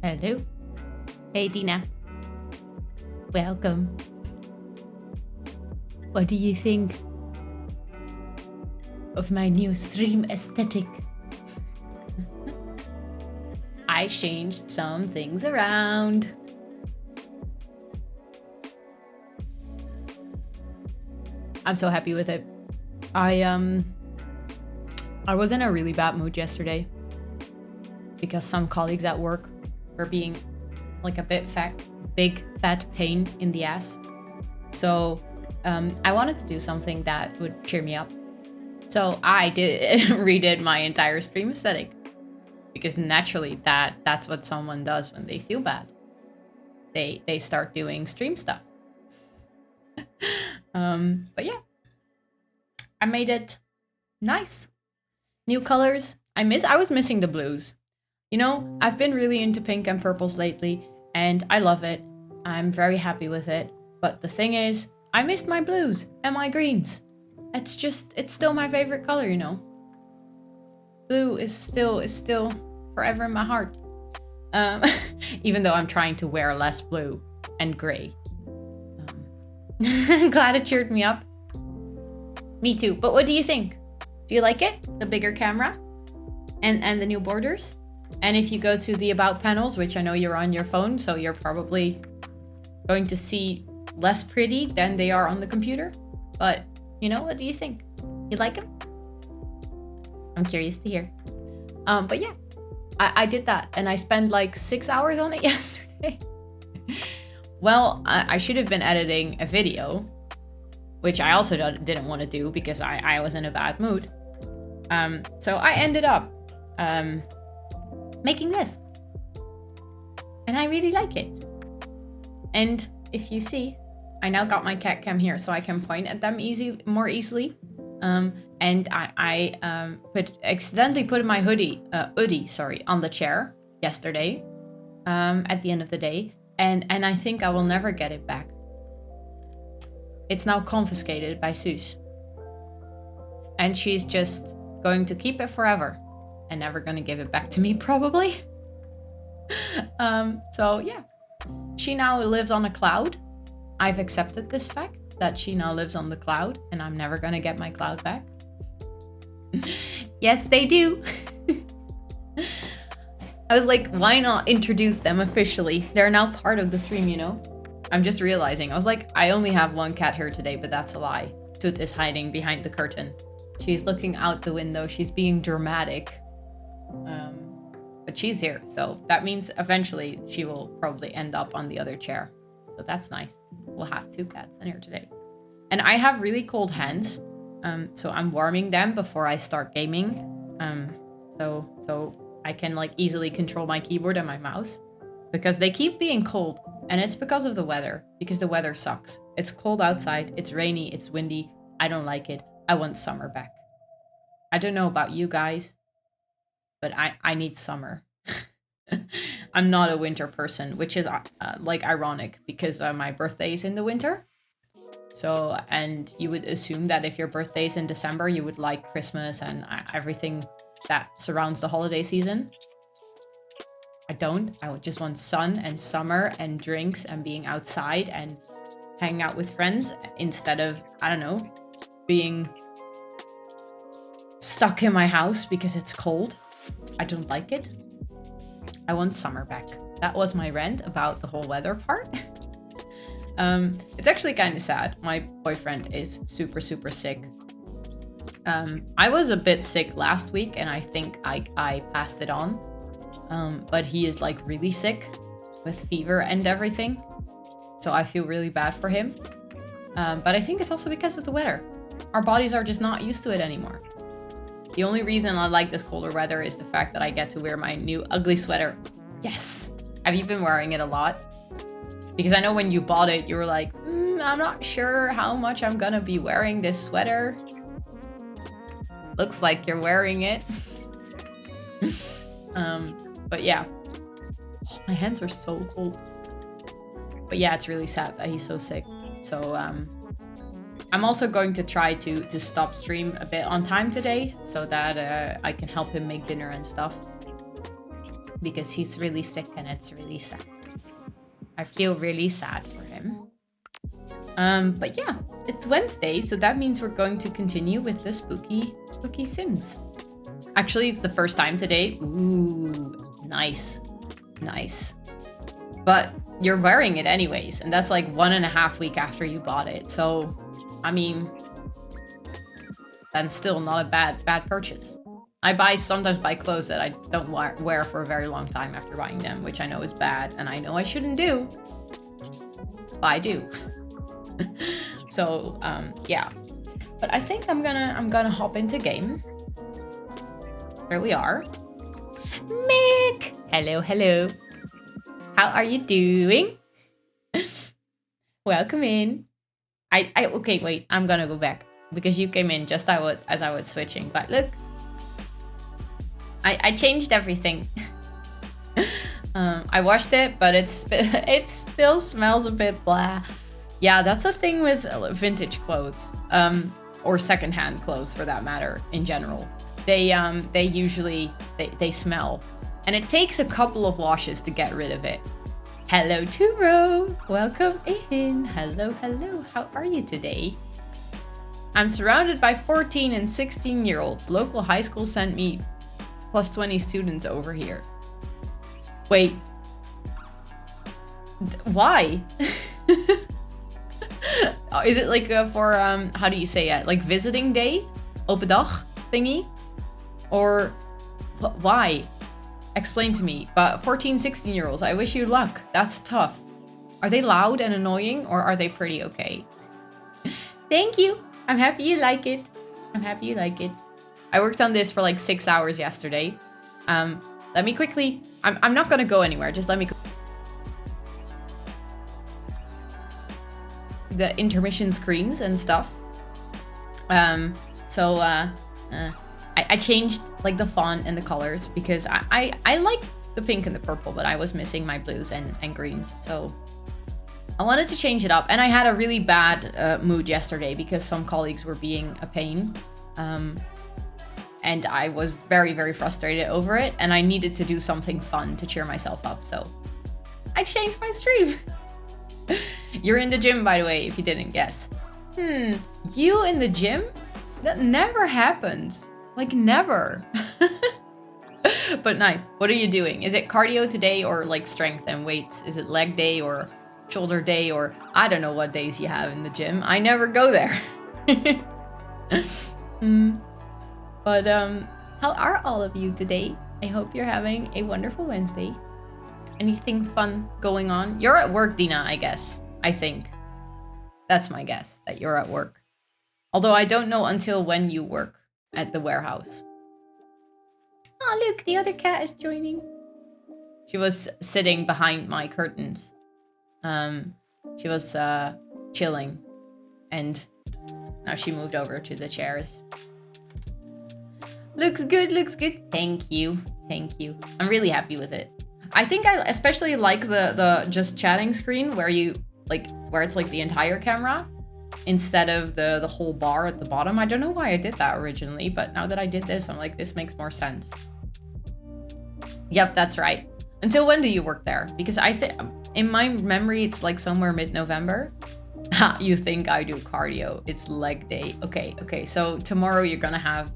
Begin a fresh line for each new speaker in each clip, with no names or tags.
Hello. Hey, Dina. Welcome. What do you think of my new stream aesthetic? I changed some things around. I'm so happy with it. I was in a really bad mood yesterday because some colleagues at work were being like a big fat pain in the ass. So I wanted to do something that would cheer me up. So I redid my entire stream aesthetic because naturally that's what someone does when they feel bad. They start doing stream stuff. But yeah, I made it nice. New colors. I was missing the blues. You know, I've been really into pink and purples lately, and I love it. I'm very happy with it. But the thing is, I missed my blues and my greens. It's still my favorite color, you know. Blue is still forever in my heart. Even though I'm trying to wear less blue and gray. Glad it cheered me up. Me too. But what do you think? Do you like it? The bigger camera? And the new borders? And if you go to the About panels, which I know you're on your phone, so you're probably going to see less pretty than they are on the computer. But, you know, what do you think? You like them? I'm curious to hear. But yeah, I did that. And I spent like 6 hours on it yesterday. Well, I should have been editing a video, which I also didn't want to do because I was in a bad mood. So I ended up making this. And I really like it. And if you see, I now got my cat cam here so I can point at them more easily. And I accidentally put my hoodie on the chair yesterday at the end of the day. And I think I will never get it back. It's now confiscated by Suze. And she's just going to keep it forever and never gonna give it back to me, probably. So yeah, she now lives on a cloud. I've accepted this fact that she now lives on the cloud and I'm never gonna get my cloud back. Yes, they do. I was like, why not introduce them officially? They're now part of the stream, you know? I'm just realizing. I was like, I only have one cat here today, but that's a lie. Toot is hiding behind the curtain. She's looking out the window. She's being dramatic. But she's here. So that means eventually she will probably end up on the other chair. So that's nice. We'll have 2 cats in here today. And I have really cold hands. So I'm warming them before I start gaming. So I can like easily control my keyboard and my mouse. Because they keep being cold. And it's because of the weather. Because the weather sucks. It's cold outside. It's rainy. It's windy. I don't like it. I want summer back. I don't know about you guys. But I need summer. I'm not a winter person. Which is like ironic. Because my birthday is in the winter. So, and you would assume that if your birthday is in December, you would like Christmas and everything that surrounds the holiday season. I don't. I would just want sun and summer and drinks and being outside and hanging out with friends instead of, I don't know, being stuck in my house because it's cold. I don't like it. I want summer back. That was my rant about the whole weather part. It's actually kind of sad. My boyfriend is super sick. I was a bit sick last week and I think I passed it on. But he is like really sick with fever and everything. So I feel really bad for him. But I think it's also because of the weather. Our bodies are just not used to it anymore. The only reason I like this colder weather is the fact that I get to wear my new ugly sweater. Yes! Have you been wearing it a lot? Because I know when you bought it, you were like, I'm not sure how much I'm gonna be wearing this sweater. Looks like you're wearing it. But yeah. Oh, my hands are so cold. But yeah, it's really sad that he's so sick. So I'm also going to try to stop stream a bit on time today so that I can help him make dinner and stuff. because he's really sick and it's really sad. I feel really sad for him. But yeah, it's Wednesday, so that means we're going to continue with the spooky Sims. Actually, it's the first time today. Ooh, nice. Nice. But you're wearing it anyways, and that's like 1.5 weeks after you bought it. So, I mean, that's still not a bad purchase. I sometimes buy clothes that I don't wear for a very long time after buying them, which I know is bad, and I know I shouldn't do. But I do. So, yeah. But I think I'm gonna hop into game. There we are. Mick! Hello, hello. How are you doing? Welcome in. Okay, wait, I'm gonna go back because you came in just as I was switching. But look, I changed everything. I washed it, but it still smells a bit blah. Yeah, that's the thing with vintage clothes, or secondhand clothes for that matter. In general, they usually smell, and it takes a couple of washes to get rid of it. Hello, Turo. Welcome in. Hello, hello. How are you today? I'm surrounded by 14 and 16-year-olds. Local high school sent me plus 20 students over here. Wait. Why? Is it like for, how do you say it? Like visiting day? Open dag thingy? Or why? Explain to me. But 14, 16-year-olds, I wish you luck. That's tough. Are they loud and annoying, or are they pretty okay? Thank you. I'm happy you like it. I'm happy you like it. I worked on this for like 6 hours yesterday. Let me quickly... I'm not gonna go anywhere. Just let me... The intermission screens and stuff. I changed like the font and the colors because I like the pink and the purple, but I was missing my blues and greens. So I wanted to change it up, and I had a really bad mood yesterday because some colleagues were being a pain. And I was very, very frustrated over it, and I needed to do something fun to cheer myself up. So I changed my stream. You're in the gym, by the way, if you didn't guess. You in the gym? That never happens. Like, never. But nice. What are you doing? Is it cardio today, or like strength and weights? Is it leg day or shoulder day, or I don't know what days you have in the gym. I never go there. But how are all of you today? I hope you're having a wonderful Wednesday. Anything fun going on? You're at work, Dina, I guess. I think. That's my guess, that you're at work. Although I don't know until when you work at the warehouse. Oh, look, the other cat is joining. She was sitting behind my curtains. She was chilling. And now she moved over to the chairs. Looks good, looks good. Thank you. Thank you. I'm really happy with it. I think I especially like the just chatting screen where you where it's like the entire camera instead of the whole bar at the bottom. I don't know why I did that originally, but now that I did this, I'm like, this makes more sense. Yep, that's right. Until when do you work there? Because I think in my memory it's like somewhere mid-November. Ha, you think I do cardio? It's leg day. Okay. So tomorrow you're gonna have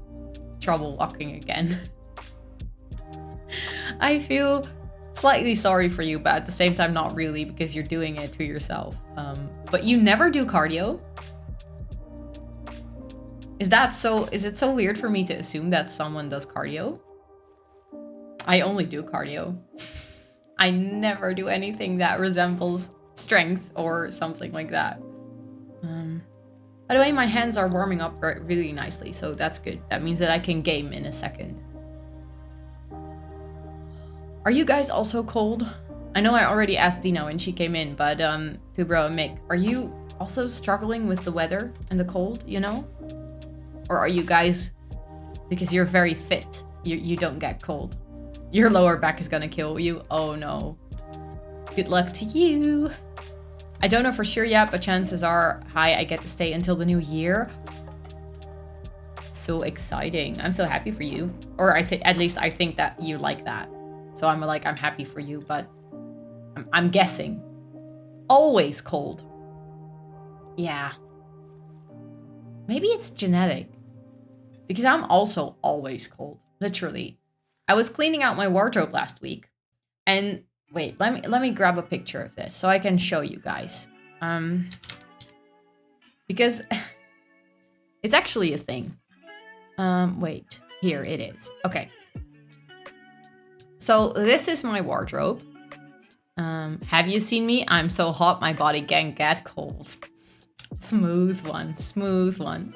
trouble walking again. I feel slightly sorry for you, but at the same time not really, because you're doing it to yourself. But you never do cardio? Is it so weird for me to assume that someone does cardio? I only do cardio. I never do anything that resembles strength or something like that. By the way, my hands are warming up really nicely, so that's good. That means that I can game in a second. Are you guys also cold? I know I already asked Dina when she came in, but Tubro and Mick, are you also struggling with the weather and the cold, you know? Or are you guys, because you're very fit, you don't get cold? Your lower back is gonna kill you. Oh no. Good luck to you. I don't know for sure yet, but chances are high I get to stay until the new year. So exciting. I'm so happy for you. Or at least I think that you like that. So I'm like, I'm happy for you, but I'm guessing. Always cold. Yeah. Maybe it's genetic. Because I'm also always cold. Literally. I was cleaning out my wardrobe last week. And wait, let me grab a picture of this so I can show you guys. Because it's actually a thing. Wait, here it is. Okay. So this is my wardrobe. Have you seen me? I'm so hot, my body can't get cold. Smooth one, smooth one.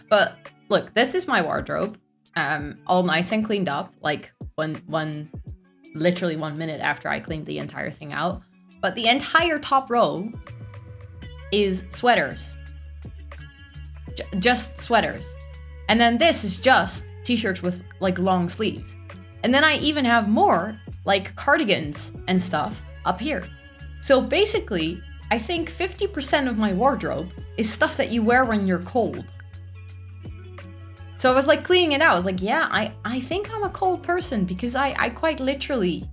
But look, this is my wardrobe. All nice and cleaned up, like literally 1 minute after I cleaned the entire thing out. But the entire top row is sweaters. Just sweaters. And then this is just t-shirts with like long sleeves. And then I even have more like cardigans and stuff up here. So basically, I think 50% of my wardrobe is stuff that you wear when you're cold. So I was like cleaning it out. I was like, yeah, I think I'm a cold person because I quite literally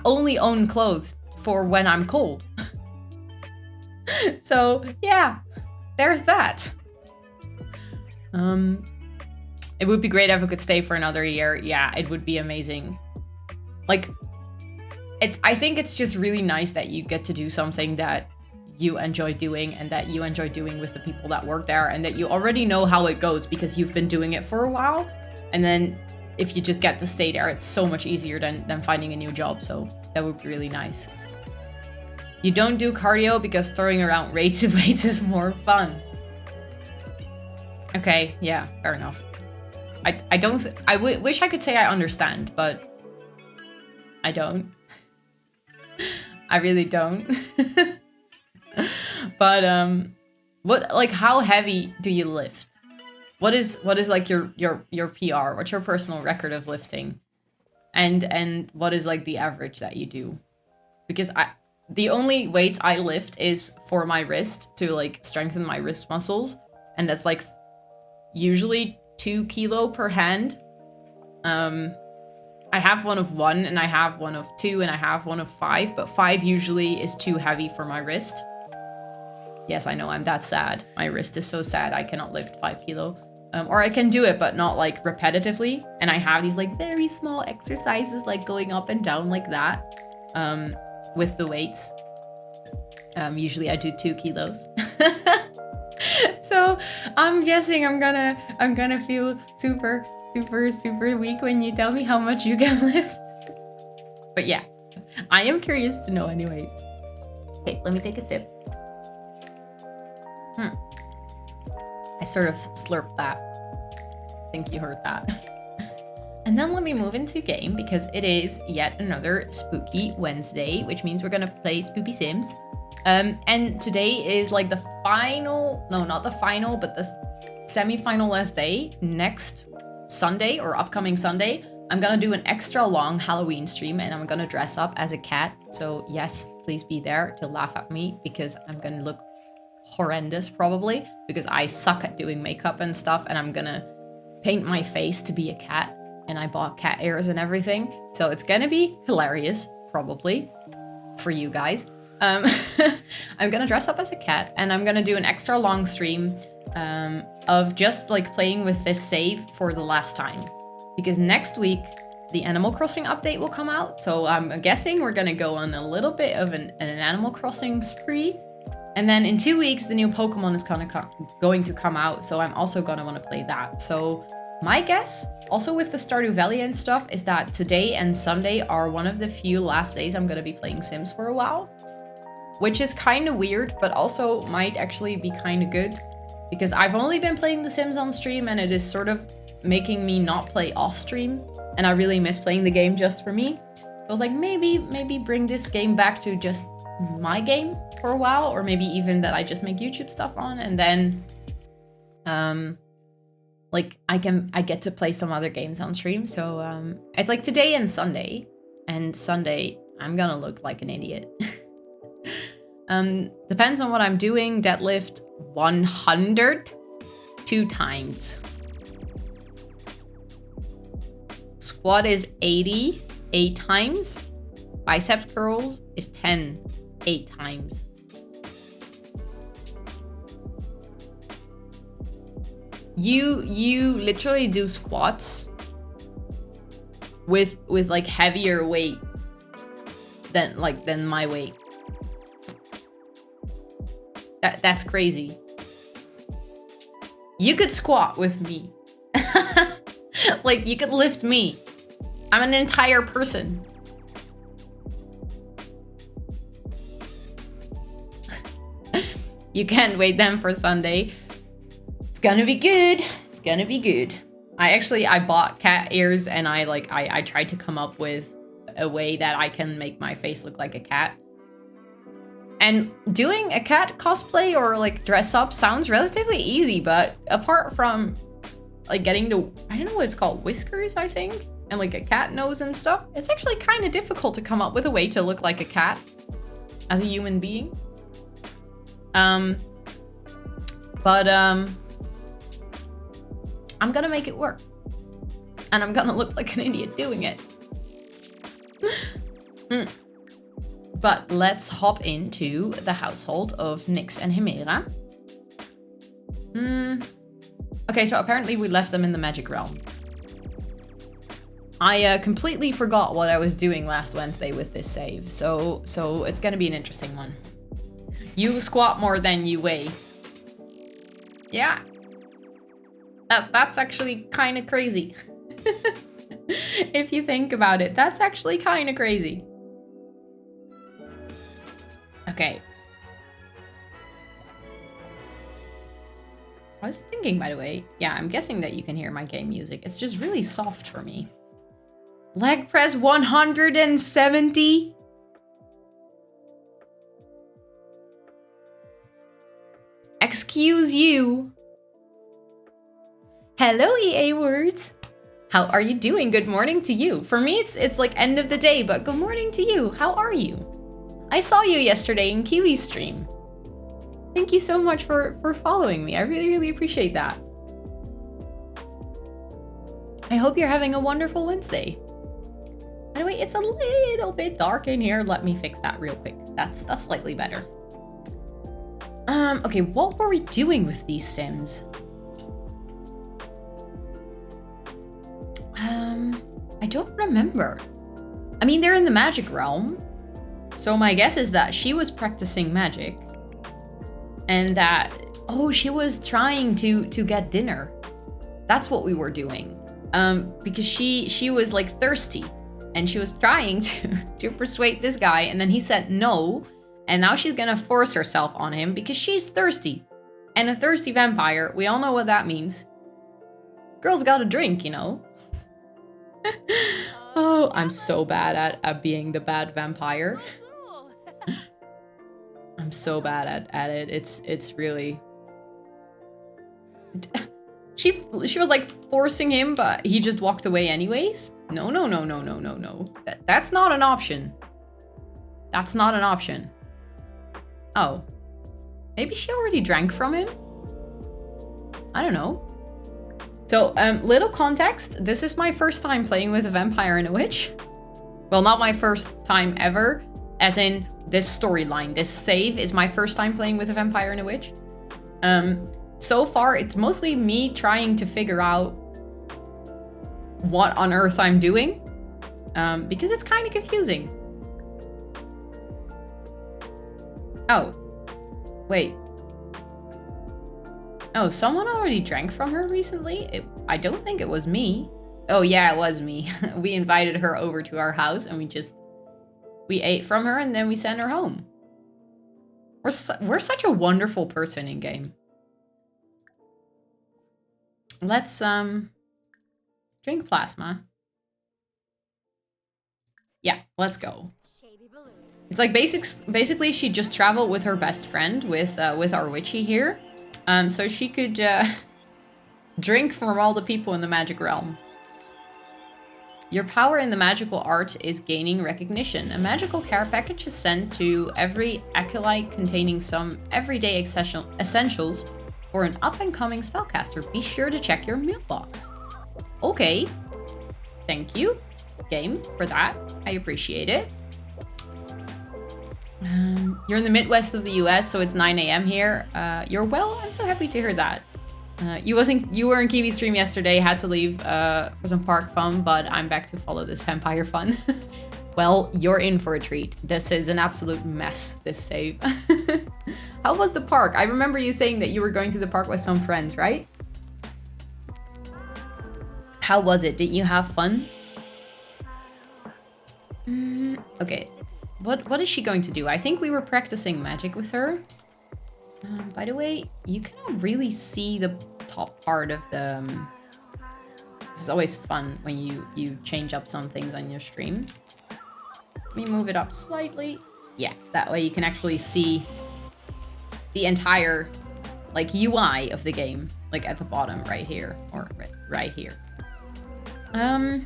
only own clothes for when I'm cold. So yeah, there's that. It would be great if I could stay for another year. Yeah, it would be amazing. Like, I think it's just really nice that you get to do something that you enjoy doing and that you enjoy doing with the people that work there and that you already know how it goes because you've been doing it for a while. And then if you just get to stay there, it's so much easier than finding a new job. So that would be really nice. You don't do cardio because throwing around weights is more fun. Okay, yeah, fair enough. I wish I could say I understand, but I don't. I really don't. But how heavy do you lift? What is like your PR? What's your personal record of lifting? And what is like the average that you do? Because the only weights I lift is for my wrist to like strengthen my wrist muscles, and that's like usually 2 kilo per hand. I have one of 1 and I have one of 2 and I have one of 5, but 5 usually is too heavy for my wrist. Yes, I know, I'm that sad. My wrist is so sad I cannot lift 5 kilo. Or I can do it, but not like repetitively. And I have these like very small exercises like going up and down like that with the weights. Usually I do 2 kilos. So I'm guessing I'm gonna feel super weak when you tell me how much you can lift. But yeah, I am curious to know anyways. Okay, let me take a sip. I sort of slurped that. I think you heard that. And then let me move into game because it is yet another spooky Wednesday, which means we're gonna play Spooky Sims. And today is like the final, no, not the final, but the semi-final last day. Next Sunday or upcoming Sunday, I'm gonna do an extra long Halloween stream and I'm gonna dress up as a cat. So yes, please be there to laugh at me because I'm gonna look horrendous probably because I suck at doing makeup and stuff, and I'm gonna paint my face to be a cat, and I bought cat ears and everything. So it's gonna be hilarious probably for you guys. I'm gonna dress up as a cat and I'm gonna do an extra long stream of just like playing with this save for the last time, because next week the Animal Crossing update will come out. So I'm guessing we're gonna go on a little bit of an Animal Crossing spree. And then in 2 weeks, the new Pokemon is going to come out. So I'm also gonna want to play that. So my guess, also with the Stardew Valley and stuff, is that today and Sunday are one of the few last days I'm gonna be playing Sims for a while. Which is kind of weird, but also might actually be kind of good. Because I've only been playing The Sims on stream and it is sort of making me not play off stream. And I really miss playing the game just for me. So I was like, maybe bring this game back to just my game for a while, or maybe even that I just make YouTube stuff on, and then like I get to play some other games on stream. So it's like today and Sunday I'm gonna look like an idiot. Depends on what I'm doing. Deadlift 100 2 times. Squat is 80, 8 times. Biceps curls is 10, 8 times. You literally do squats with like heavier weight than my weight. That's crazy. You could squat with me. Like, you could lift me. I'm an entire person. You can't wait then for Sunday. It's gonna be good. It's gonna be good. I bought cat ears and I tried to come up with a way that I can make my face look like a cat. And doing a cat cosplay or like dress up sounds relatively easy, but apart from like getting the, I don't know what it's called, whiskers, I think, and like a cat nose and stuff, it's actually kind of difficult to come up with a way to look like a cat as a human being. But I'm gonna make it work. And I'm gonna look like an idiot doing it. But let's hop into the household of Nyx and Hemera. Okay, so apparently we left them in the magic realm. I completely forgot what I was doing last Wednesday with this save, so it's gonna be an interesting one. You squat more than you weigh. Yeah. That's actually kind of crazy. If you think about it, that's actually kind of crazy. Okay. I was thinking, by the way, yeah, I'm guessing that you can hear my game music. It's just really soft for me. Leg press 170? Excuse you. Hello, EA Words. How are you doing? Good morning to you. For me, it's like end of the day, but good morning to you. How are you? I saw you yesterday in Kiwi's stream. Thank you so much for following me. I really, really appreciate that. I hope you're having a wonderful Wednesday. By the way, it's a little bit dark in here. Let me fix that real quick. That's slightly better. Okay, what were we doing with these Sims? I don't remember. I mean, they're in the magic realm. So my guess is that she was practicing magic. And that, oh, she was trying to get dinner. That's what we were doing. Because she was like thirsty. And she was trying to persuade this guy. And then he said no. And now she's gonna force herself on him because she's thirsty. And a thirsty vampire, we all know what that means. Girl's gotta drink, you know? Oh, I'm so bad at being the bad vampire. I'm so bad at it. It's really... She was like forcing him, but he just walked away anyways? No. That's not an option. That's not an option. Oh. Maybe she already drank from him? I don't know. So, little context. This is my first time playing with a vampire and a witch. Well, not my first time ever. As in, this storyline, this save is my first time playing with a vampire and a witch. So far, it's mostly me trying to figure out what on earth I'm doing. Because it's kind of confusing. Oh. Wait. Oh, someone already drank from her recently? I don't think it was me. Oh yeah, it was me. We invited her over to our house and we ate from her and then we sent her home. We're such a wonderful person in game. Let's drink plasma. Yeah, let's go. It's like basically she just traveled with her best friend with our witchy here. So she could drink from all the people in the magic realm. Your power in the magical art is gaining recognition. A magical care package is sent to every acolyte containing some everyday essentials for an up-and-coming spellcaster. Be sure to check your mailbox. Okay. Thank you, game, for that. I appreciate it. You're in the Midwest of the US, so it's 9 a.m. here. You're well. I'm so happy to hear that. You were in Kiwi stream yesterday. Had to leave for some park fun, but I'm back to follow this vampire fun. Well, you're in for a treat. This is an absolute mess, this save. How was the park? I remember you saying that you were going to the park with some friends, right? How was it? Did you have fun? Okay. What is she going to do? I think we were practicing magic with her. By the way, you cannot really see the top part of the... This is always fun when you change up some things on your stream. Let me move it up slightly. Yeah, that way you can actually see the entire like UI of the game, like at the bottom right here, or right here. I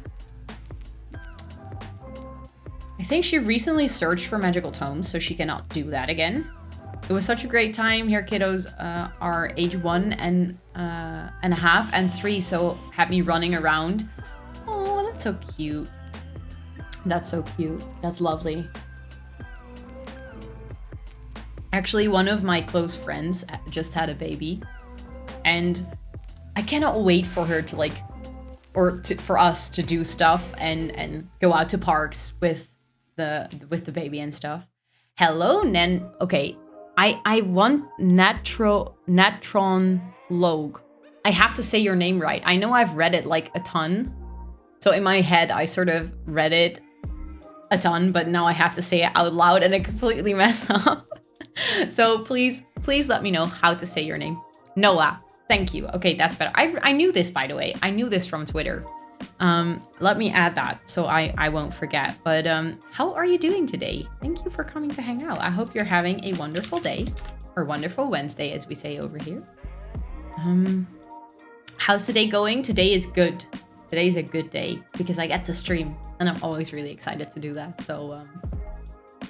think she recently searched for magical tomes, so she cannot do that again. It was such a great time. Here kiddos are age 1 and a half and 3, so had me running around. Oh, that's so cute. That's so cute. That's lovely. Actually, one of my close friends just had a baby, and I cannot wait for her to like, for us to do stuff and go out to parks with the baby and stuff. Hello, Nen. Okay, I want Natron Log. I have to say your name right. I know I've read it like a ton, so in my head I sort of read it a ton, but now I have to say it out loud and I completely mess up. So please let me know how to say your name. Noah. Thank you. Okay, that's better. I knew this, by the way. I knew this from Twitter. Let me add that so I won't forget. But how are you doing today? Thank you for coming to hang out. I hope you're having a wonderful day, or wonderful Wednesday, as we say over here. How's today going? Today is good. Today's a good day because I get to stream, and I'm always really excited to do that. So I'm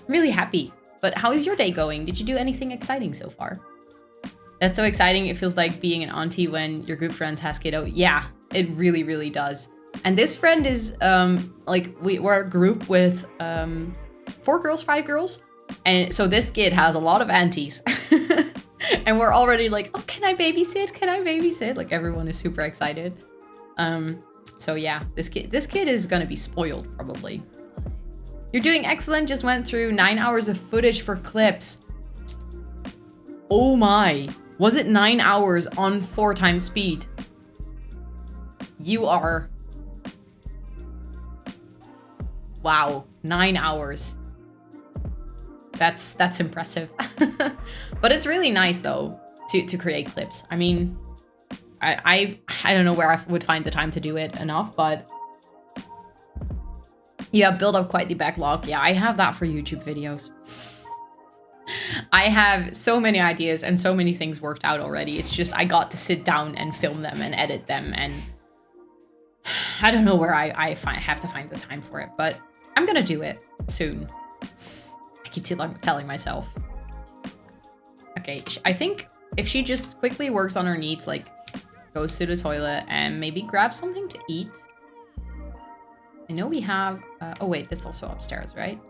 really happy. But how is your day going? Did you do anything exciting so far? That's so exciting. It feels like being an auntie when your group friends has kiddo. Yeah, it really, really does. And this friend is like we're a group with 4 girls, 5 girls. And so this kid has a lot of aunties. And we're already like, oh, can I babysit? Can I babysit? Like everyone is super excited. So yeah, this kid is gonna be spoiled probably. You're doing excellent. Just went through 9 hours of footage for clips. Oh my. Was it 9 hours on 4 times speed? You are... Wow. 9 hours. That's impressive. But it's really nice though to create clips. I mean, I don't know where I would find the time to do it enough, but you have built up quite the backlog. Yeah, I have that for YouTube videos. I have so many ideas and so many things worked out already. It's just I got to sit down and film them and edit them, and I don't know where I have to find the time for it, but I'm gonna do it soon. I keep telling myself. Okay, I think if she just quickly works on her needs, like goes to the toilet and maybe grabs something to eat. I know we have, oh wait, that's also upstairs, right?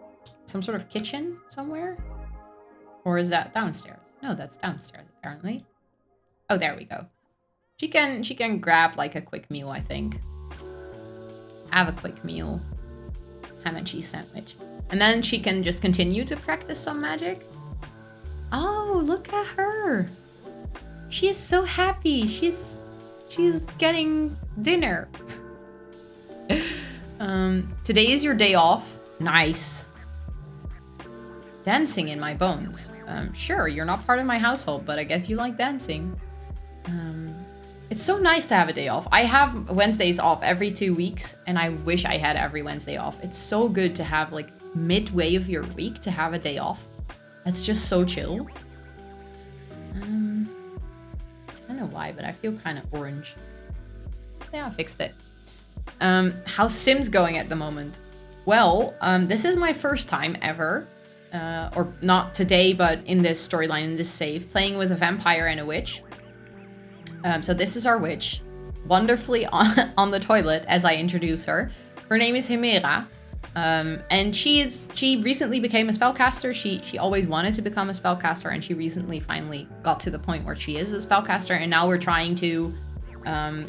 Some sort of kitchen somewhere? Or is that downstairs? No, that's downstairs apparently. Oh, there we go. She can grab like a quick meal, I think. Have a quick meal. Ham and cheese sandwich. And then she can just continue to practice some magic. Oh, look at her. She is so happy. She's getting dinner. Today is your day off. Nice. Dancing in my bones. Sure, you're not part of my household, but I guess you like dancing. It's so nice to have a day off. I have Wednesdays off every 2 weeks, and I wish I had every Wednesday off. It's so good to have like midway of your week to have a day off. That's just so chill. I don't know why, but I feel kind of orange. Yeah, I fixed it. How's Sims going at the moment? Well, this is my first time ever, or not today, but in this storyline, in this save, playing with a vampire and a witch. So this is our witch, wonderfully on the toilet as I introduce her. Her name is Hemera. And she recently became a spellcaster. She always wanted to become a spellcaster, and she recently finally got to the point where she is a spellcaster. And now we're trying to, I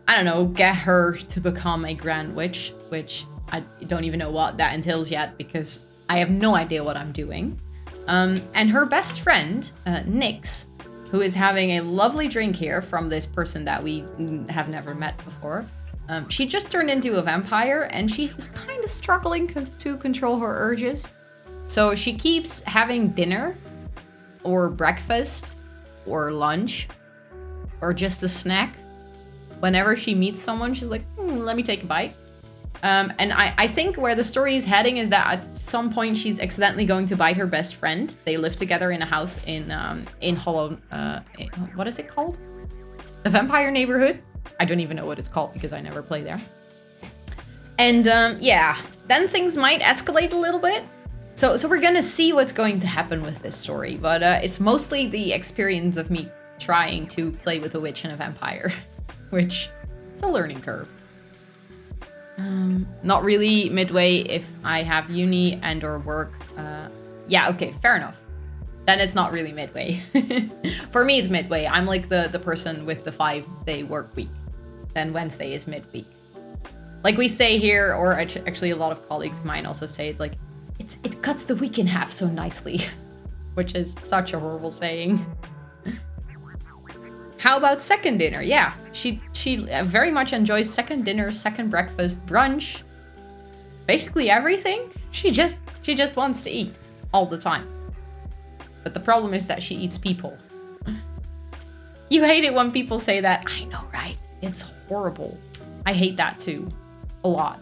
don't know, get her to become a Grand Witch, which I don't even know what that entails yet because I have no idea what I'm doing. And her best friend, Nyx, who is having a lovely drink here from this person that we have never met before. She just turned into a vampire and she is kind of struggling to control her urges. So she keeps having dinner or breakfast or lunch or just a snack. Whenever she meets someone, she's like, let me take a bite. And I think where the story is heading is that at some point she's accidentally going to bite her best friend. They live together in a house in Hollow... what is it called? The Vampire Neighborhood? I don't even know what it's called because I never play there. And yeah, then things might escalate a little bit. So we're gonna see what's going to happen with this story. But it's mostly the experience of me trying to play with a witch and a vampire. Which, it's a learning curve. Not really midway if I have uni and or work. Yeah, okay, fair enough. Then it's not really midway. For me, it's midway. I'm like the person with the 5-day work week. Then Wednesday is midweek. Like we say here, or actually a lot of colleagues of mine also say, it's like, it cuts the week in half so nicely. Which is such a horrible saying. How about second dinner? Yeah, she very much enjoys second dinner, second breakfast, brunch. Basically everything. She just wants to eat all the time. But the problem is that she eats people. You hate it when people say that. I know, right? It's horrible. I hate that too. A lot.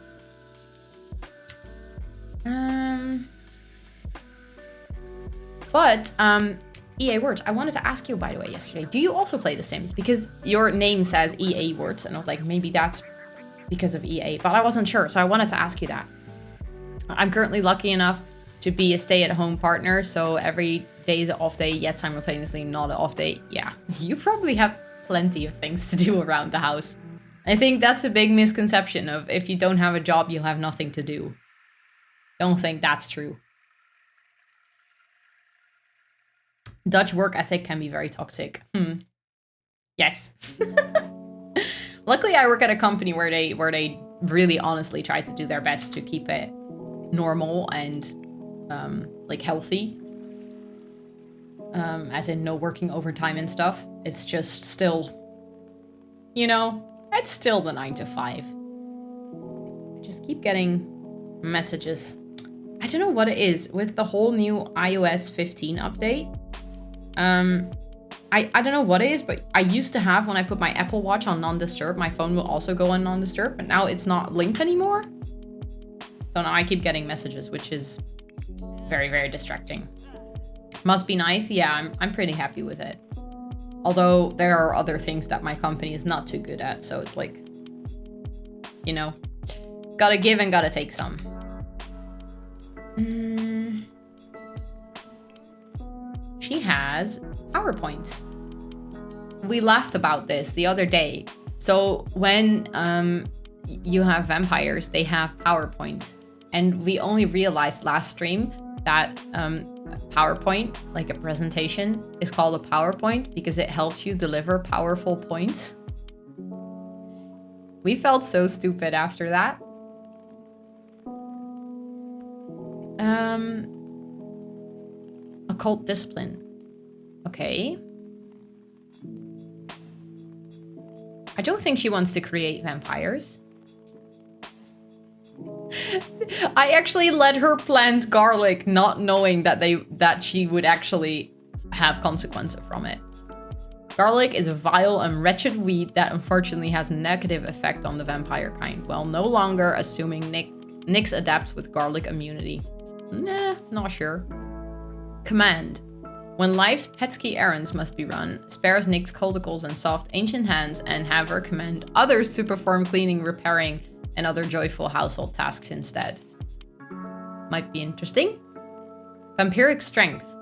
But EA Words, I wanted to ask you, by the way, yesterday, do you also play The Sims? Because your name says EA Words, and I was like, maybe that's because of EA, but I wasn't sure, so I wanted to ask you that. I'm currently lucky enough to be a stay-at-home partner, so every day is an off day, yet simultaneously not an off day. Yeah, you probably have plenty of things to do around the house. I think that's a big misconception of if you don't have a job, you'll have nothing to do. Don't think that's true. Dutch work ethic can be very toxic. Yes. Luckily, I work at a company where they really honestly try to do their best to keep it normal and like healthy. As in no working overtime and stuff. It's just still, you know, it's still the 9 to 5. I just keep getting messages. I don't know what it is with the whole new iOS 15 update. I don't know what it is, but I used to have, when I put my Apple Watch on non-disturb, my phone will also go on non-disturb, but now it's not linked anymore. So now I keep getting messages, which is very, very distracting. Must be nice. Yeah, I'm pretty happy with it. Although there are other things that my company is not too good at, so it's like, you know, gotta give and gotta take some. She has PowerPoints. We laughed about this the other day. So when you have vampires, they have PowerPoints. And we only realized last stream that PowerPoint, like a presentation, is called a PowerPoint because it helps you deliver powerful points. We felt so stupid after that. Occult discipline. Okay. I don't think she wants to create vampires. I actually let her plant garlic, not knowing that she would actually have consequences from it. Garlic is a vile and wretched weed that unfortunately has a negative effect on the vampire kind, while no longer assuming Nyx adapts with garlic immunity. Nah, not sure. Command. When life's pesky errands must be run, spares Nyx culticles and soft ancient hands and have her command others to perform cleaning, repairing, and other joyful household tasks instead. Might be interesting. Vampiric strength.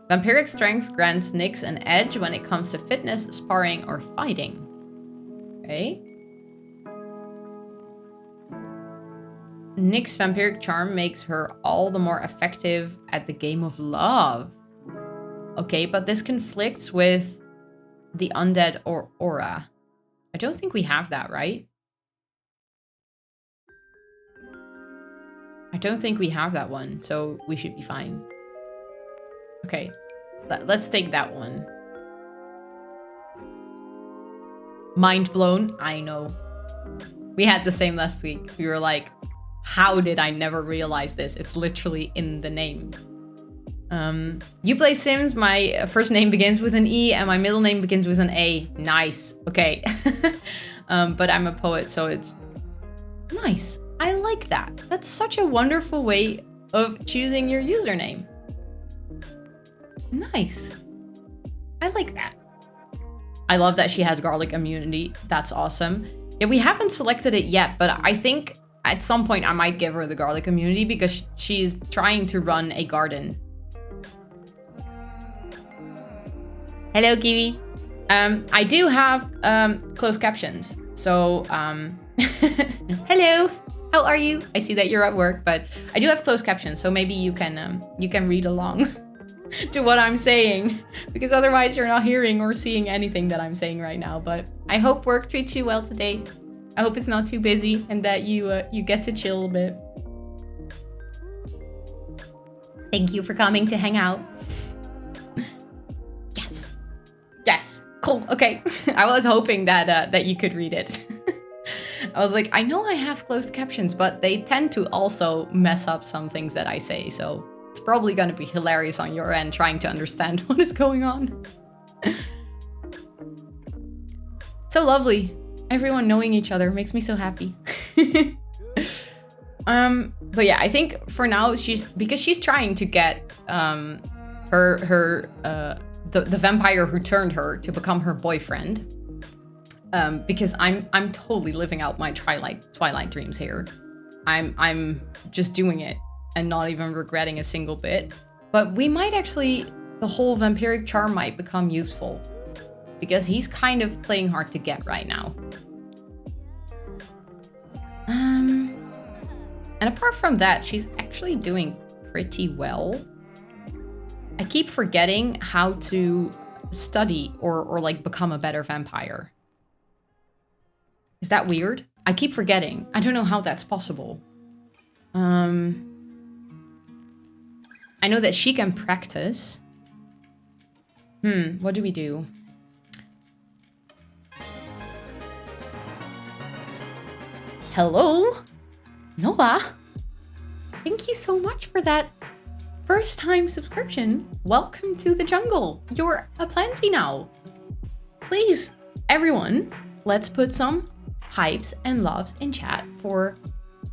Vampiric strength grants Nyx an edge when it comes to fitness, sparring, or fighting. Okay. Nyx's vampiric charm makes her all the more effective at the game of love. Okay, but this conflicts with the undead or aura. I don't think we have that, right? I don't think we have that one, so we should be fine. Okay, let's take that one. Mind blown, I know. We had the same last week. We were like, how did I never realize this? It's literally in the name. You play Sims, my first name begins with an E and my middle name begins with an A. Nice, okay. But I'm a poet, so it's nice. I like that. That's such a wonderful way of choosing your username. Nice. I like that. I love that she has garlic immunity. That's awesome. Yeah, we haven't selected it yet, but I think at some point I might give her the garlic immunity because she's trying to run a garden. Hello, Kiwi. I do have closed captions. So, hello. How are you? I see that you're at work, but I do have closed captions, so maybe you can read along to what I'm saying, because otherwise you're not hearing or seeing anything that I'm saying right now. But I hope work treats you well today. I hope it's not too busy and that you get to chill a bit. Thank you for coming to hang out. Yes. Yes. Cool. Okay. I was hoping that you could read it. I was like, I know I have closed captions, but they tend to also mess up some things that I say. So it's probably going to be hilarious on your end trying to understand what is going on. So lovely. Everyone knowing each other makes me so happy. But yeah, I think for now because she's trying to get the vampire who turned her to become her boyfriend. Because I'm totally living out my Twilight dreams here. I'm just doing it and not even regretting a single bit. But we might actually, the whole vampiric charm might become useful because he's kind of playing hard to get right now. And apart from that, she's actually doing pretty well. I keep forgetting how to study or like become a better vampire. Is that weird? I keep forgetting. I don't know how that's possible. I know that she can practice. What do we do? Hello? Noah? Thank you so much for that first time subscription. Welcome to the jungle. You're a planty now. Please, everyone, let's put some hypes and loves in chat for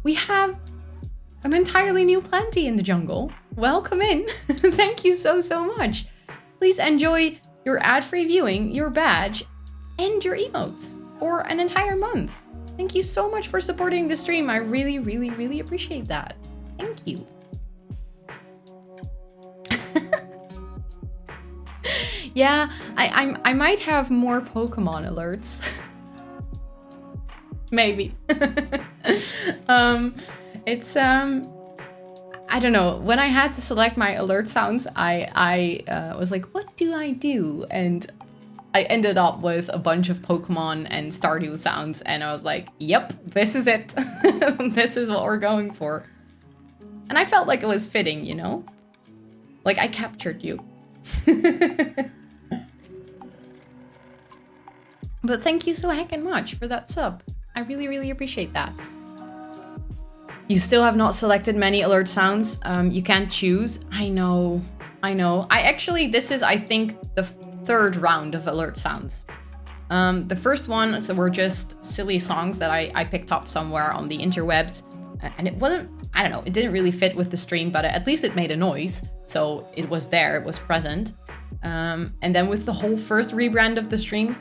we have an entirely new planty in the jungle. Welcome in. Thank you so much. Please enjoy your ad-free viewing, your badge, and your emotes for an entire month. Thank you so much for supporting the stream. I really appreciate that. Thank you. Yeah, I might have more Pokemon alerts. Maybe. It's I don't know. When I had to select my alert sounds, I was like, what do I do? And I ended up with a bunch of Pokemon and Stardew sounds, and I was like, yep, this is it. This is what we're going for. And I felt like it was fitting, you know? Like I captured you. But thank you so heckin' much for that sub. I really appreciate that. You still have not selected many alert sounds. You can't choose. I know. This is, I think, the third round of alert sounds. The first one, so were just silly songs that I picked up somewhere on the interwebs. And it wasn't, I don't know, it didn't really fit with the stream, but at least it made a noise. So it was there, it was present. And then with the whole first rebrand of the stream,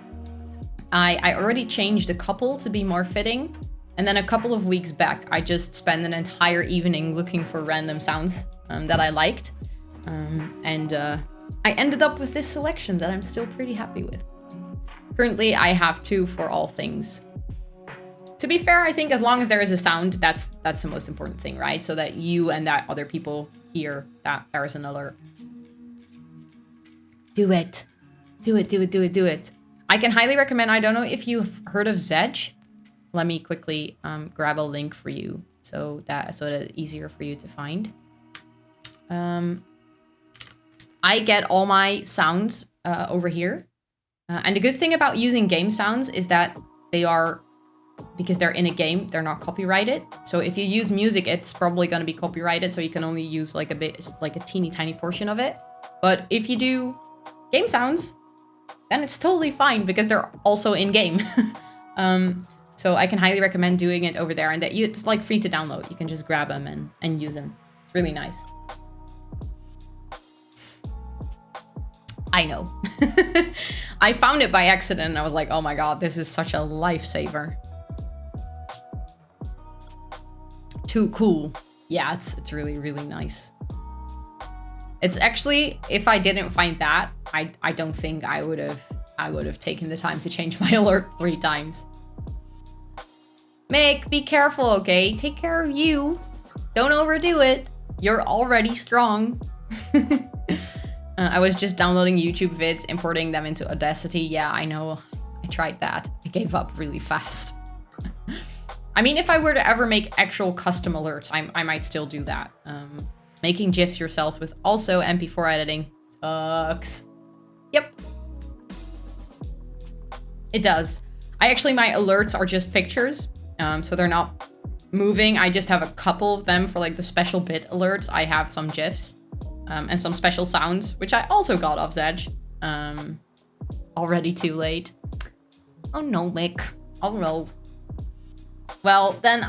I already changed a couple to be more fitting. And then a couple of weeks back, I just spent an entire evening looking for random sounds that I liked. I ended up with this selection that I'm still pretty happy with. Currently, I have 2 for all things. To be fair, I think as long as there is a sound, that's the most important thing, right? So that you and that other people hear that there is an alert. Do it. Do it, do it, do it, do it. I can highly recommend, I don't know if you've heard of Zedge. Let me quickly grab a link for you so that it's easier for you to find. I get all my sounds over here. And the good thing about using game sounds is that they are, because they're in a game, they're not copyrighted. So if you use music, it's probably going to be copyrighted. So you can only use like a bit, like a teeny tiny portion of it. But if you do game sounds, then it's totally fine because they're also in game. So I can highly recommend doing it over there, and that it's like free to download. You can just grab them and use them. It's really nice. I know. I found it by accident and I was like, oh my god, this is such a lifesaver. Too cool. Yeah, it's really, really nice. It's actually, if I didn't find that, I don't think I would have taken the time to change my alert 3 times. Mick, be careful, okay? Take care of you. Don't overdo it. You're already strong. I was just downloading YouTube vids, importing them into Audacity. Yeah, I know. I tried that. I gave up really fast. I mean, if I were to ever make actual custom alerts, I might still do that. Making GIFs yourself with also MP4 editing sucks. Yep. It does. My alerts are just pictures. So they're not moving. I just have a couple of them for like the special bit alerts. I have some GIFs. And some special sounds, which I also got off Zedge. Already too late. Oh no, Mick. Oh no. Well, then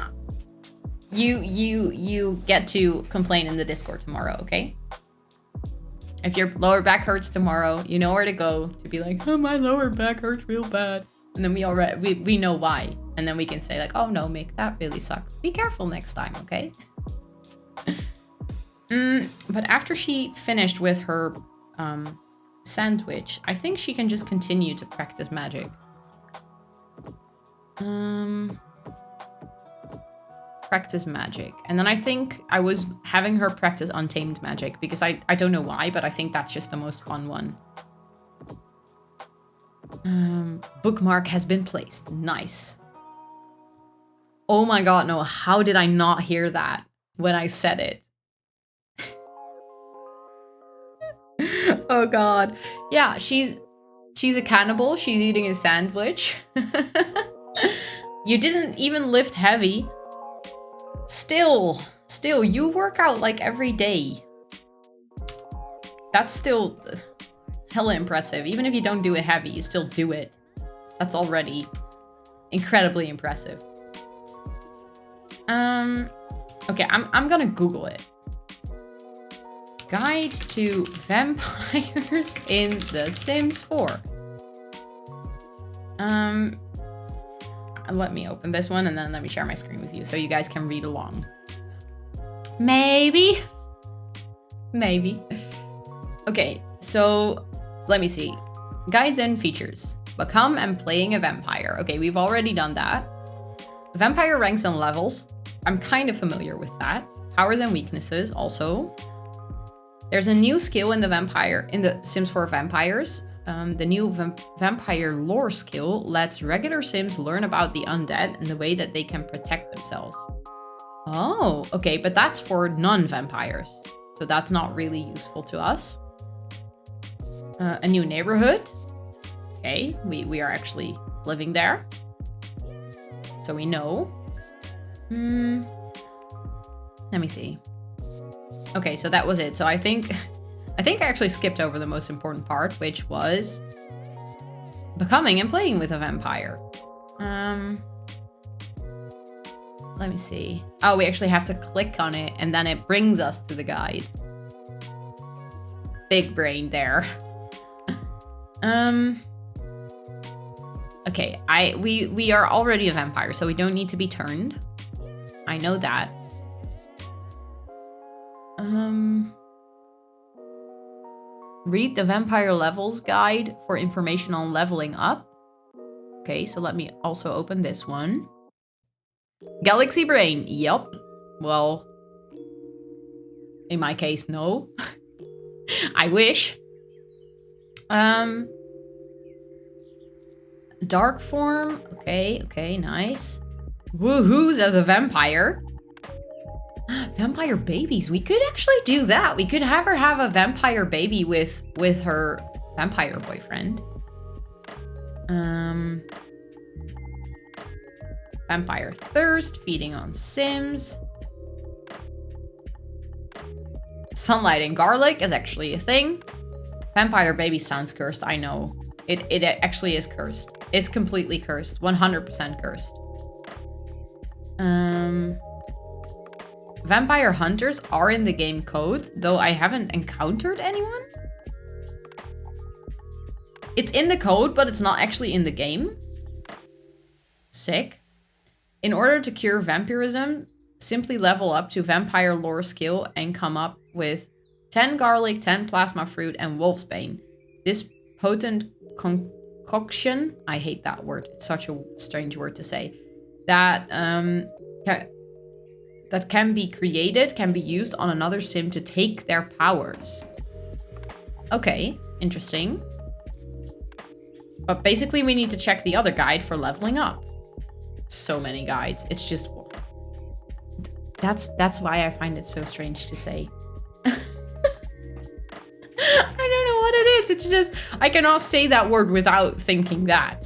you get to complain in the Discord tomorrow, okay? If your lower back hurts tomorrow, you know where to go to be like, oh, my lower back hurts real bad. And then we know why. And then we can say like, oh no, Mick, that really sucks. Be careful next time, okay? But after she finished with her sandwich, I think she can just continue to practice magic. Practice magic. And then I think I was having her practice untamed magic because I don't know why, but I think that's just the most fun one. Bookmark has been placed. Nice. Oh my god, no. How did I not hear that when I said it? Oh god. Yeah, she's a cannibal. She's eating a sandwich. You didn't even lift heavy. Still, you work out like every day. That's still hella impressive. Even if you don't do it heavy, you still do it. That's already incredibly impressive. Okay, I'm gonna Google it. Guide to vampires in The Sims 4. Let me open this one and then let me share my screen with you so you guys can read along. Maybe. Okay, so let me see. Guides and features. Become and playing a vampire. Okay, we've already done that. Vampire ranks and levels. I'm kind of familiar with that. Powers and weaknesses also. There's a new skill in the Sims 4 Vampires. The new vampire lore skill lets regular Sims learn about the undead and the way that they can protect themselves. Oh, okay, but that's for non-vampires. So that's not really useful to us. A new neighborhood. Okay, we are actually living there. So we know. Let me see. Okay, so that was it. So I think I actually skipped over the most important part, which was becoming and playing with a vampire. Let me see. Oh, we actually have to click on it and then it brings us to the guide. Big brain there. Okay, we are already a vampire, so we don't need to be turned. I know that. Read the vampire levels guide for information on leveling up. Okay, so let me also open this one. Galaxy brain. Yup. Well, in my case, no. I wish. Dark form. Okay, nice. Woohoo's as a vampire. Vampire babies. We could actually do that. We could have her have a vampire baby with her vampire boyfriend. Vampire thirst, feeding on Sims. Sunlight and garlic is actually a thing. Vampire baby sounds cursed, I know. It actually is cursed. It's completely cursed. 100% cursed. Vampire hunters are in the game code, though I haven't encountered anyone. It's in the code, but it's not actually in the game. Sick. In order to cure vampirism, simply level up to vampire lore skill and come up with 10 garlic, 10 plasma fruit, and wolfsbane. This potent concoction, I hate that word, it's such a strange word to say, that can be created, can be used on another sim to take their powers. Okay, interesting. But basically we need to check the other guide for leveling up. So many guides. It's just... That's why I find it so strange to say. I don't know what it is. It's just... I cannot say that word without thinking that.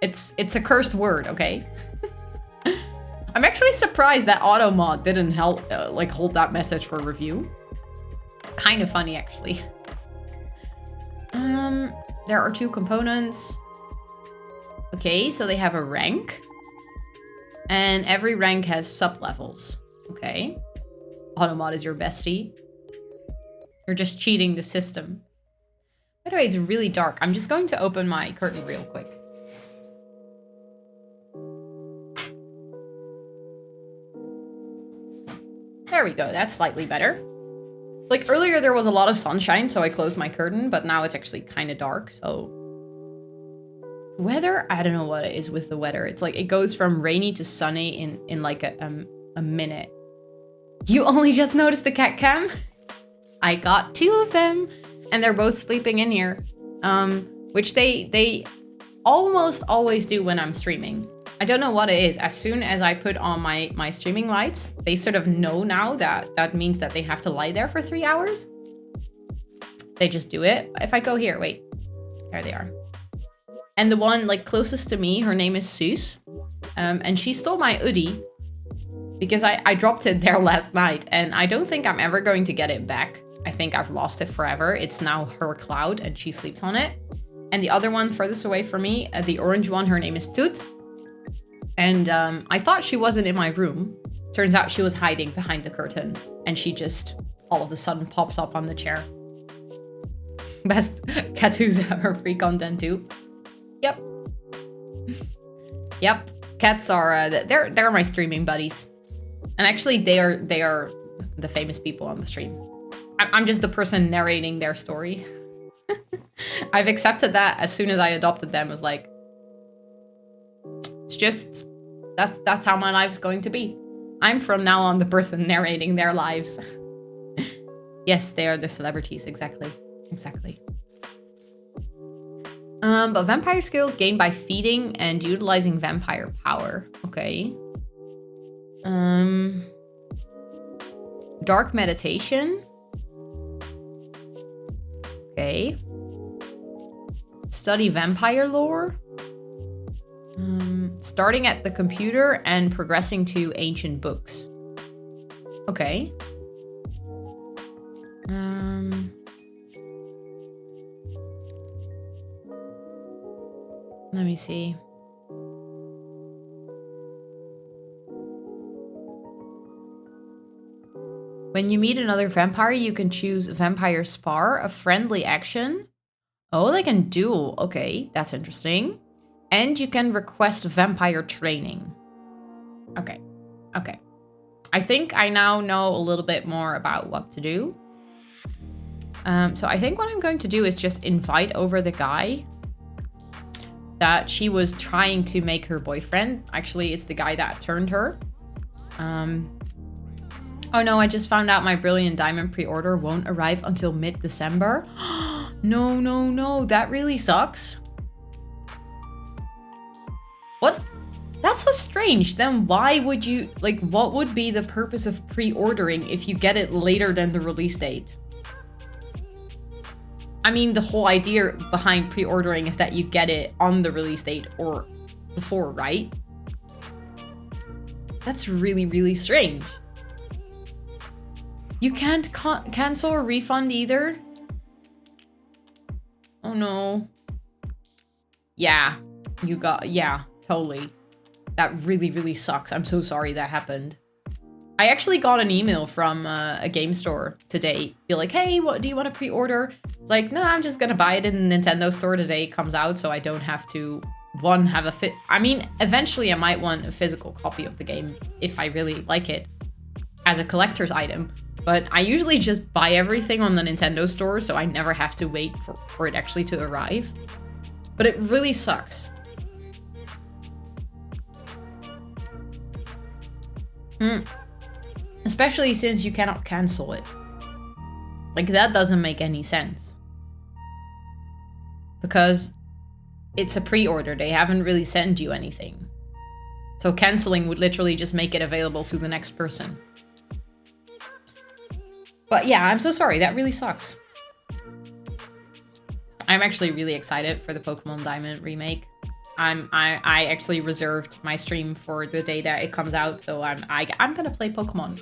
It's a cursed word, okay? I'm actually surprised that Automod didn't help, hold that message for review. Kind of funny, actually. There are 2 components. Okay, so they have a rank. And every rank has sub-levels. Okay. Automod is your bestie. You're just cheating the system. By the way, it's really dark. I'm just going to open my curtain real quick. There we go, that's slightly better. Like earlier there was a lot of sunshine, so I closed my curtain, but now it's actually kind of dark, so... Weather? I don't know what it is with the weather. It's like it goes from rainy to sunny in like a minute. You only just noticed the cat cam? I got 2 of them, and they're both sleeping in here. Which they almost always do when I'm streaming. I don't know what it is. As soon as I put on my streaming lights, they sort of know now that means that they have to lie there for 3 hours. They just do it. If I go here, wait. There they are. And the one like closest to me, her name is Suze. And she stole my hoodie because I dropped it there last night and I don't think I'm ever going to get it back. I think I've lost it forever. It's now her cloud and she sleeps on it. And the other one furthest away from me, the orange one, her name is Toot. And I thought she wasn't in my room. Turns out she was hiding behind the curtain. And she just all of a sudden pops up on the chair. Best cat who's her free content too. Yep. Yep. Cats are they're my streaming buddies. And actually they are the famous people on the stream. I'm just the person narrating their story. I've accepted that as soon as I adopted them. Was like, it's just that's how my life's going to be. I'm from now on the person narrating their lives. Yes, they are the celebrities, exactly. But vampire skills gained by feeding and utilizing vampire power. Okay. Dark meditation. Okay. Study vampire lore. Starting at the computer and progressing to ancient books. Okay. Let me see. When you meet another vampire, you can choose Vampire Spar, a friendly action. Oh, they can duel. Okay, that's interesting. And you can request vampire training. Okay. I think I now know a little bit more about what to do. So I think what I'm going to do is just invite over the guy that she was trying to make her boyfriend. Actually, it's the guy that turned her. Oh no, I just found out my Brilliant Diamond pre-order won't arrive until mid-December. No, no, no, that really sucks. What? That's so strange. Then why would you, like, what would be the purpose of pre-ordering if you get it later than the release date? I mean, the whole idea behind pre-ordering is that you get it on the release date or before, right? That's really, really strange. You can't cancel or refund either? Oh no. Yeah, yeah, totally. That really, really sucks. I'm so sorry that happened. I actually got an email from a game store today. Be like, hey, what do you want to pre-order? It's like, no, I'm just gonna buy it in the Nintendo store the day it comes out, so I don't have to, have a I mean, eventually I might want a physical copy of the game if I really like it as a collector's item. But I usually just buy everything on the Nintendo store, so I never have to wait for it actually to arrive. But it really sucks. Especially since you cannot cancel it. Like, that doesn't make any sense. Because it's a pre-order, they haven't really sent you anything. So canceling would literally just make it available to the next person. But yeah, I'm so sorry, that really sucks. I'm actually really excited for the Pokemon Diamond remake. I actually reserved my stream for the day that it comes out, so I'm gonna play Pokemon.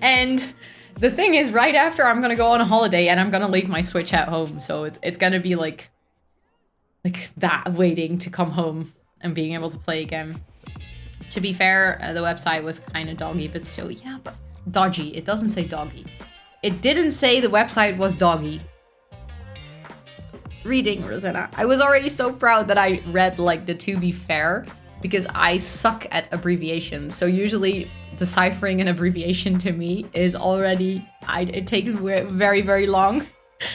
And the thing is, right after I'm gonna go on a holiday and I'm gonna leave my Switch at home, so it's gonna be like that, waiting to come home and being able to play again. To be fair, the website was kind of doggy, but still, yeah, but dodgy. It doesn't say doggy. It didn't say the website was doggy. Reading, Rosanna. I was already so proud that I read like the to be fair, because I suck at abbreviations. So usually deciphering an abbreviation to me is already, it takes very, very long.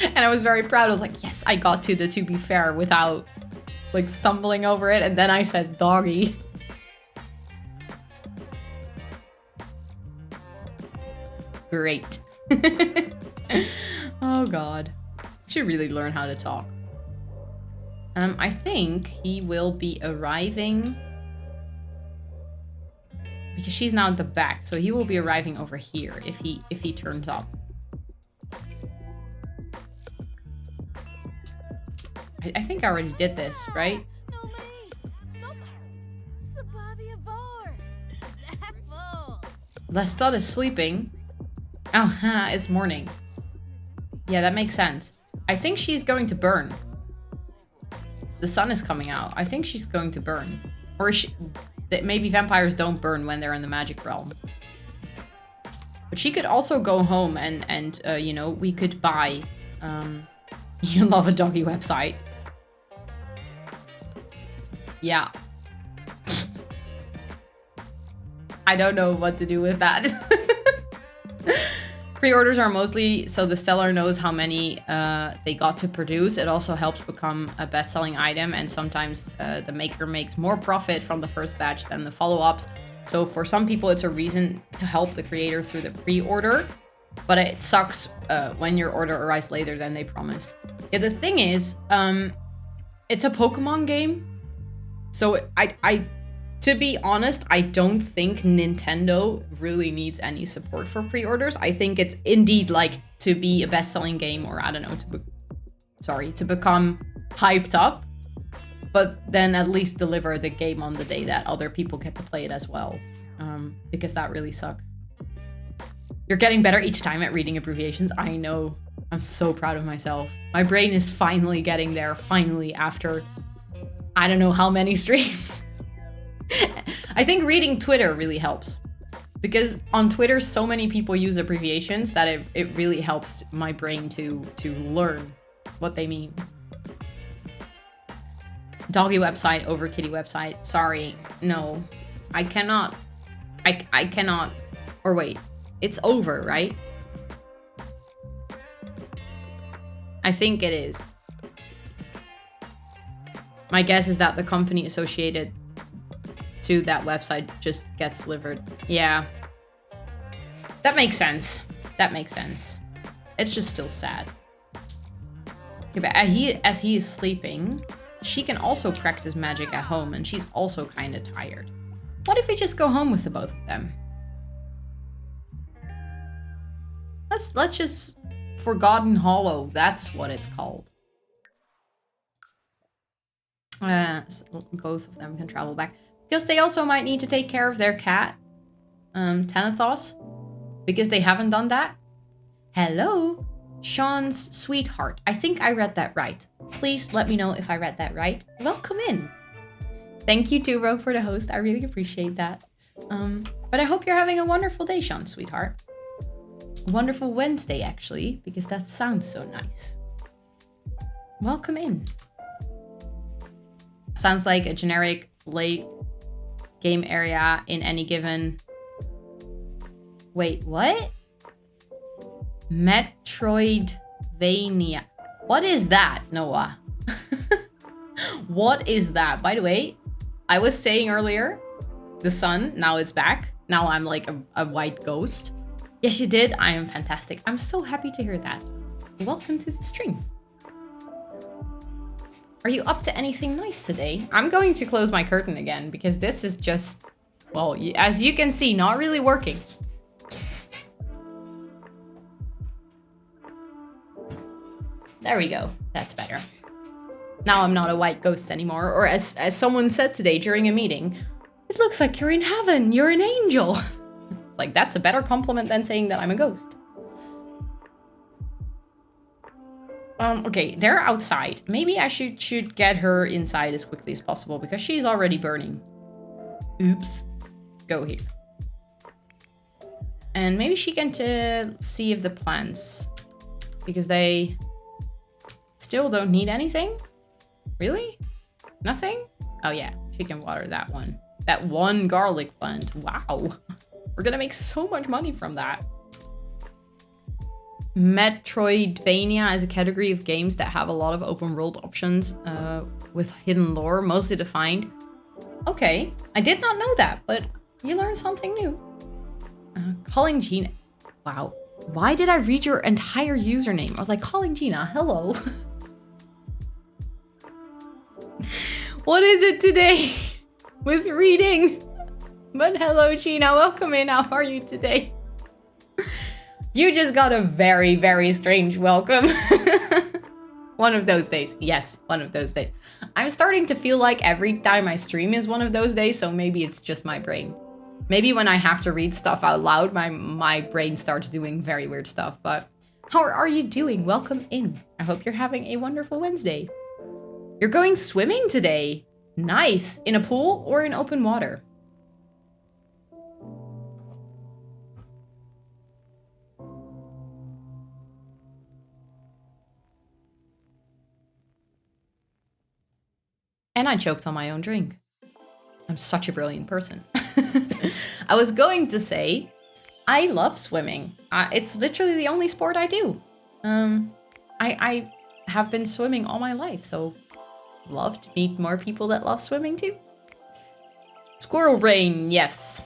And I was very proud. I was like, yes, I got to the to be fair without like stumbling over it. And then I said doggy. Great. Oh God. Should really learn how to talk. I think he will be arriving because she's now at the back, so he will be arriving over here if he turns up. I think I already did this, right? Lestat is sleeping. Oh, it's morning. Yeah, that makes sense. I think she's going to burn. The sun is coming out. I think she's going to burn. Or maybe vampires don't burn when they're in the magic realm. But she could also go home and you know, we could buy... you love a doggy website. Yeah. I don't know what to do with that. Pre-orders are mostly so the seller knows how many they got to produce. It also helps become a best-selling item, and sometimes the maker makes more profit from the first batch than the follow-ups. So for some people, it's a reason to help the creator through the pre-order, but it sucks when your order arrives later than they promised. Yeah, the thing is, it's a Pokemon game, so to be honest, I don't think Nintendo really needs any support for pre-orders. I think it's indeed like to be a best-selling game, or I don't know, to become hyped up, but then at least deliver the game on the day that other people get to play it as well, because that really sucks. You're getting better each time at reading abbreviations. I know. I'm so proud of myself. My brain is finally getting there, finally, after I don't know how many streams. I think reading Twitter really helps, because on Twitter so many people use abbreviations that it really helps my brain to learn what they mean. Doggy website over kitty website. Sorry, no, I cannot. I cannot. Or wait, it's over, right? I think it is. My guess is that the company associated to that website just gets delivered. Yeah. That makes sense. That makes sense. It's just still sad. Okay, but as he is sleeping, she can also practice magic at home, and she's also kind of tired. What if we just go home with the both of them? Let's just Forgotten Hollow. That's what it's called. So both of them can travel back because they also might need to take care of their cat, Thanatos, because they haven't done that. Hello, Sean's sweetheart. I think I read that right. Please let me know if I read that right. Welcome in. Thank you, Turo, for the host. I really appreciate that. But I hope you're having a wonderful day, Sean, sweetheart. Wonderful Wednesday, actually, because that sounds so nice. Welcome in. Sounds like a generic late game area in any given... Wait, what? Metroidvania. What is that, Noah? What is that? By the way, I was saying earlier, the sun now is back. Now I'm like a white ghost. Yes, you did. I am fantastic. I'm so happy to hear that. Welcome to the stream. Are you up to anything nice today? I'm going to close my curtain again because this is just, well, as you can see, not really working. There we go. That's better. Now I'm not a white ghost anymore. Or as someone said today during a meeting, it looks like you're in heaven. You're an angel. Like, that's a better compliment than saying that I'm a ghost. Okay, they're outside. Maybe I should get her inside as quickly as possible because she's already burning. Oops. Go here. And maybe she can see if the plants, because they still don't need anything. Really? Nothing? Oh yeah, she can water that one. That one garlic plant. Wow. We're gonna make so much money from that. Metroidvania is a category of games that have a lot of open world options with hidden lore, mostly defined. Okay, I did not know that, but you learned something new. Calling Gina. Wow. Why did I read your entire username? I was like, calling Gina, hello. What is it today with reading? But hello, Gina, welcome in. How are you today? You just got a very, very strange welcome. One of those days. Yes, one of those days. I'm starting to feel like every time I stream is one of those days, so maybe it's just my brain. Maybe when I have to read stuff out loud, my brain starts doing very weird stuff. But how are you doing? Welcome in. I hope you're having a wonderful Wednesday. You're going swimming today. Nice. In a pool or in open water? And I choked on my own drink. I'm such a brilliant person. I was going to say, I love swimming. It's literally the only sport I do. I have been swimming all my life, so love to meet more people that love swimming too. Squirrel brain, yes.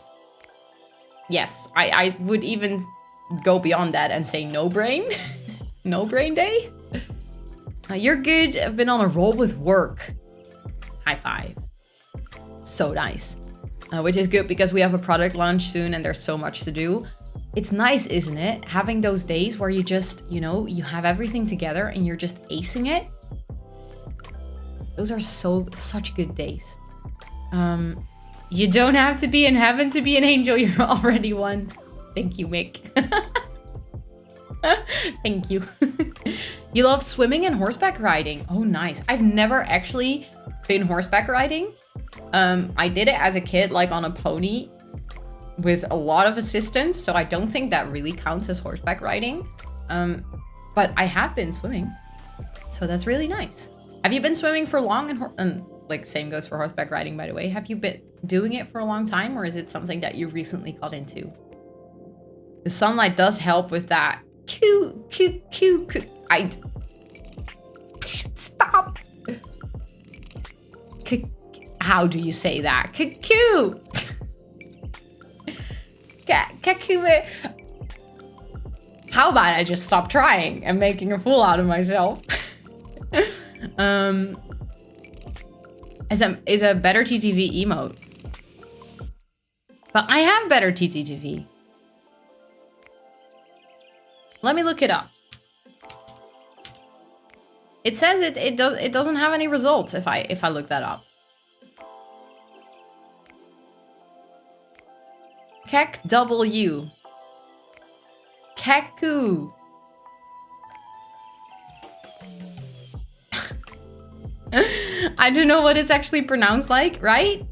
Yes, I would even go beyond that and say no brain. No brain day. You're good. I've been on a roll with work. High five. So nice. Which is good because we have a product launch soon and there's so much to do. It's nice, isn't it? Having those days where you just, you know, you have everything together and you're just acing it. Those are such good days. You don't have to be in heaven to be an angel. You're already one. Thank you, Mick. Thank you. You love swimming and horseback riding. Oh, nice. I've never actually been horseback riding. I did it as a kid, like on a pony with a lot of assistance. So I don't think that really counts as horseback riding. But I have been swimming. So that's really nice. Have you been swimming for long? And like same goes for horseback riding, by the way. Have you been doing it for a long time, or is it something that you recently got into? The sunlight does help with that. I should stop. How do you say that? Kaku. Kaku. How about I just stop trying and making a fool out of myself? Is a better TTV emote. But I have better TTV. Let me look it up. It says it doesn't have any results if I look that up. Kek W. Keku. I don't know what it's actually pronounced like, right?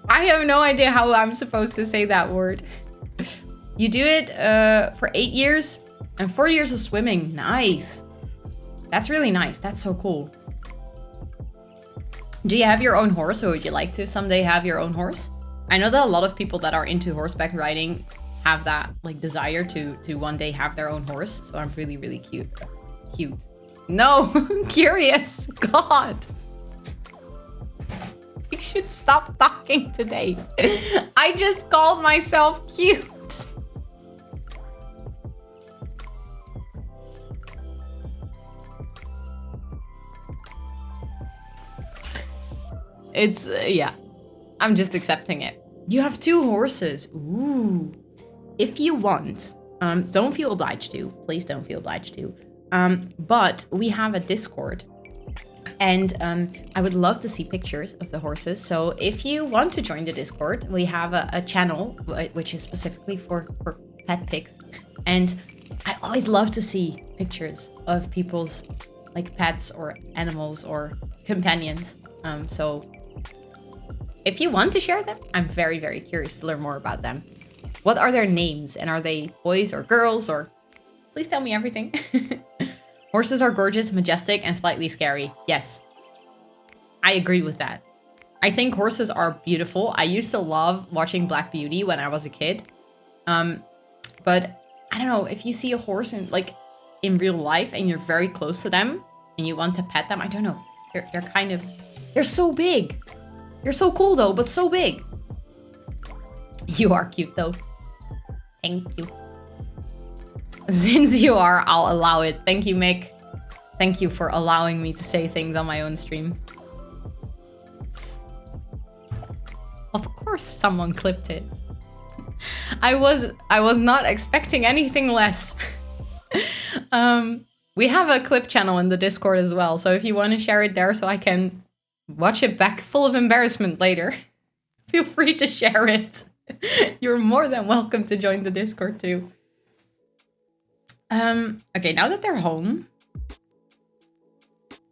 I have no idea how I'm supposed to say that word. You do it for 8 years and 4 years of swimming. Nice. That's really nice. That's so cool. Do you have your own horse, or would you like to someday have your own horse? I know that a lot of people that are into horseback riding have that like desire to one day have their own horse. So I'm really, really cute. No, curious. God. I should stop talking today. I just called myself cute. It's, yeah. I'm just accepting it. You have 2 horses. Ooh. If you want, don't feel obliged to. Please don't feel obliged to. But we have a Discord. And I would love to see pictures of the horses. So if you want to join the Discord, we have a channel which is specifically for pet pics. And I always love to see pictures of people's like pets or animals or companions. So if you want to share them, I'm very, very curious to learn more about them. What are their names? And are they boys or girls? Or please tell me everything. Horses are gorgeous, majestic, and slightly scary. Yes, I agree with that. I think horses are beautiful. I used to love watching Black Beauty when I was a kid. But I don't know, if you see a horse in real life and you're very close to them and you want to pet them, I don't know. They're so big. They're so cool though, but so big. You are cute though. Thank you. Since you are, I'll allow it. Thank you, Mick. Thank you for allowing me to say things on my own stream. Of course someone clipped it. I was not expecting anything less. We have a clip channel in the Discord as well, so if you want to share it there so I can watch it back full of embarrassment later, feel free to share it. You're more than welcome to join the Discord too. Okay, now that they're home.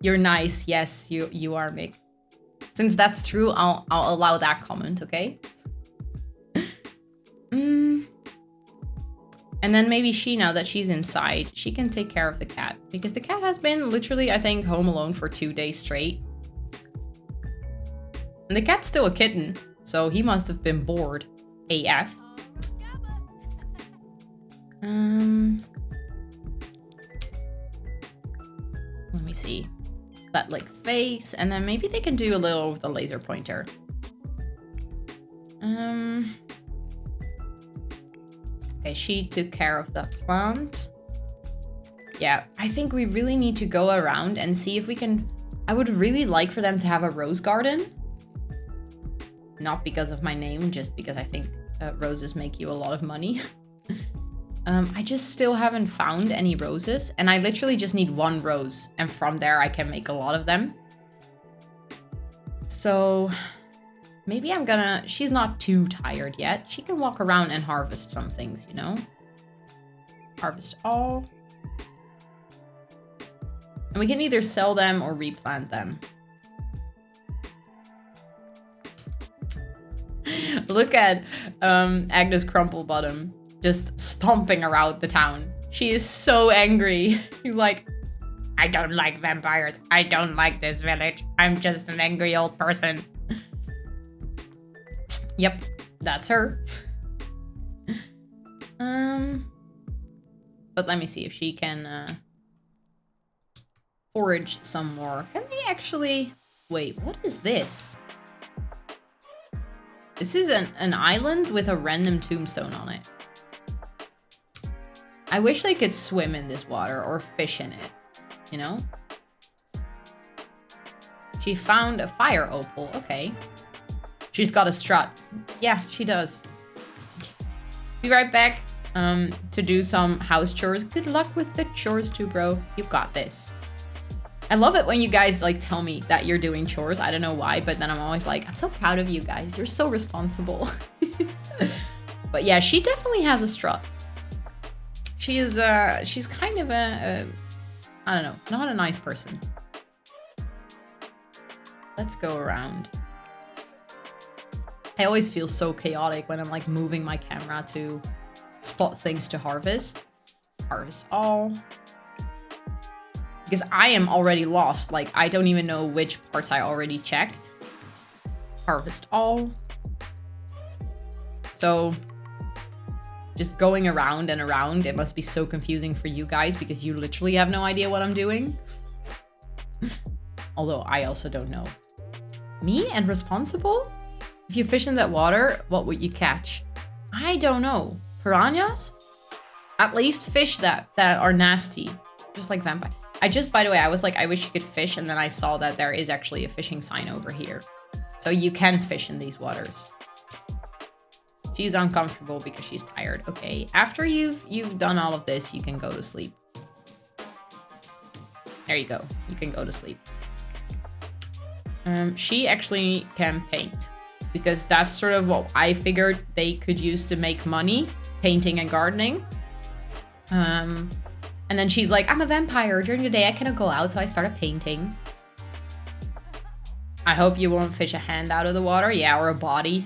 You're nice. Yes, you are, Mick. Since that's true, I'll allow that comment, okay? And then maybe now that she's inside, she can take care of the cat. Because the cat has been literally, I think, home alone for 2 days straight. And the cat's still a kitten, so he must have been bored AF. Let me see. That like face, and then maybe they can do a little with the laser pointer. Okay, she took care of the plant. Yeah, I think we really need to go around and see if we can... I would really like for them to have a rose garden. Not because of my name, just because I think roses make you a lot of money. I just still haven't found any roses, and I literally just need 1 rose, and from there I can make a lot of them. So maybe I'm gonna... She's not too tired yet. She can walk around and harvest some things, you know? Harvest all. And we can either sell them or replant them. Look at Agnes Crumplebottom just stomping around the town. She is so angry. She's like, I don't like vampires. I don't like this village. I'm just an angry old person. Yep, that's her. But let me see if she can forage some more. Can they actually... Wait, what is this? This is an island with a random tombstone on it. I wish they could swim in this water or fish in it, you know? She found a fire opal. Okay. She's got a strut. Yeah, she does. Be right back to do some house chores. Good luck with the chores too, bro. You got this. I love it when you guys like tell me that you're doing chores. I don't know why, but then I'm always like, I'm so proud of you guys. You're so responsible. But yeah, she definitely has a strut. She is, she's kind of I don't know, not a nice person. Let's go around. I always feel so chaotic when I'm like moving my camera to spot things to harvest. Harvest all. Because I am already lost. Like, I don't even know which parts I already checked. Harvest all. So, just going around and around, it must be so confusing for you guys because you literally have no idea what I'm doing. Although, I also don't know. Me and responsible? If you fish in that water, what would you catch? I don't know. Piranhas? At least fish that are nasty. Just like vampire. By the way, I was like, I wish you could fish, and then I saw that there is actually a fishing sign over here. So you can fish in these waters. She's uncomfortable because she's tired. Okay, after you've done all of this, you can go to sleep. There you go. You can go to sleep. She actually can paint. Because that's sort of what I figured they could use to make money. Painting and gardening. And then she's like, I'm a vampire. During the day, I cannot go out, so I started painting. I hope you won't fish a hand out of the water. Yeah, or a body.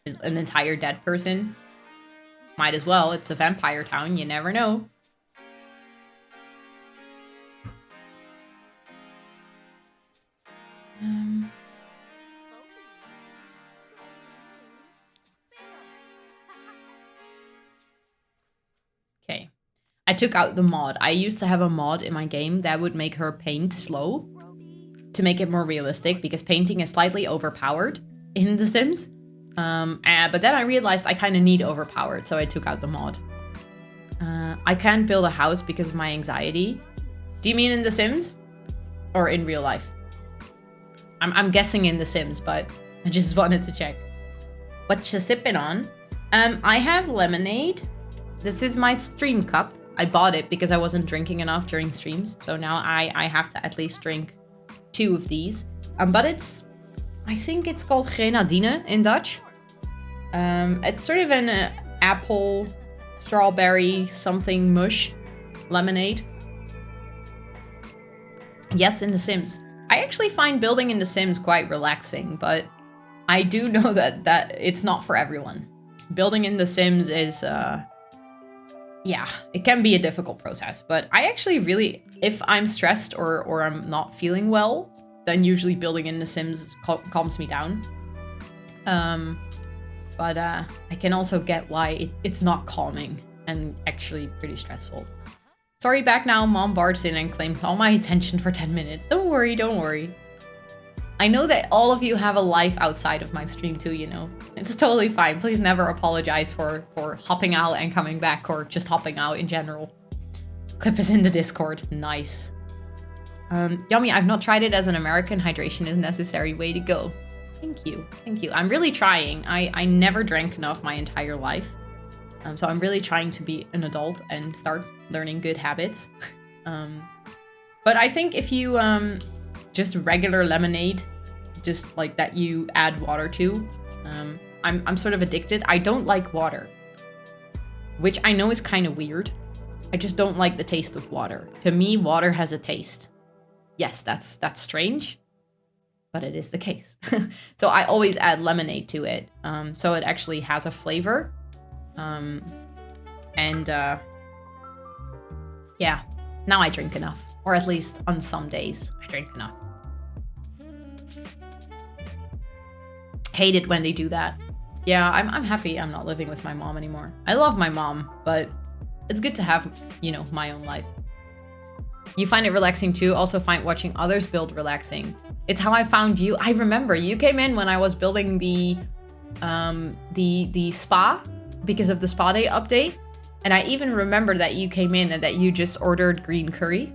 An entire dead person. Might as well. It's a vampire town. You never know. Okay. I took out the mod. I used to have a mod in my game that would make her paint slow to make it more realistic because painting is slightly overpowered in The Sims. But then I realized I kind of need overpowered, so I took out the mod. I can't build a house because of my anxiety. Do you mean in The Sims? Or in real life? I'm guessing in The Sims, but I just wanted to check. What you sipping on? I have lemonade. This is my stream cup. I bought it because I wasn't drinking enough during streams. So now I have to at least drink 2 of these. But it's, I think it's called grenadine in Dutch. It's sort of an apple, strawberry, something mush lemonade. Yes, in The Sims. I actually find building in The Sims quite relaxing, but I do know that it's not for everyone. Building in The Sims is, yeah, it can be a difficult process, but I actually really, if I'm stressed or I'm not feeling well, then usually building in The Sims calms me down. But I can also get why it's not calming and actually pretty stressful. Sorry, back now. Mom barged in and claimed all my attention for 10 minutes. Don't worry, don't worry. I know that all of you have a life outside of my stream too, you know. It's totally fine. Please never apologize for hopping out and coming back or just hopping out in general. Clip is in the Discord. Nice. Yummy, I've not tried it as an American. Hydration is necessary. Way to go. Thank you. Thank you. I'm really trying. I never drank enough my entire life. So I'm really trying to be an adult and start learning good habits. But I think if you just regular lemonade, just like that you add water to, I'm sort of addicted. I don't like water, which I know is kind of weird. I just don't like the taste of water. To me, water has a taste. Yes, that's strange, but it is the case. So I always add lemonade to it, so it actually has a flavor. Yeah, now I drink enough, or at least on some days I drink enough. Hate it when they do that. Yeah, I'm happy I'm not living with my mom anymore. I love my mom, but it's good to have, you know, my own life. You find it relaxing too? Also find watching others build relaxing. It's how I found you. I remember you came in when I was building the spa because of the spa day update. And I even remember that you came in and that you just ordered green curry.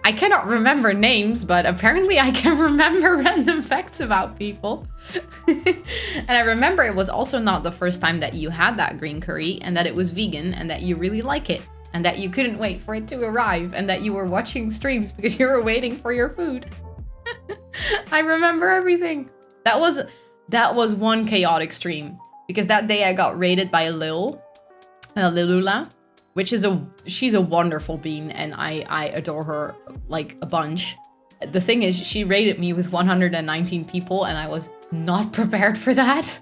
I cannot remember names, but apparently I can remember random facts about people. And I remember it was also not the first time that you had that green curry, and that it was vegan, and that you really like it, and that you couldn't wait for it to arrive, and that you were watching streams because you were waiting for your food. I remember everything. That was one chaotic stream, because that day I got raided by Lilula, which is she's a wonderful bean, and I adore her like a bunch. The thing is, she raided me with 119 people, and I was not prepared for that.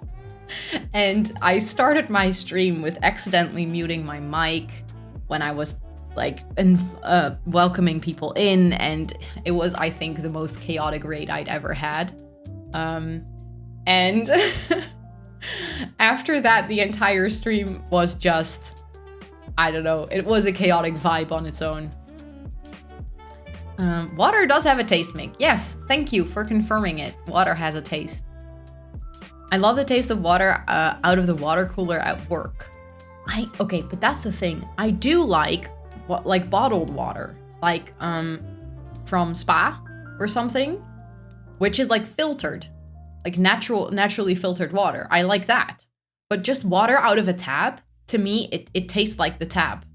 And I started my stream with accidentally muting my mic when I was like welcoming people in, and it was, I think, the most chaotic raid I'd ever had. And after that, the entire stream was just, I don't know, it was a chaotic vibe on its own. Water does have a taste, Mick. Yes, thank you for confirming it. Water has a taste. I love the taste of water out of the water cooler at work. Okay, but that's the thing. I do like bottled water, like from Spa or something, which is like filtered, like naturally filtered water. I like that. But just water out of a tap, to me, it tastes like the tap.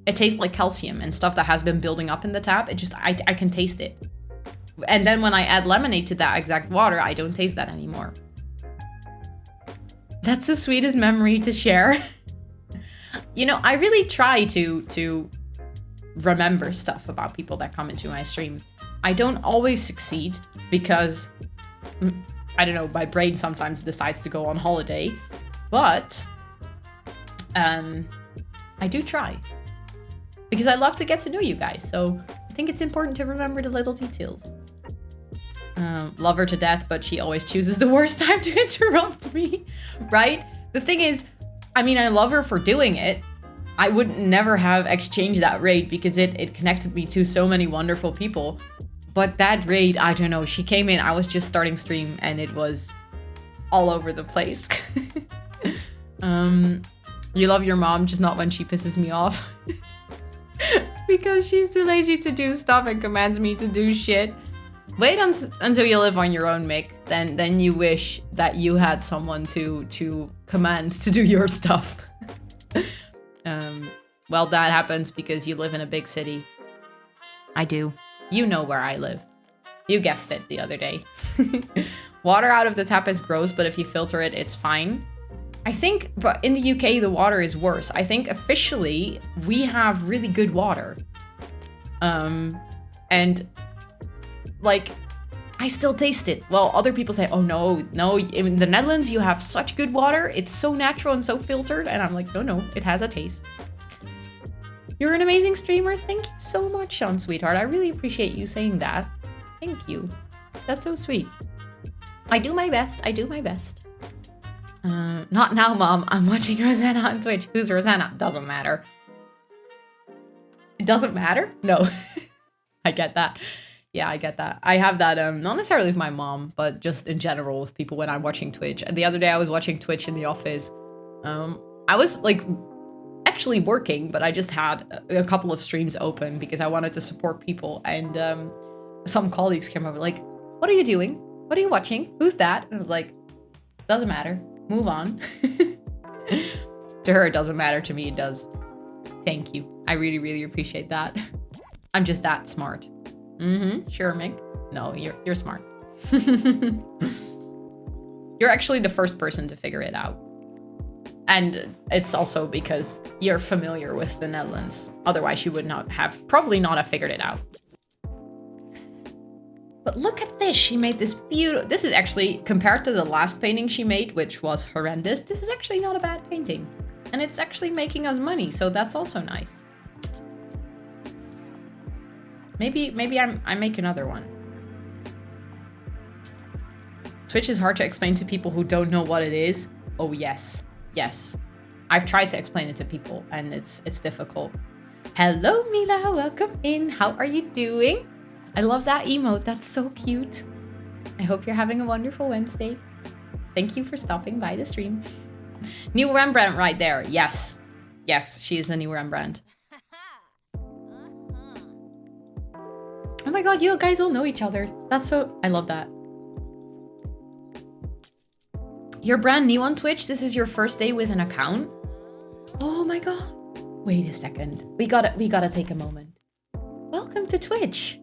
It tastes like calcium and stuff that has been building up in the tap. It just, I can taste it. And then when I add lemonade to that exact water, I don't taste that anymore. That's the sweetest memory to share. You know, I really try to remember stuff about people that come into my stream. I don't always succeed because, I don't know, my brain sometimes decides to go on holiday. But I do try. Because I love to get to know you guys. So I think it's important to remember the little details. Love her to death, but she always chooses the worst time to interrupt me, right? The thing is, I mean, I love her for doing it. I would never have exchanged that raid because it connected me to so many wonderful people. But that raid, I don't know, she came in, I was just starting stream and it was all over the place. You love your mom, just not when she pisses me off. Because she's too lazy to do stuff and commands me to do shit. Wait until you live on your own, Mick. Then you wish that you had someone to command to do your stuff. Well, that happens because you live in a big city. I do. You know where I live. You guessed it the other day. Water out of the tap is gross, but if you filter it, it's fine. I think, but in the UK, the water is worse. I think officially we have really good water. And like, I still taste it. Well, other people say, oh no, in the Netherlands, you have such good water. It's so natural and so filtered. And I'm like, no, it has a taste. You're an amazing streamer. Thank you so much, Sean, sweetheart. I really appreciate you saying that. Thank you. That's so sweet. I do my best. Not now, Mom. I'm watching Rosanna on Twitch. Who's Rosanna? Doesn't matter. It doesn't matter? No. I get that. Yeah, I get that. I have that, not necessarily with my mom, but just in general with people when I'm watching Twitch. And the other day I was watching Twitch in the office. I was like actually working, but I just had a couple of streams open because I wanted to support people. And some colleagues came over like, what are you doing? What are you watching? Who's that? And I was like, doesn't matter. Move on. To her, it doesn't matter. To me, it does. Thank you. I really, really appreciate that. I'm just that smart. Sure, Mick. No, you're smart. You're actually the first person to figure it out. And it's also because you're familiar with the Netherlands. Otherwise, you would probably not have figured it out. But look at this. She made this beautiful... This is actually, compared to the last painting she made, which was horrendous, this is actually not a bad painting. And it's actually making us money, so that's also nice. Maybe I make another one. Twitch is hard to explain to people who don't know what it is. Oh, yes. Yes. I've tried to explain it to people, and it's difficult. Hello, Mila. Welcome in. How are you doing? I love that emote. That's so cute. I hope you're having a wonderful Wednesday. Thank you for stopping by the stream. New Rembrandt right there. Yes. Yes, she is the new Rembrandt. Oh my god, you guys all know each other. That's so... I love that. You're brand new on Twitch? This is your first day with an account? Oh my god. Wait a second. We gotta take a moment. Welcome to Twitch.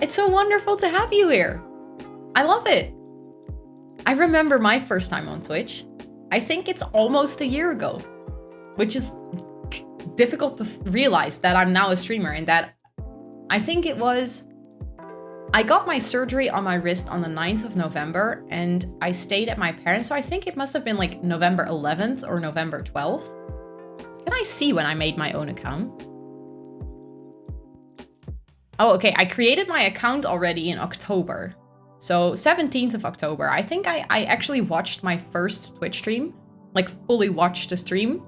It's so wonderful to have you here. I love it. I remember my first time on Twitch. I think it's almost a year ago, which is difficult to realize that I'm now a streamer and that I think it was... I got my surgery on my wrist on the 9th of November and I stayed at my parents', so I think it must have been like November 11th or November 12th. Can I see when I made my own account? Oh, okay, I created my account already in October. So 17th of October. I think I actually watched my first Twitch stream, like fully watched the stream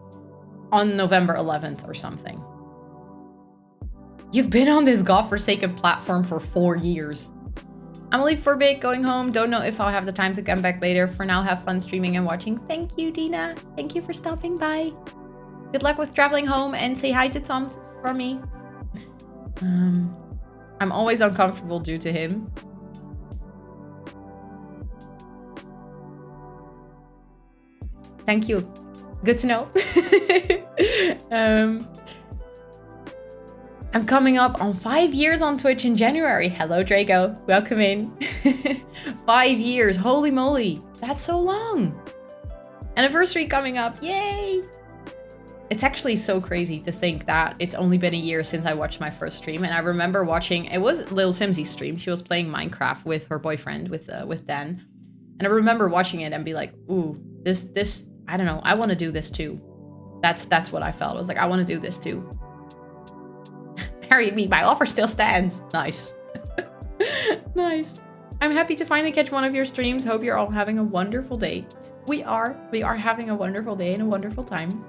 on November 11th or something. You've been on this godforsaken platform for 4 years. I'm gonna leave for a bit, going home. Don't know if I'll have the time to come back later. For now, have fun streaming and watching. Thank you, Dina. Thank you for stopping by. Good luck with traveling home and say hi to Tom for me. I'm always uncomfortable due to him. Thank you. Good to know. I'm coming up on 5 years on Twitch in January. Hello, Draco. Welcome in. 5 years. Holy moly. That's so long. Anniversary coming up. Yay. It's actually so crazy to think that it's only been a year since I watched my first stream. And I remember watching, it was Lil Simsy's stream. She was playing Minecraft with her boyfriend, with Dan. And I remember watching it and be like, ooh, this, I don't know. I want to do this too. That's what I felt. I was like, I want to do this too. Marry me, my offer still stands. Nice. Nice. I'm happy to finally catch one of your streams. Hope you're all having a wonderful day. We are having a wonderful day and a wonderful time.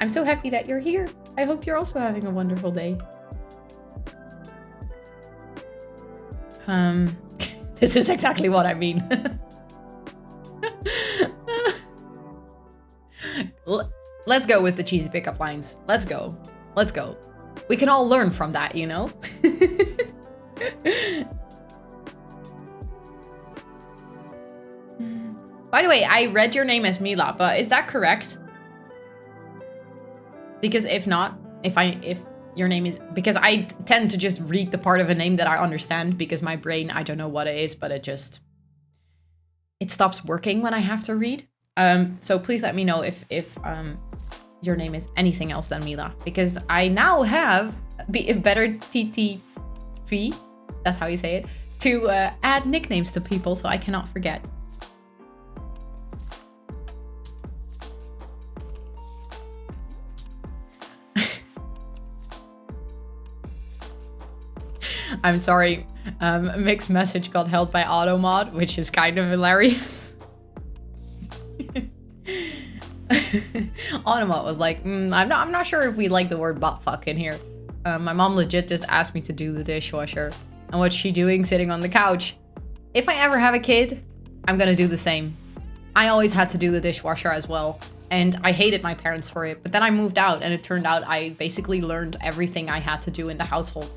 I'm so happy that you're here. I hope you're also having a wonderful day. This is exactly what I mean. Let's go with the cheesy pickup lines. Let's go. Let's go. We can all learn from that, you know? By the way, I read your name as Mila, but is that correct? Because if not, if your name is... Because I tend to just read the part of a name that I understand because my brain, I don't know what it is, but it stops working when I have to read. So please let me know if your name is anything else than Mila, because I now have a better TTV, that's how you say it, to add nicknames to people so I cannot forget. I'm sorry, mixed message got held by Automod, which is kind of hilarious. Automod was like, I'm not sure if we like the word buttfuck in here. My mom legit just asked me to do the dishwasher. And what's she doing sitting on the couch? If I ever have a kid, I'm gonna do the same. I always had to do the dishwasher as well. And I hated my parents for it. But then I moved out and it turned out I basically learned everything I had to do in the household.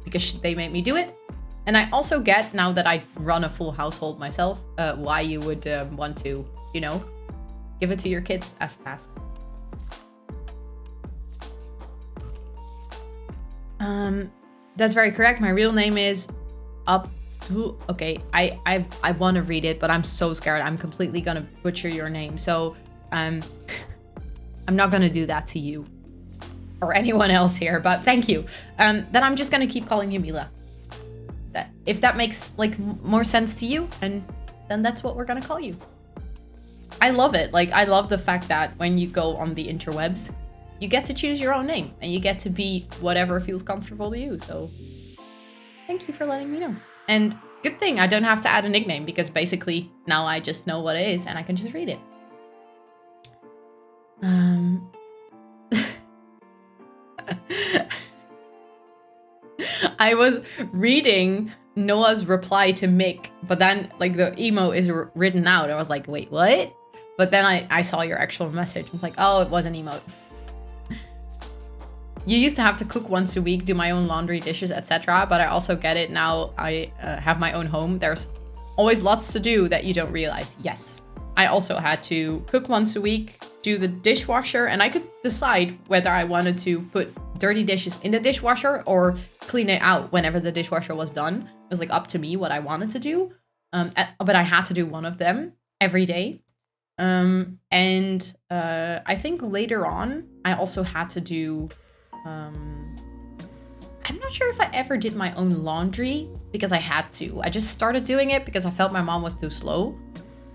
Because they made me do it. And I also get, now that I run a full household myself, why you would want to, you know, give it to your kids as tasks. That's very correct. My real name is Abdul. Okay, I want to read it, but I'm so scared. I'm completely gonna butcher your name. So, I'm not gonna do that to you or anyone else here. But thank you. Then I'm just gonna keep calling you Mila. That if that makes like more sense to you, and then that's what we're gonna call you. I love it. Like, I love the fact that when you go on the interwebs, you get to choose your own name and you get to be whatever feels comfortable to you. So thank you for letting me know. And good thing I don't have to add a nickname, because basically now I just know what it is and I can just read it. I was reading Noah's reply to Mick, but then like the emo is written out. I was like, wait, what? But then I saw your actual message. I was like, oh, it was an emote. You used to have to cook once a week, do my own laundry, dishes, etc. But I also get it now. I have my own home. There's always lots to do that you don't realize. Yes. I also had to cook once a week, do the dishwasher, and I could decide whether I wanted to put dirty dishes in the dishwasher or clean it out whenever the dishwasher was done. It was like up to me what I wanted to do. But I had to do one of them every day. I think later on, I also had to do... I'm not sure if I ever did my own laundry because I had to. I just started doing it because I felt my mom was too slow.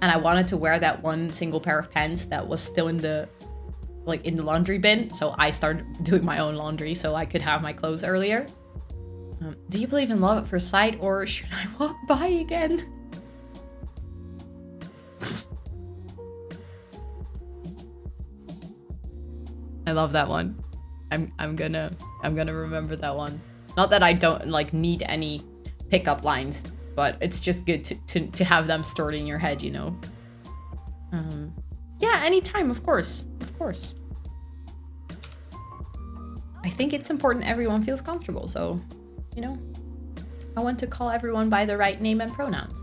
And I wanted to wear that one single pair of pants that was still in the laundry bin. So I started doing my own laundry so I could have my clothes earlier. Do you believe in love at first sight or should I walk by again? I love that one. I'm gonna remember that one. Not that I don't like need any pickup lines, but it's just good to have them stored in your head, you know. Yeah, anytime, of course. Of course. I think it's important everyone feels comfortable, so, you know, I want to call everyone by the right name and pronouns.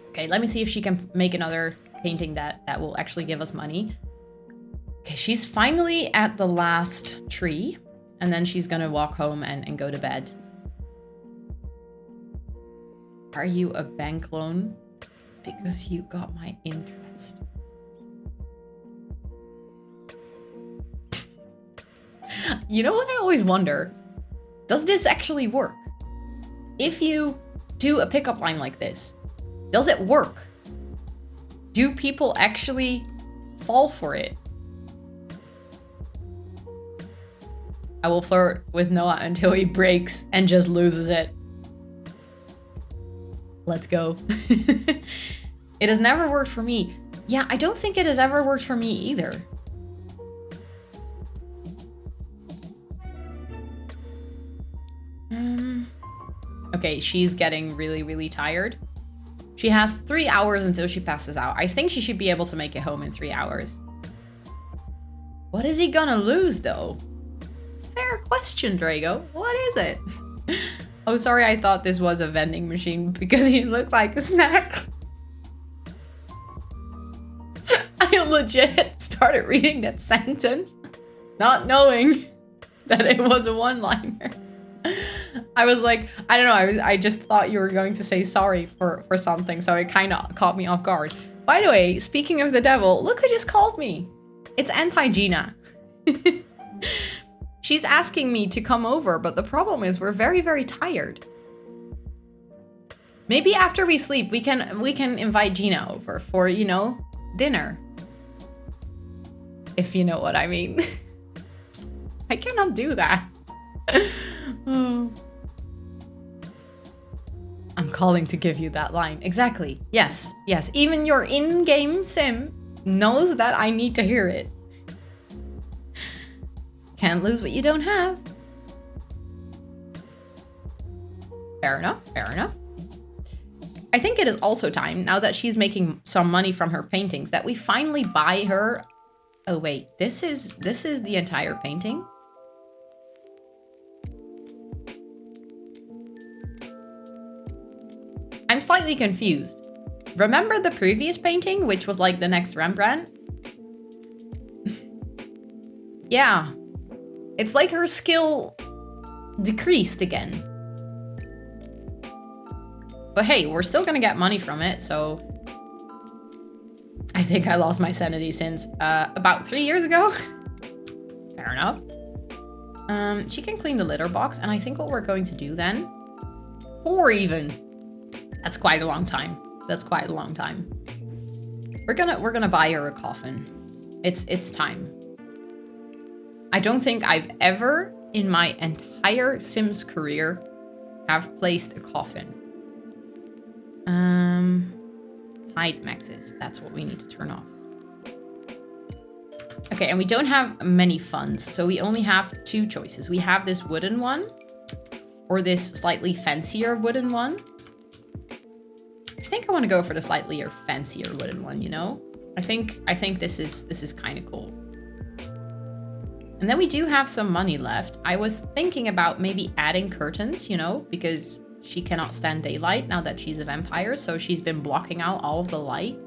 Okay, let me see if she can make another painting that will actually give us money. Okay, she's finally at the last tree, and then she's gonna walk home and go to bed. Are you a bank loan? Because you got my interest. You know what I always wonder? Does this actually work? If you do a pickup line like this, does it work? Do people actually fall for it? I will flirt with Noah until he breaks and just loses it. Let's go. It has never worked for me. Yeah, I don't think it has ever worked for me either. Okay, she's getting really, really tired. She has 3 hours until she passes out. I think she should be able to make it home in 3 hours. What is he gonna lose, though? Fair question, Drago. What is it? Oh, sorry, I thought this was a vending machine because you look like a snack. I legit started reading that sentence, not knowing that it was a one-liner. I was like, I don't know, I just thought you were going to say sorry for something, so it kind of caught me off guard. By the way, speaking of the devil, look who just called me. It's Anti-Gina. She's asking me to come over, but the problem is we're very, very tired. Maybe after we sleep, we can invite Gina over for, you know, dinner. If you know what I mean. I cannot do that. Oh. I'm calling to give you that line. Exactly. Yes. Yes. Even your in-game sim knows that I need to hear it. Can't lose what you don't have. Fair enough. Fair enough. I think it is also time, now that she's making some money from her paintings, that we finally buy her... Oh, wait. This is the entire painting? I'm slightly confused. Remember the previous painting, which was like the next Rembrandt? Yeah. It's like her skill decreased again. But hey, we're still gonna get money from it, so... I think I lost my sanity since about 3 years ago. Fair enough. She can clean the litter box, and I think what we're going to do then... 4 even. That's quite a long time. That's quite a long time. We're gonna buy her a coffin. It's time. I don't think I've ever in my entire Sims career have placed a coffin. Hide maxes. That's what we need to turn off. Okay, and we don't have many funds, so we only have 2 choices. We have this wooden one, or this slightly fancier wooden one. I think I want to go for the slightly fancier wooden one, you know? I think this is kind of cool. And then we do have some money left. I was thinking about maybe adding curtains, you know, because she cannot stand daylight now that she's a vampire. So she's been blocking out all of the light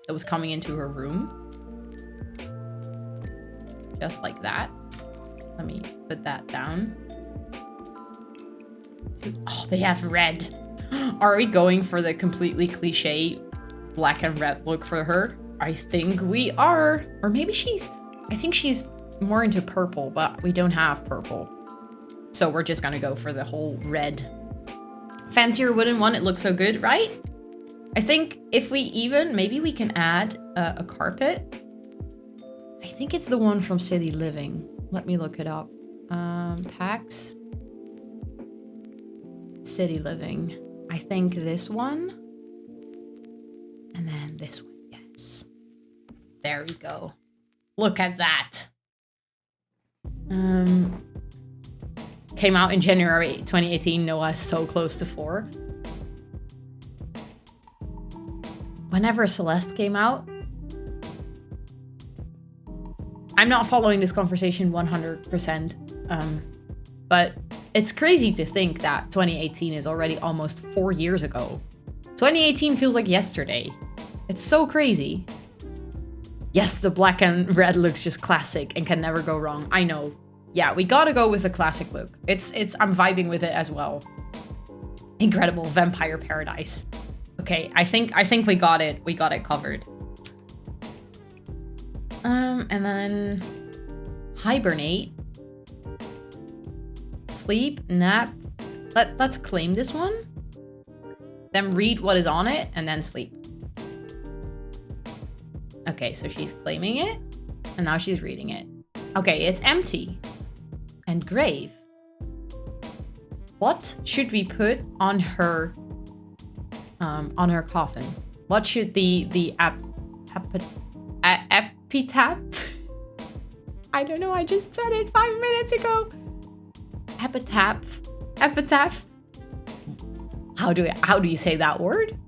that was coming into her room. Just like that. Let me put that down. Oh, they have red. Are we going for the completely cliche black and red look for her? I think we are. Or maybe I think she's more into purple, but we don't have purple. So we're just gonna go for the whole red. Fancier wooden one, it looks so good, right? I think if we maybe we can add a carpet. I think it's the one from City Living. Let me look it up. Packs. City Living. I think this one. And then this one, yes. There we go. Look at that. Came out in January 2018. Noah is so close to 4. Whenever Celeste came out, I'm not following this conversation 100%, but it's crazy to think that 2018 is already almost 4 years ago. 2018 feels like yesterday. It's so crazy. Yes, the black and red looks just classic and can never go wrong. I know. Yeah, we gotta go with a classic look. I'm vibing with it as well. Incredible vampire paradise. Okay, I think we got it. We got it covered. And then hibernate, sleep, nap. Let's claim this one. Then read what is on it and then sleep. Okay, so she's claiming it and now she's reading it. Okay, it's empty and grave. What should we put on her coffin? What should the epitaph? I don't know, I just said it 5 minutes ago. Epitaph. How do you say that word?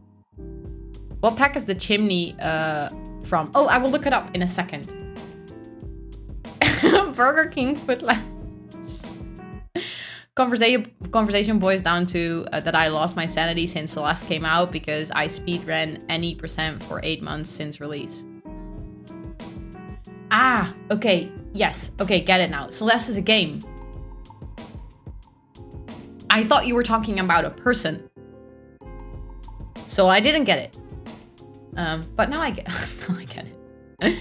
What pack is the chimney from? Oh, I will look it up in a second. Burger King footless. Conversation boils down to that I lost my sanity since Celeste came out because I speedran any % for 8 months since release. Ah, okay. Yes. Okay, get it now. Celeste is a game. I thought you were talking about a person. So I didn't get it. But now I get it.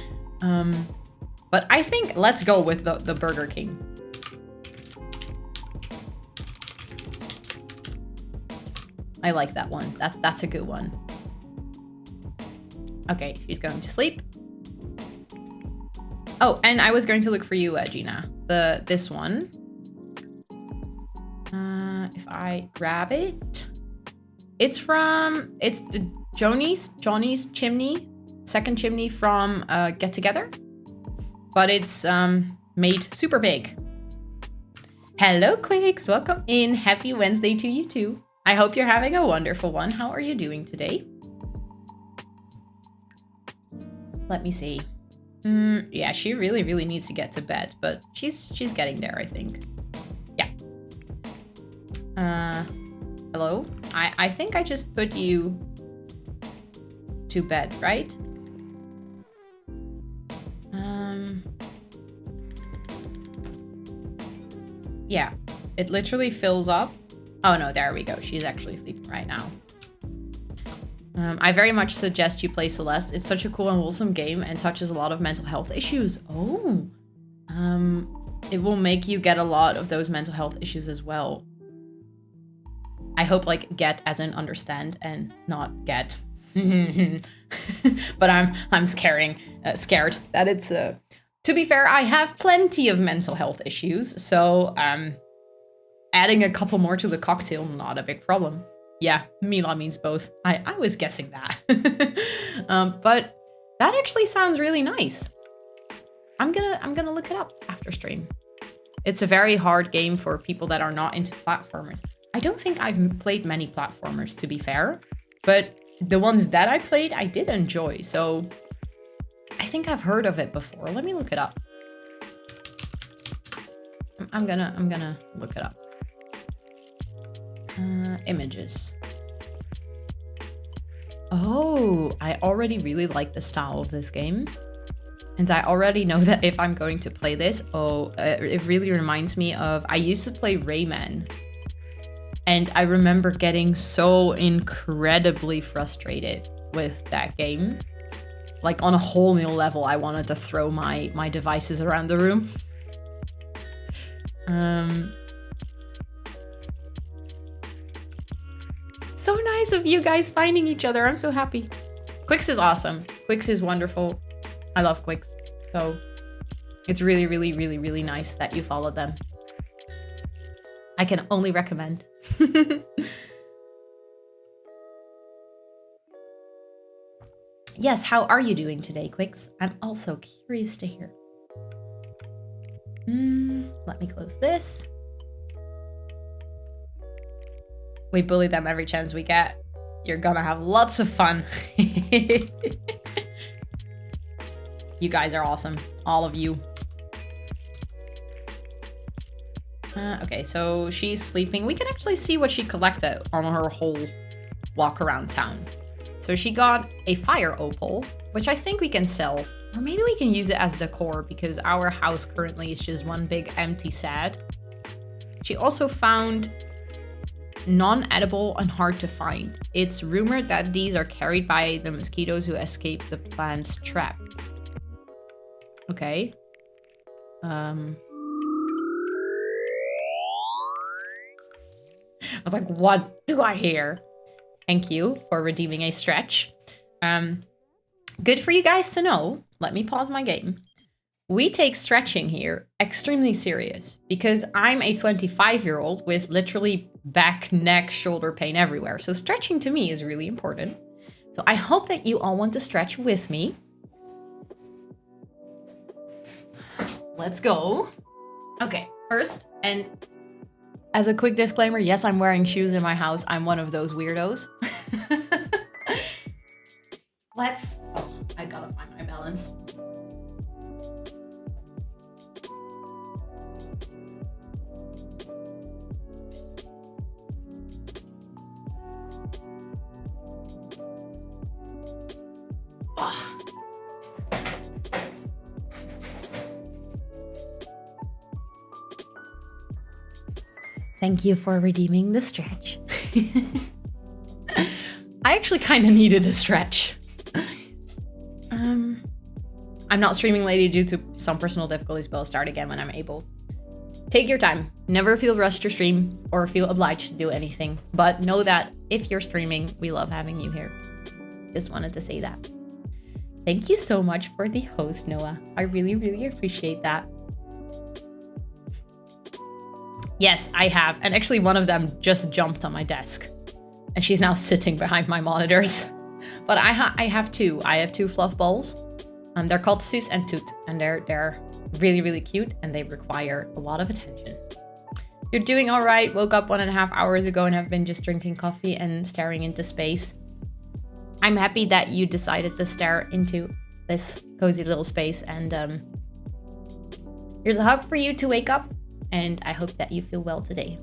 But I think let's go with the Burger King. I like that one. That's a good one. Okay, she's going to sleep. Oh, and I was going to look for you, Gina. This one. If I grab it, it's the Johnny's chimney, second chimney from Get Together, but it's made super big. Hello, Quicks, welcome in. Happy Wednesday to you too. I hope you're having a wonderful one. How are you doing today? Let me see. Yeah, she really needs to get to bed, but she's getting there, I think. Yeah. Hello? I think I just put you to bed, right? Yeah, it literally fills up. Oh no, there we go. She's actually sleeping right now. I very much suggest you play Celeste. It's such a cool and wholesome game and touches a lot of mental health issues. Oh, it will make you get a lot of those mental health issues as well. I hope like get as in understand and not get. But I'm scared that it's to be fair, I have plenty of mental health issues, so adding a couple more to the cocktail, not a big problem. Yeah, Mila means both. I was guessing that. But that actually sounds really nice. I'm gonna look it up after stream. It's a very hard game for people that are not into platformers. I don't think I've played many platformers, to be fair, but the ones that I played, I did enjoy. So I think I've heard of it before. Let me look it up. I'm gonna look it up. Images. Oh, I already really like the style of this game. And I already know that if I'm going to play this, it really reminds me of, I used to play Rayman. And I remember getting so incredibly frustrated with that game. Like on a whole new level, I wanted to throw my devices around the room. So nice of you guys finding each other. I'm so happy. Quix is awesome. Quix is wonderful. I love Quix. So it's really, really, really, really nice that you followed them. I can only recommend. Yes, how are you doing today, Quix? I'm also curious to hear. Let me close this. We bully them every chance we get. You're gonna have lots of fun. You guys are awesome. All of you. Okay, so she's sleeping. We can actually see what she collected on her whole walk around town. So she got a fire opal, which I think we can sell. Or maybe we can use it as decor because our house currently is just one big empty sad. She also found non-edible and hard to find. It's rumored that these are carried by the mosquitoes who escape the plant's trap. Okay. I was like, what do I hear? Thank you for redeeming a stretch. Good for you guys to know. Let me pause my game. We take stretching here extremely serious because I'm a 25-year-old with literally back, neck, shoulder pain everywhere. So stretching to me is really important. So I hope that you all want to stretch with me. Let's go. Okay, first, and as a quick disclaimer, yes, I'm wearing shoes in my house. I'm one of those weirdos. Oh, I gotta find my balance. Oh. Thank you for redeeming the stretch. I actually kind of needed a stretch. I'm not streaming lady due to some personal difficulties, but I'll start again when I'm able. Take your time. Never feel rushed to stream or feel obliged to do anything. But know that if you're streaming, we love having you here. Just wanted to say that. Thank you so much for the host, Noah. I really, really appreciate that. Yes, I have. And actually one of them just jumped on my desk. And she's now sitting behind my monitors. But I have two. I have two fluff balls. They're called Sus and Toot. And they're really, really cute. And they require a lot of attention. You're doing all right. Woke up 1.5 hours ago and have been just drinking coffee and staring into space. I'm happy that you decided to stare into this cozy little space. And here's a hug for you to wake up. And I hope that you feel well today.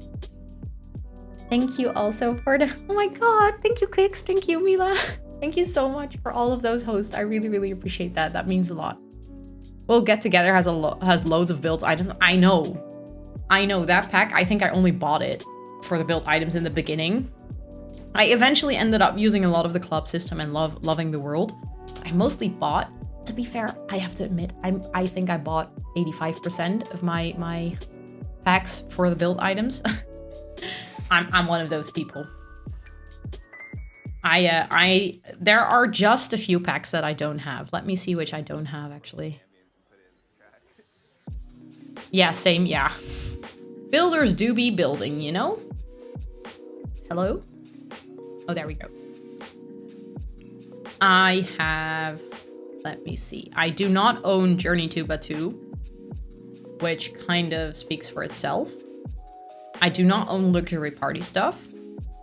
Thank you also for the... Oh my god, thank you, Quix. Thank you, Mila. Thank you so much for all of those hosts. I really, really appreciate that. That means a lot. Well, Get Together has loads of build items. I know that pack. I think I only bought it for the build items in the beginning. I eventually ended up using a lot of the club system and loving the world. I mostly bought. To be fair, I have to admit, I think I bought 85% of my packs for the build items. I'm one of those people. There are just a few packs that I don't have. Let me see which I don't have, actually. Yeah, same, yeah. Builders do be building, you know? Hello? Oh, there we go. I have Let me see. I do not own Journey to Batu, which kind of speaks for itself. I do not own luxury party stuff.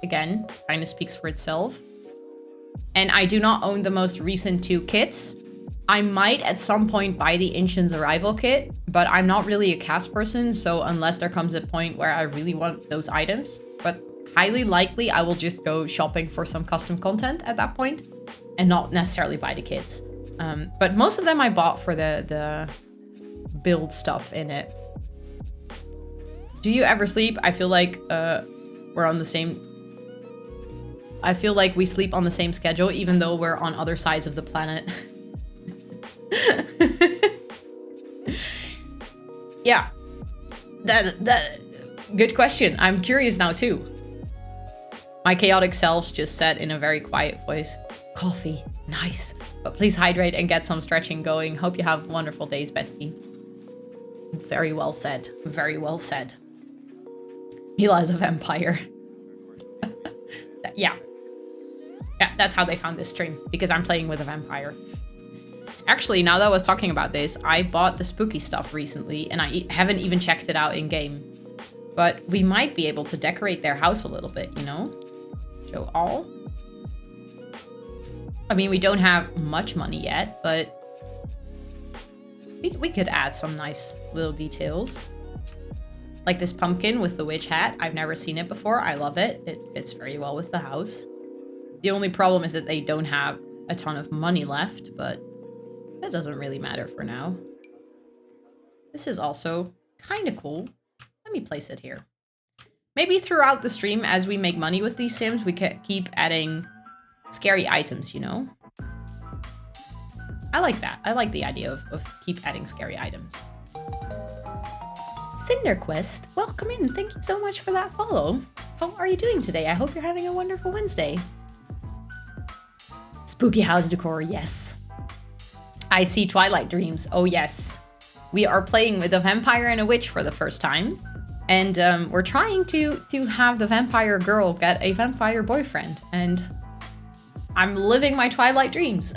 Again, kind of speaks for itself. And I do not own the most recent 2 kits. I might at some point buy the Ancient's Arrival kit, but I'm not really a cast person, so unless there comes a point where I really want those items, but highly likely I will just go shopping for some custom content at that point and not necessarily buy the kits. But most of them I bought for the build stuff in it. Do you ever sleep? I feel like we're on the same... I feel like we sleep on the same schedule, even though we're on other sides of the planet. Yeah. That good question. I'm curious now too. My chaotic selves just said in a very quiet voice, coffee, nice. But please hydrate and get some stretching going. Hope you have wonderful days, bestie. Very well said. Very well said. Mila is a vampire. Yeah. Yeah, that's how they found this stream, because I'm playing with a vampire. Actually, now that I was talking about this, I bought the spooky stuff recently, and I haven't even checked it out in-game. But we might be able to decorate their house a little bit, you know? Show all. I mean, we don't have much money yet, but we could add some nice little details. Like this pumpkin with the witch hat. I've never seen it before. I love it. It fits very well with the house. The only problem is that they don't have a ton of money left, but that doesn't really matter for now. This is also kind of cool. Let me place it here. Maybe throughout the stream, as we make money with these Sims, we can keep adding scary items, you know? I like that. I like the idea of keep adding scary items. Cinderquest, welcome in. Thank you so much for that follow. How are you doing today? I hope you're having a wonderful Wednesday. Spooky house decor, yes. I see Twilight dreams, oh yes. We are playing with a vampire and a witch for the first time. And we're trying to have the vampire girl get a vampire boyfriend. And I'm living my Twilight dreams.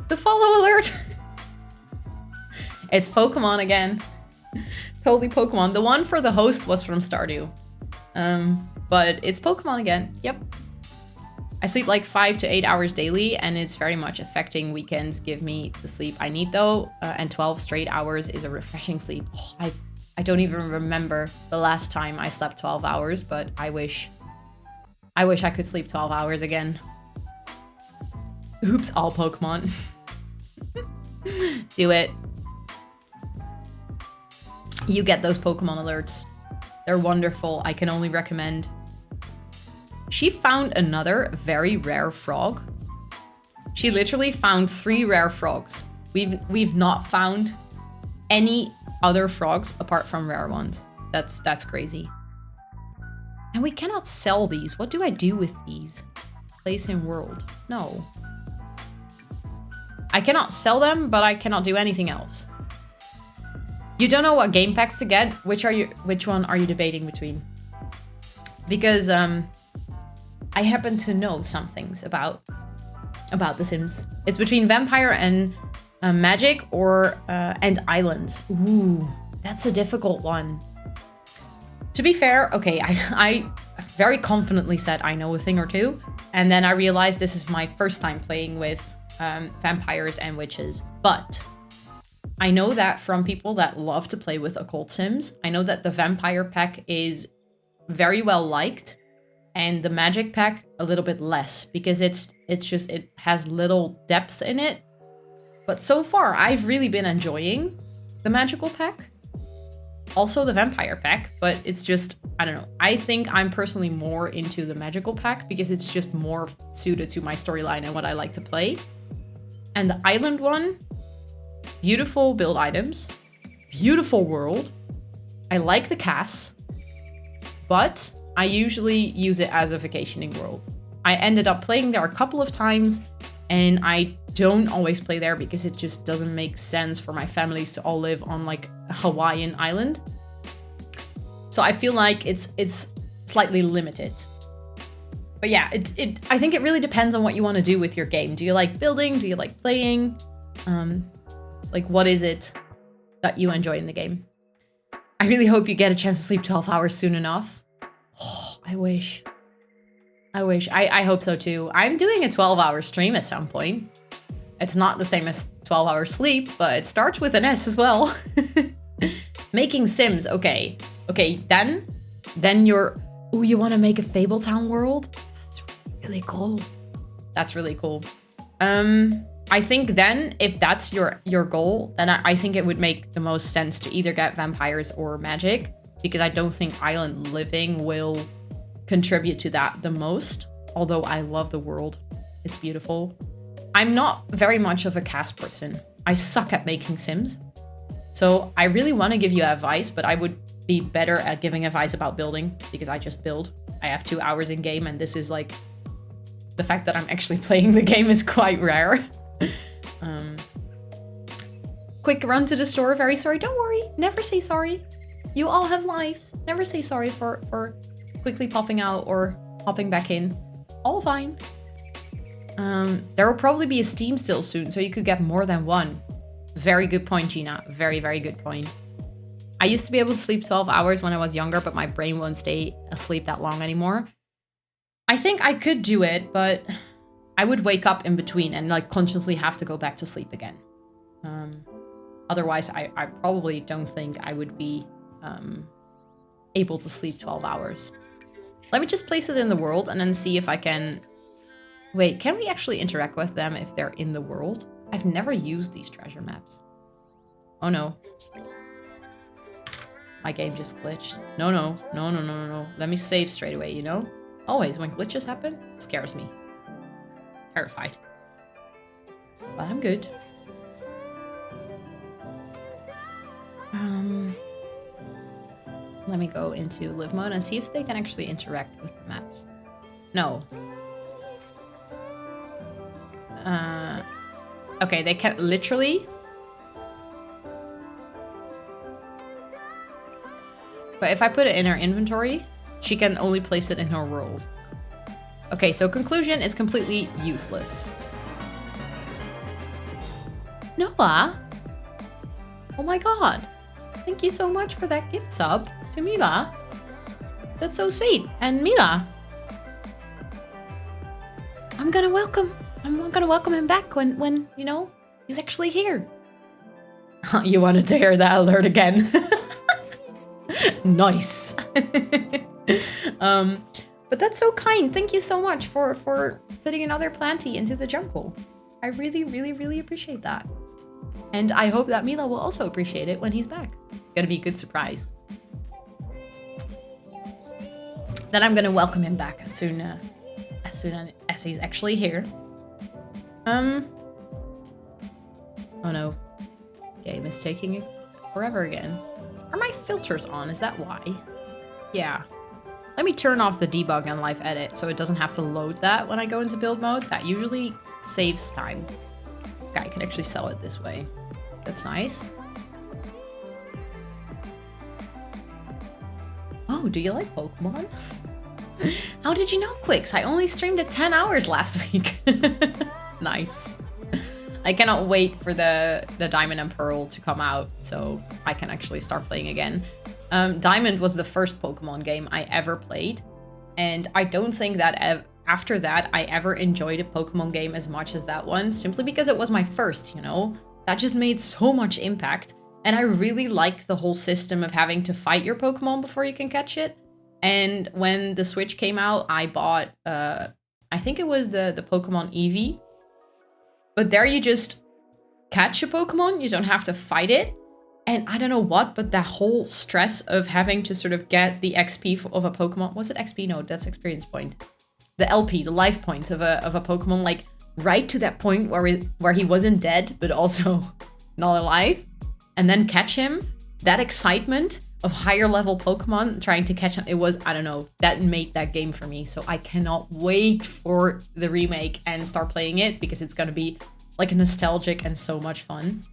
The follow alert. It's Pokemon again. Totally Pokemon. The one for the host was from Stardew. But it's Pokemon again. Yep. I sleep like 5 to 8 hours daily, and it's very much affecting weekends. Give me the sleep I need though. And 12 straight hours is a refreshing sleep. Oh, I don't even remember the last time I slept 12 hours, but I wish I could sleep 12 hours again. Oops, all Pokemon. Do it. You get those Pokemon alerts. They're wonderful. I can only recommend. She found another very rare frog. She literally found 3 rare frogs. We've not found any other frogs apart from rare ones. That's crazy. And we cannot sell these. What do I do with these? Place in world. No. I cannot sell them, but I cannot do anything else. You don't know what game packs to get? Which one are you debating between? Because I happen to know some things about The Sims. It's between vampire and magic or and islands. Ooh, that's a difficult one. To be fair, okay, I very confidently said I know a thing or two, and then I realized this is my first time playing with vampires and witches. But I know that from people that love to play with occult Sims, I know that the vampire pack is very well liked, and the magic pack a little bit less, because it has little depth in it. But so far, I've really been enjoying the magical pack. Also the vampire pack, but it's just, I don't know. I think I'm personally more into the magical pack because it's just more suited to my storyline and what I like to play. And the island one, beautiful build items, beautiful world. I like the cast, but I usually use it as a vacationing world. I ended up playing there a couple of times, and I don't always play there because it just doesn't make sense for my families to all live on like a Hawaiian island. So I feel like it's slightly limited. But yeah, I think it really depends on what you want to do with your game. Do you like building? Do you like playing? Like, what is it that you enjoy in the game? I really hope you get a chance to sleep 12 hours soon enough. Oh, I wish. I hope so too. I'm doing a 12-hour stream at some point. It's not the same as 12 hours sleep, but it starts with an S as well. Making Sims. Okay, then you're... Oh, you want to make a Fabletown world? That's really cool. That's really cool. I think then, if that's your goal, then I think it would make the most sense to either get vampires or magic, because I don't think island living will contribute to that the most, although I love the world. It's beautiful. I'm not very much of a cast person. I suck at making Sims. So I really want to give you advice, but I would be better at giving advice about building, because I just build. I have 2 hours in game, and this is like... The fact that I'm actually playing the game is quite rare. Quick run to the store. Very sorry. Don't worry. Never say sorry. You all have lives. Never say sorry for quickly popping out or popping back in. All fine. There will probably be a Steam still soon, so you could get more than one. Very good point, Gina. Very, very good point. I used to be able to sleep 12 hours when I was younger, but my brain won't stay asleep that long anymore. I think I could do it, but I would wake up in between and like consciously have to go back to sleep again. Otherwise, I probably don't think I would be able to sleep 12 hours. Let me just place it in the world and then see if I can... Wait, can we actually interact with them if they're in the world? I've never used these treasure maps. Oh no. My game just glitched. No. Let me save straight away, you know? Always, when glitches happen, it scares me. Terrified. But I'm good. Let me go into live mode and see if they can actually interact with the maps. No. Okay, they can literally... But if I put it in her inventory, she can only place it in her world. Okay, so conclusion, it's completely useless. Noah? Oh my god. Thank you so much for that gift sub to Mila. That's so sweet. And Mila, I'm gonna welcome him back when you know, he's actually here. You wanted to hear that alert again. Nice. But that's so kind. Thank you so much for putting another planty into the jungle. I really, really, really appreciate that. And I hope that Mila will also appreciate it when he's back. It's gonna be a good surprise. Then I'm gonna welcome him back as soon as he's actually here. Oh no. Game is taking forever again. Are my filters on? Is that why? Yeah. Let me turn off the debug and live edit so it doesn't have to load that when I go into build mode. That usually saves time. Okay, I can actually sell it this way. That's nice. Oh, do you like Pokemon? How did you know, Quicks? I only streamed at 10 hours last week. Nice. I cannot wait for the Diamond and Pearl to come out so I can actually start playing again. Diamond was the first Pokemon game I ever played, and I don't think that after that I ever enjoyed a Pokemon game as much as that one, simply because it was my first, you know? That just made so much impact, and I really like the whole system of having to fight your Pokemon before you can catch it. And when the Switch came out, I bought, I think it was the Pokemon Eevee. But there you just catch a Pokemon, you don't have to fight it. And I don't know what, but that whole stress of having to sort of get the XP of a Pokemon, was it XP? No, that's experience point. The LP, the life points of a Pokemon, like right to that point where he wasn't dead, but also not alive. And then catch him, that excitement of higher level Pokemon trying to catch him, it was, I don't know, that made that game for me. So I cannot wait for the remake and start playing it, because it's gonna be like nostalgic and so much fun.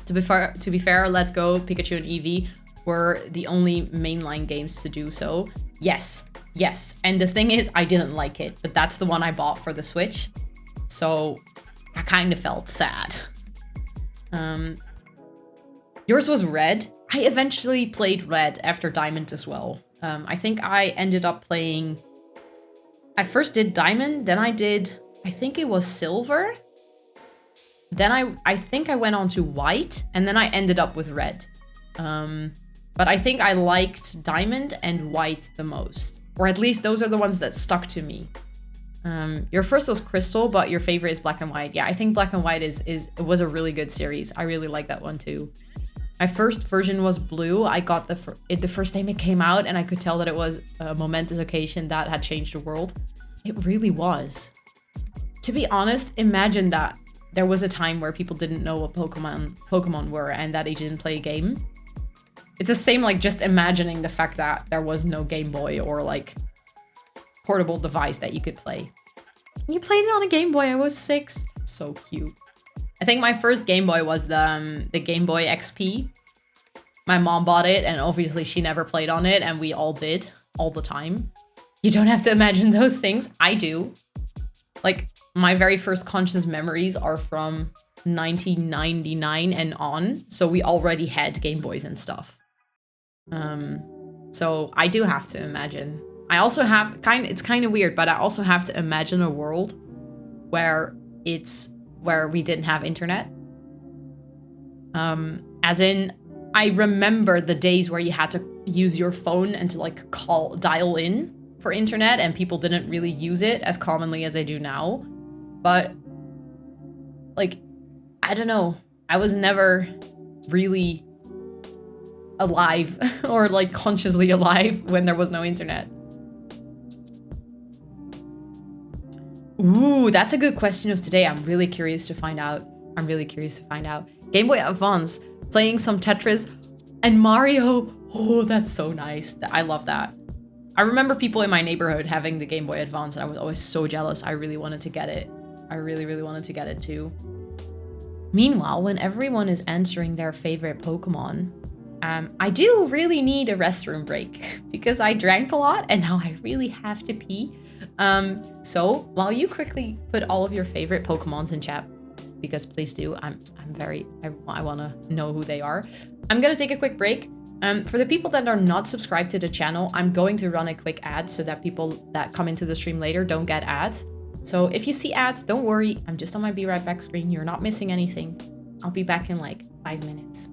To be fair, Let's Go, Pikachu and Eevee were the only mainline games to do so. Yes, Yes, and the thing is, I didn't like it, but that's the one I bought for the Switch. So I kind of felt sad. Yours was Red. I eventually played Red after Diamond as well. I think I ended up playing... I first did Diamond, then I did... I think it was Silver. Then I think I went on to White, and then I ended up with Red. But I think I liked Diamond and White the most. Or at least those are the ones that stuck to me. Your first was Crystal, but your favorite is Black and White. Yeah, I think Black and White was a really good series. I really like that one too. My first version was Blue. I got the first time it came out, and I could tell that it was a momentous occasion that had changed the world. It really was. To be honest, imagine that there was a time where people didn't know what Pokemon were and that they didn't play a game. It's the same like just imagining the fact that there was no Game Boy or like portable device that you could play. You played it on a Game Boy. I was 6. That's so cute. I think my first Game Boy was the Game Boy XP. My mom bought it, and obviously she never played on it, and we all did all the time. You don't have to imagine those things. I do. Like, my very first conscious memories are from 1999 and on, so we already had Game Boys and stuff. So I do have to imagine. I also have it's kind of weird, but I also have to imagine a world where we didn't have internet. As in, I remember the days where you had to use your phone and to like dial in for internet, and people didn't really use it as commonly as they do now. But like, I don't know. I was never really alive or like consciously alive when there was no internet. Ooh, that's a good question of today. I'm really curious to find out. Game Boy Advance, playing some Tetris and Mario. Oh, that's so nice. I love that. I remember people in my neighborhood having the Game Boy Advance, and I was always so jealous. I really wanted to get it. I really, really wanted to get it too. Meanwhile, when everyone is answering their favorite Pokemon, I do really need a restroom break because I drank a lot and now I really have to pee. So while you quickly put all of your favorite Pokemons in chat, because please do, I want to know who they are. I'm gonna take a quick break. For the people that are not subscribed to the channel, I'm going to run a quick ad so that people that come into the stream later don't get ads. So if you see ads, don't worry. I'm just on my Be Right Back screen. You're not missing anything. I'll be back in like 5 minutes.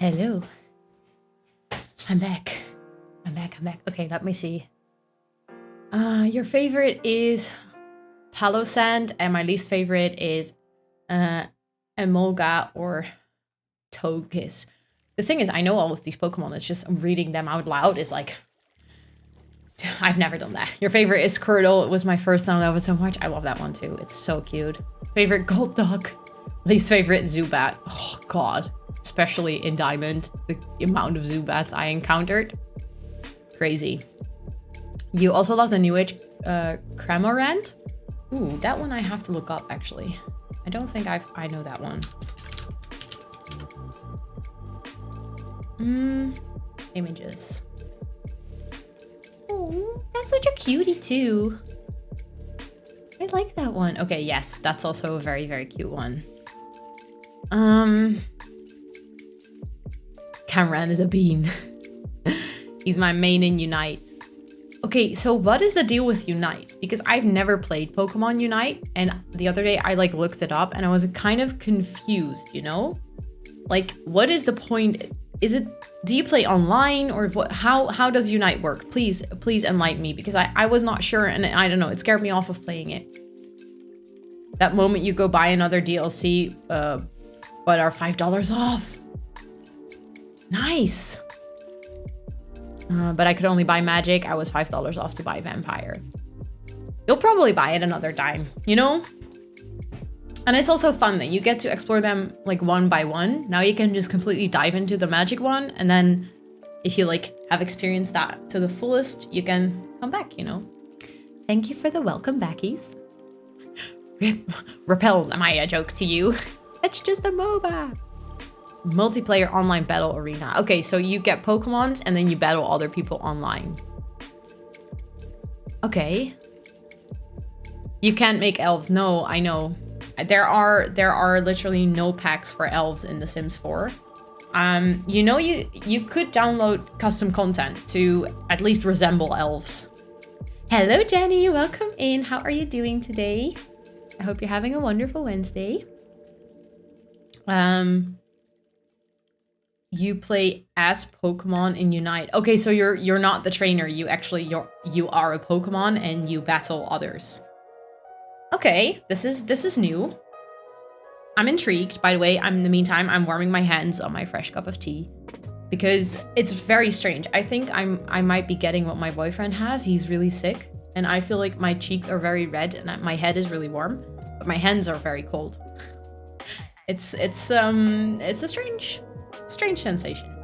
Hello. I'm back. I'm back. Okay, let me see. Your favorite is Palo Sand, and my least favorite is Emolga or Togekiss. The thing is, I know all of these Pokemon, it's just reading them out loud is like... I've never done that. Your favorite is Squirtle. It was my first and I love it so much. I love that one too. It's so cute. Favorite Gold Dog. Least favorite Zubat. Oh god. Especially in Diamond, the amount of Zubats I encountered. Crazy. You also love the New Age Cramorant? Ooh, that one I have to look up actually. I don't think I know that one. Images. Oh, that's such a cutie too. I like that one. Okay, yes, that's also a very, very cute one. Cameron is a bean. He's my main in Unite. Okay, so what is the deal with Unite? Because I've never played Pokemon Unite, and the other day I like looked it up and I was kind of confused, you know? Like, what is the point? Is it, do you play online or what? How does Unite work? Please enlighten me, because I was not sure and I don't know, it scared me off of playing it. That moment you go buy another DLC, but are $5 off. Nice. But I could only buy Magic. I was $5 off to buy Vampire. You'll probably buy it another time, you know? And it's also fun that you get to explore them like one by one. Now you can just completely dive into the Magic one. And then if you like have experienced that to the fullest, you can come back, you know? Thank you for the welcome backies. Repels, am I a joke to you? It's just a MOBA. Multiplayer online battle arena. Okay, so you get Pokemons and then you battle other people online. Okay. You can't make elves. No, I know. There are literally no packs for elves in The Sims 4. You know, you could download custom content to at least resemble elves. Hello, Jenny. Welcome in. How are you doing today? I hope you're having a wonderful Wednesday. You play as Pokemon in Unite. Okay, so you're not the trainer. You are a Pokemon and you battle others. Okay, this is new. I'm intrigued. By the way, in the meantime, I'm warming my hands on my fresh cup of tea because it's very strange. I think I might be getting what my boyfriend has. He's really sick, and I feel like my cheeks are very red and my head is really warm, but my hands are very cold. It's a strange sensation.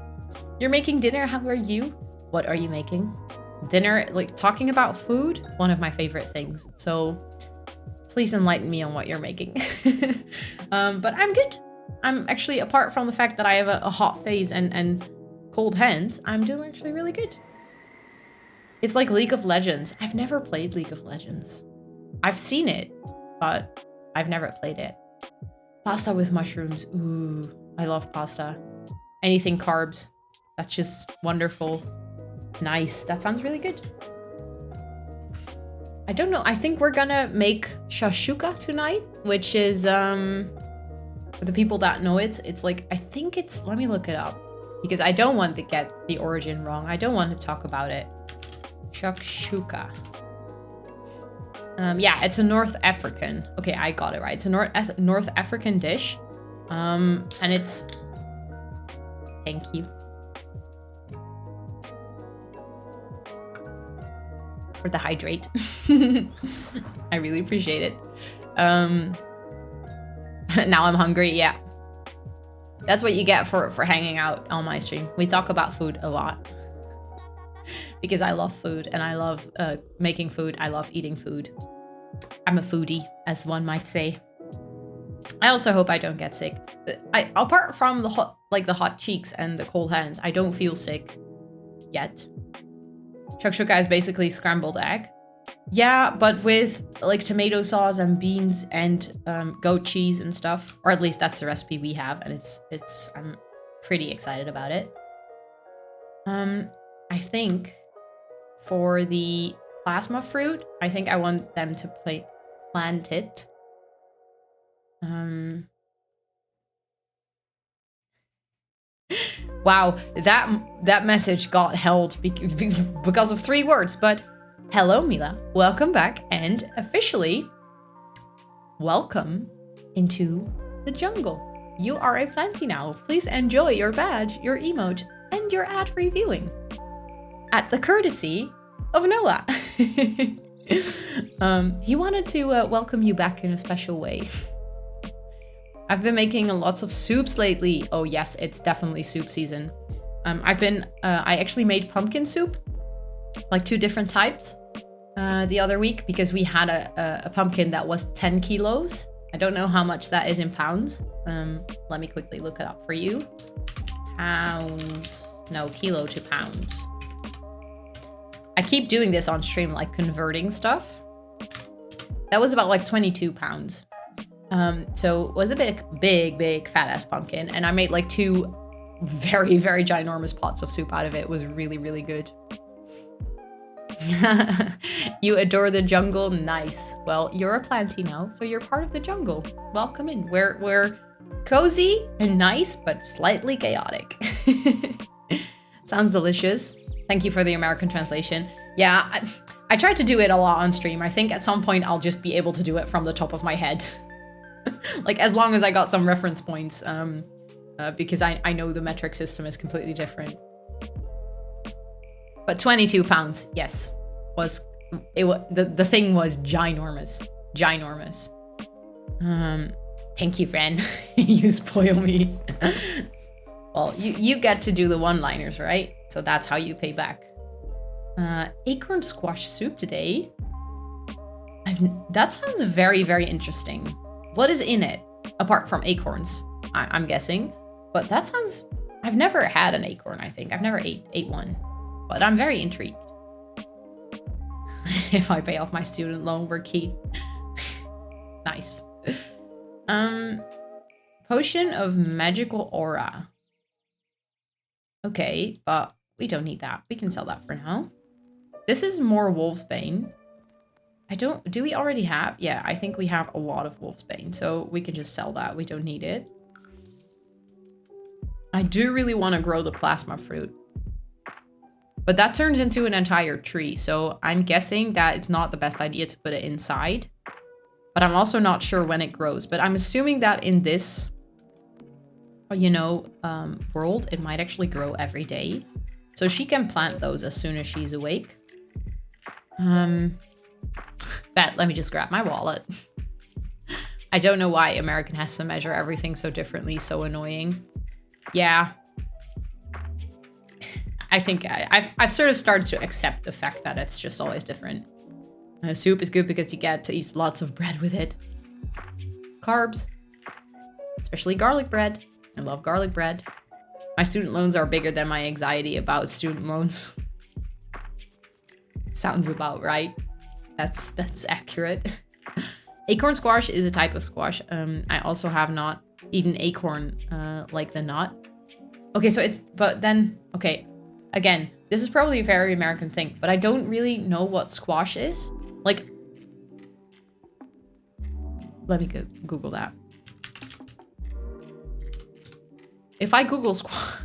You're making dinner. How are you? What are you making? Dinner, like talking about food, one of my favorite things. So please enlighten me on what you're making. But I'm good. I'm actually, apart from the fact that I have a hot face and cold hands, I'm doing actually really good. It's like League of Legends. I've never played League of Legends. I've seen it, but I've never played it. Pasta with mushrooms. Ooh, I love pasta. Anything carbs. That's just wonderful. Nice. That sounds really good. I don't know. I think we're gonna make shashuka tonight, which is, for the people that know it, it's like, I think it's, let me look it up because I don't want to get the origin wrong. I don't want to talk about it. Shakshuka. Yeah, it's a North African. Okay, I got it right. It's a North African dish. And it's, thank you for the hydrate. I really appreciate it. Now I'm hungry. Yeah, that's what you get for hanging out on my stream. We talk about food a lot because I love food and I love making food. I love eating food. I'm a foodie, as one might say. I also hope I don't get sick. Apart from the hot cheeks and the cold hands, I don't feel sick yet. Shakshuka is basically scrambled egg. Yeah, but with like tomato sauce and beans and goat cheese and stuff, or at least that's the recipe we have, and I'm pretty excited about it. I think for the plasma fruit, I think I want them to plant it. Wow, that message got held because of 3 words, but hello Mila, welcome back, and officially welcome into the jungle. You are a planty now. Please enjoy your badge, your emote, and your ad-free viewing at the courtesy of Noah. He wanted to welcome you back in a special way. I've been making lots of soups lately. Oh yes, it's definitely soup season. I actually made pumpkin soup, like 2 different types, the other week because we had a pumpkin that was 10 kilos. I don't know how much that is in pounds. Let me quickly look it up for you. Pounds, no, kilo to pounds. I keep doing this on stream, like converting stuff. That was about like 22 pounds. So it was a big fat ass pumpkin, and I made like 2 very ginormous pots of soup out of it. It was really good. You adore the jungle, nice. Well, you're a planty now, so you're part of the jungle. Welcome in. We're cozy and nice, but slightly chaotic. Sounds delicious. Thank you for the American translation. Yeah, I tried to do it a lot on stream. I think at some point I'll just be able to do it from the top of my head. Like, as long as I got some reference points, because I know the metric system is completely different. But 22 pounds, yes, the thing was ginormous. Thank you, friend. You spoil me. Well, you get to do the one-liners, right? So that's how you pay back. Acorn squash soup today. That sounds very interesting. What is in it? Apart from acorns, I'm guessing. But that sounds... I've never had an acorn, I think. I've never ate one. But I'm very intrigued. If I pay off my student loan, we're key. Nice. Potion of magical aura. Okay, but we don't need that. We can sell that for now. This is more wolfsbane. Do we already have? Yeah, I think we have a lot of wolfsbane, so we can just sell that. We don't need it. I do really want to grow the plasma fruit. But that turns into an entire tree, so I'm guessing that it's not the best idea to put it inside. But I'm also not sure when it grows. But I'm assuming that in this, you know, world, it might actually grow every day. So she can plant those as soon as she's awake. Let me just grab my wallet. I don't know why American has to measure everything so differently, so annoying. Yeah. I think I've sort of started to accept the fact that it's just always different. Soup is good because you get to eat lots of bread with it. Carbs. Especially garlic bread. I love garlic bread. My student loans are bigger than my anxiety about student loans. Sounds about right. That's accurate. Acorn squash is a type of squash. I also have not eaten acorn like the nut. Okay, so okay. Again, this is probably a very American thing, but I don't really know what squash is. Like, let me Google that. If I Google squash,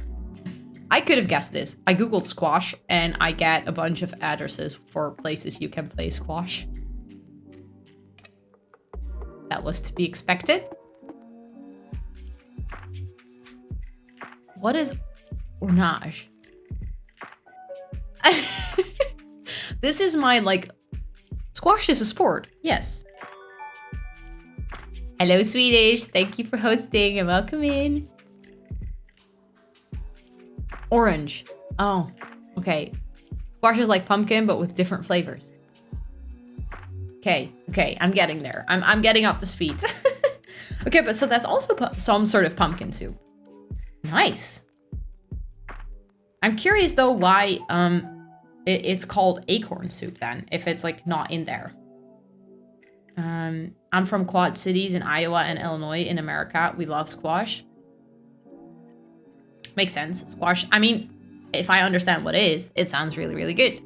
I could have guessed this. I Googled squash and I get a bunch of addresses for places you can play squash. That was to be expected. What is ornage? This is my, like, squash is a sport. Yes. Hello, Swedish. Thank you for hosting and welcome in. Orange. Oh, okay. Squash is like pumpkin, but with different flavors. Okay, I'm getting there. I'm getting up to speed. Okay, but so that's also some sort of pumpkin soup. Nice. I'm curious though why it's called acorn soup then, if it's like not in there. I'm from Quad Cities in Iowa and Illinois in America. We love squash. Makes sense. Squash. I mean, if I understand what it is, it sounds really, really good.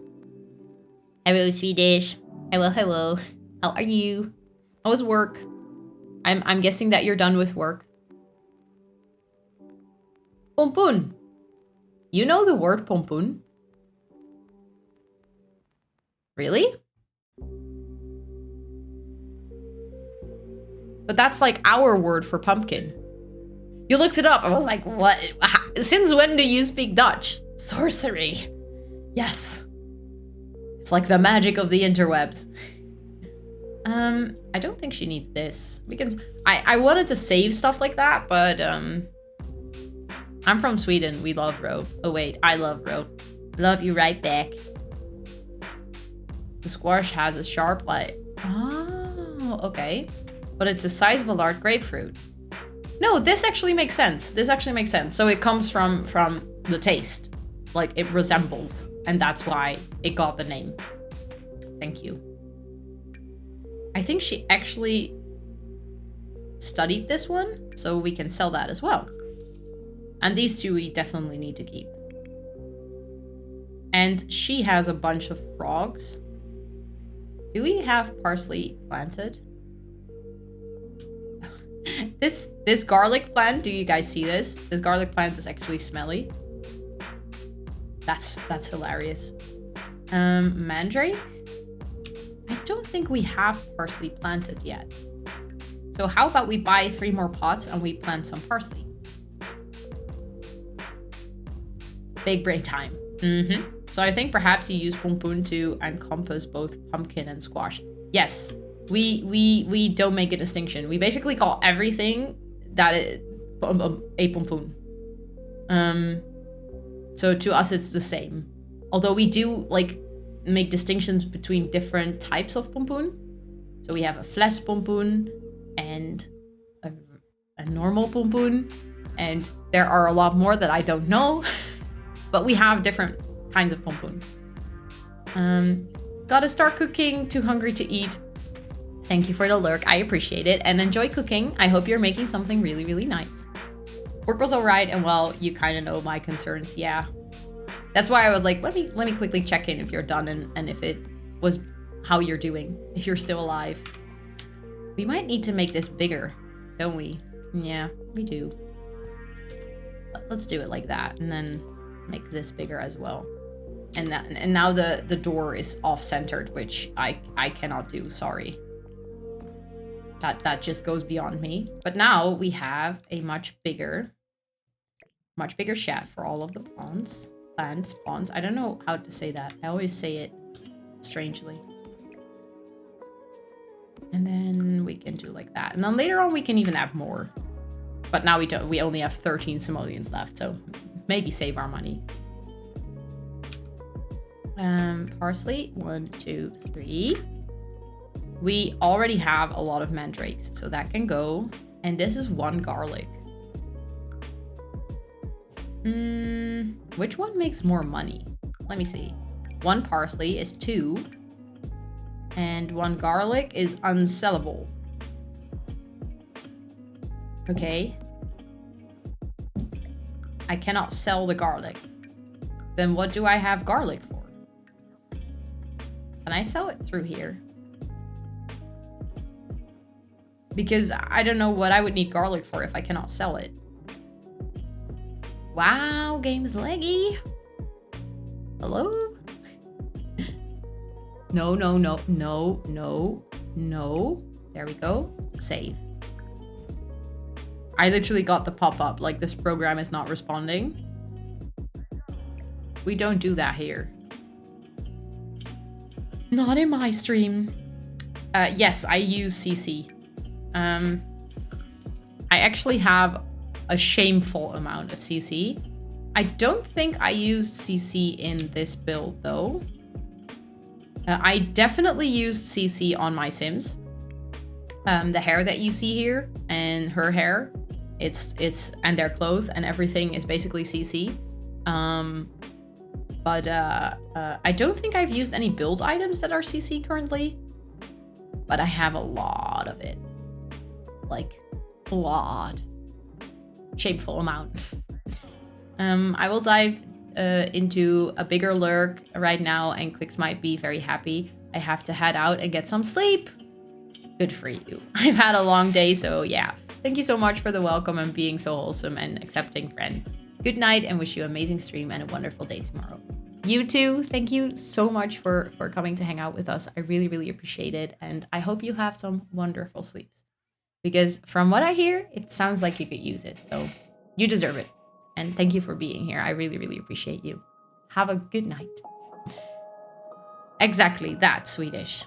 Hello, Swedish. Hello. How are you? How was work? I'm guessing that you're done with work. Pompon. You know the word pompoen? Really? But that's like our word for pumpkin. You looked it up. I was like, what? Since when do you speak Dutch? Sorcery. Yes. It's like the magic of the interwebs. I don't think she needs this. We can. I wanted to save stuff like that, but I'm from Sweden. We love roe. Oh wait, I love roe. Love you right back. The squash has a sharp light. Oh, okay. But it's the size of a large grapefruit. No, this actually makes sense. This actually makes sense. So it comes from the taste. Like it resembles. And that's why it got the name. Thank you. I think she actually studied this one. So we can sell that as well. And these two we definitely need to keep. And she has a bunch of frogs. Do we have parsley planted? This garlic plant, do you guys see this? This garlic plant is actually smelly. That's hilarious. Mandrake? I don't think we have parsley planted yet. So how about we buy 3 more pots and we plant some parsley? Big brain time. So I think perhaps you use pompoen to encompass both pumpkin and squash. Yes, we don't make a distinction. We basically call everything that is a pompoen. So to us it's the same. Although we do like make distinctions between different types of pompoen. So we have a fles pompoen and a normal pompoen, and there are a lot more that I don't know. But we have different kinds of pompoen. Gotta start cooking, too hungry to eat. Thank you for the lurk, I appreciate it, and enjoy cooking. I hope you're making something really, really nice. Work was alright, and well, you kind of know my concerns, yeah. That's why I was like, let me quickly check in if you're done and if it was how you're doing, if you're still alive. We might need to make this bigger, don't we? Yeah, we do. Let's do it like that, and then make this bigger as well. And now the door is off-centered, which I cannot do, sorry. That just goes beyond me. But now we have a much bigger chef for all of the ponds. Ponds. I don't know how to say that. I always say it strangely. And then we can do like that. And then later on we can even have more. But now we don't. We only have 13 simoleons left, so maybe save our money. Parsley, 1, 2, 3. We already have a lot of mandrakes, so that can go. And this is 1 garlic. Which one makes more money? Let me see. 1 parsley is 2. And 1 garlic is unsellable. Okay. I cannot sell the garlic. Then what do I have garlic for? Can I sell it through here? Because I don't know what I would need garlic for if I cannot sell it. Wow, game's laggy. Hello? No. There we go. Save. I literally got the pop-up, like this program is not responding. We don't do that here. Not in my stream. Yes, I use CC. I actually have a shameful amount of CC. I don't think I used CC in this build though. I definitely used CC on my Sims. The hair that you see here and her hair, and their clothes and everything is basically CC. But I don't think I've used any build items that are CC currently. But I have a lot of it. Like, a lot. Shameful amount. I will dive into a bigger lurk right now, and Quicks might be very happy. I have to head out and get some sleep. Good for you. I've had a long day, so yeah. Thank you so much for the welcome and being so wholesome and accepting, friend. Good night and wish you an amazing stream and a wonderful day tomorrow. You too. Thank you so much for coming to hang out with us. I really, really appreciate it. And I hope you have some wonderful sleeps. Because from what I hear, it sounds like you could use it. So you deserve it. And thank you for being here. I really, really appreciate you. Have a good night. Exactly, that's Swedish.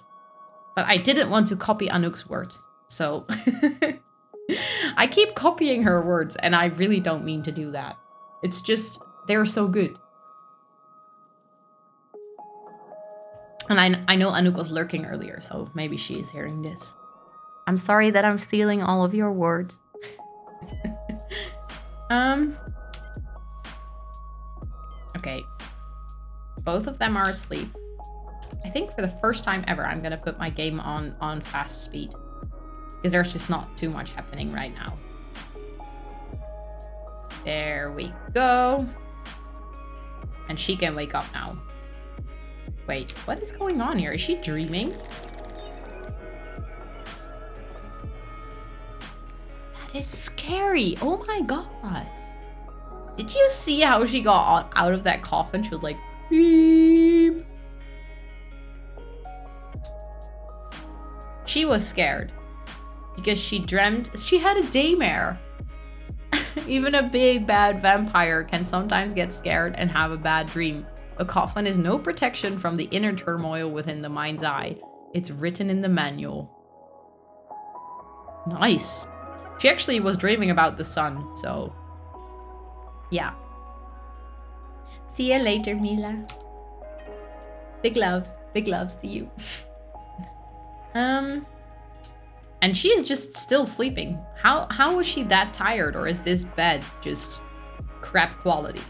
But I didn't want to copy Anouk's words. So I keep copying her words and I really don't mean to do that. It's just, they're so good. And I know Anouk was lurking earlier, so maybe she is hearing this. I'm sorry that I'm stealing all of your words. Okay. Both of them are asleep. I think for the first time ever, I'm gonna put my game on fast speed. Because there's just not too much happening right now. There we go. And she can wake up now. Wait, what is going on here? Is she dreaming? That is scary. Oh my god. Did you see how she got out of that coffin? She was like, beep. She was scared. Because she dreamt she had a daymare. Even a big bad vampire can sometimes get scared and have a bad dream. A coffin is no protection from the inner turmoil within the mind's eye. It's written in the manual. Nice. She actually was dreaming about the sun, so yeah. See you later, Mila. Big loves to you. And she is just still sleeping. How was she that tired, or is this bed just crap quality?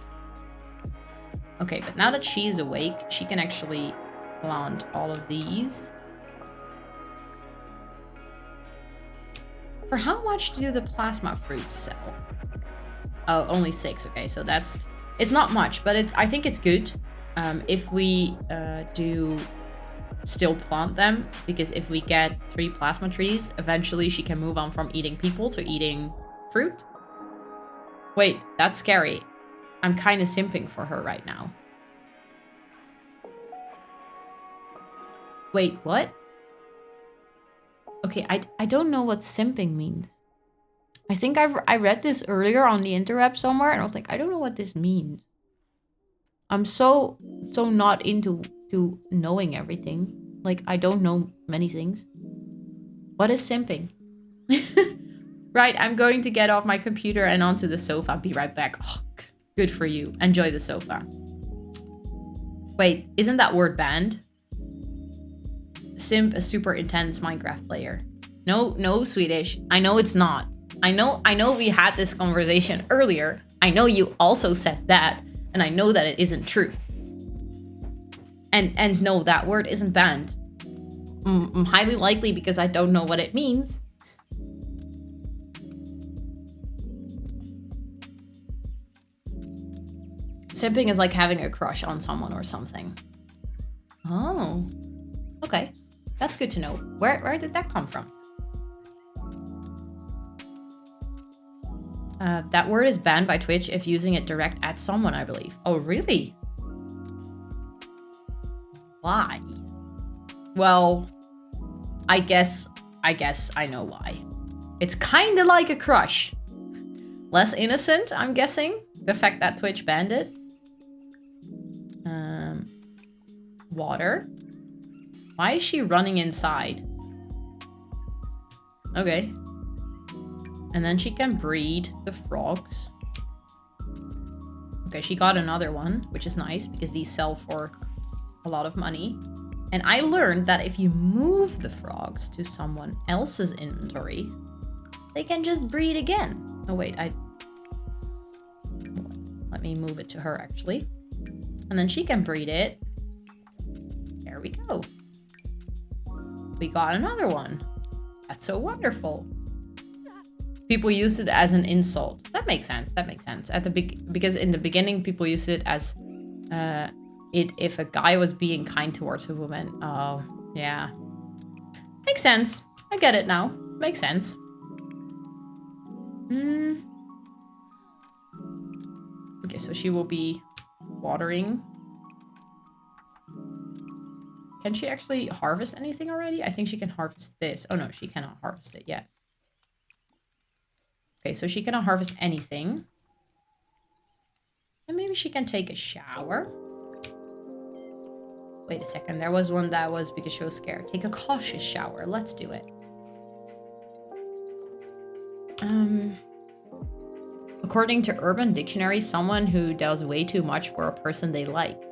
Okay, but now that she's awake, she can actually plant all of these. For how much do the plasma fruits sell? Oh, only 6. Okay, so it's not much, but I think it's good if we do still plant them, because if we get 3 plasma trees, eventually she can move on from eating people to eating fruit. Wait, that's scary. I'm kind of simping for her right now. Wait, what? Okay, I don't know what simping means. I think I read this earlier on the interweb somewhere, and I was like, I don't know what this means. I'm so not into knowing everything. Like, I don't know many things. What is simping? Right, I'm going to get off my computer and onto the sofa. Be right back. Oh, good for you. Enjoy the sofa. Wait, isn't that word banned? Simp, a super intense Minecraft player. No, Swedish. I know it's not. I know we had this conversation earlier. I know you also said that, and I know that it isn't true. And no, that word isn't banned. Highly likely because I don't know what it means. Simping is like having a crush on someone or something. Oh, okay. That's good to know. Where did that come from? That word is banned by Twitch if using it direct at someone, I believe. Oh, really? Why? Well, I guess I know why. It's kind of like a crush. Less innocent, I'm guessing. The fact that Twitch banned it. Water. Why is she running inside? Okay. And then she can breed the frogs. Okay, she got another one, which is nice because these sell for a lot of money. And I learned that if you move the frogs to someone else's inventory, they can just breed again. Oh wait, let me move it to her actually. And then she can breed it. There we go. We got another one. That's so wonderful. People use it as an insult. That makes sense. That makes sense. Because in the beginning, people used it as if a guy was being kind towards a woman. Oh, yeah. Makes sense. I get it now. Makes sense. Okay, so she will be watering. Can she actually harvest anything already? I think she can harvest this. Oh no, she cannot harvest it yet. Okay, so she cannot harvest anything. And maybe she can take a shower. Wait a second, there was one that was because she was scared. Take a cautious shower. Let's do it. According to Urban Dictionary, someone who does way too much for a person they like.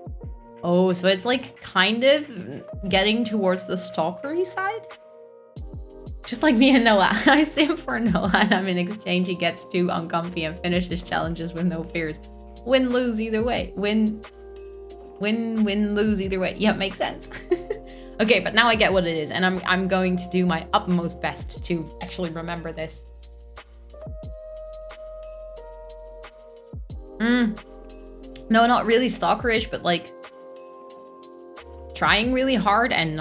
Oh, so it's like kind of getting towards the stalkery side? Just like me and Noah. I sim for Noah and in exchange he gets too uncomfy and finishes challenges with no fears. Win, lose either way. Win, lose either way. Yeah, makes sense. Okay, but now I get what it is, and I'm going to do my utmost best to actually remember this. No, not really stalkerish, but like trying really hard and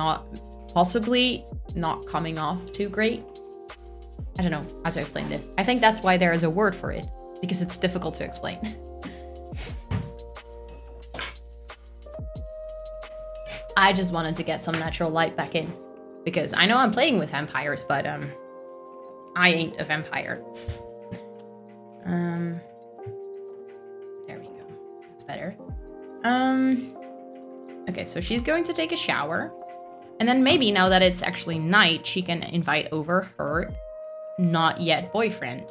possibly not coming off too great. I don't know how to explain this. I think that's why there is a word for it, because it's difficult to explain. I just wanted to get some natural light back in, because I know I'm playing with vampires, but I ain't a vampire. There we go. That's better. Okay, so she's going to take a shower. And then maybe now that it's actually night, she can invite over her not yet boyfriend.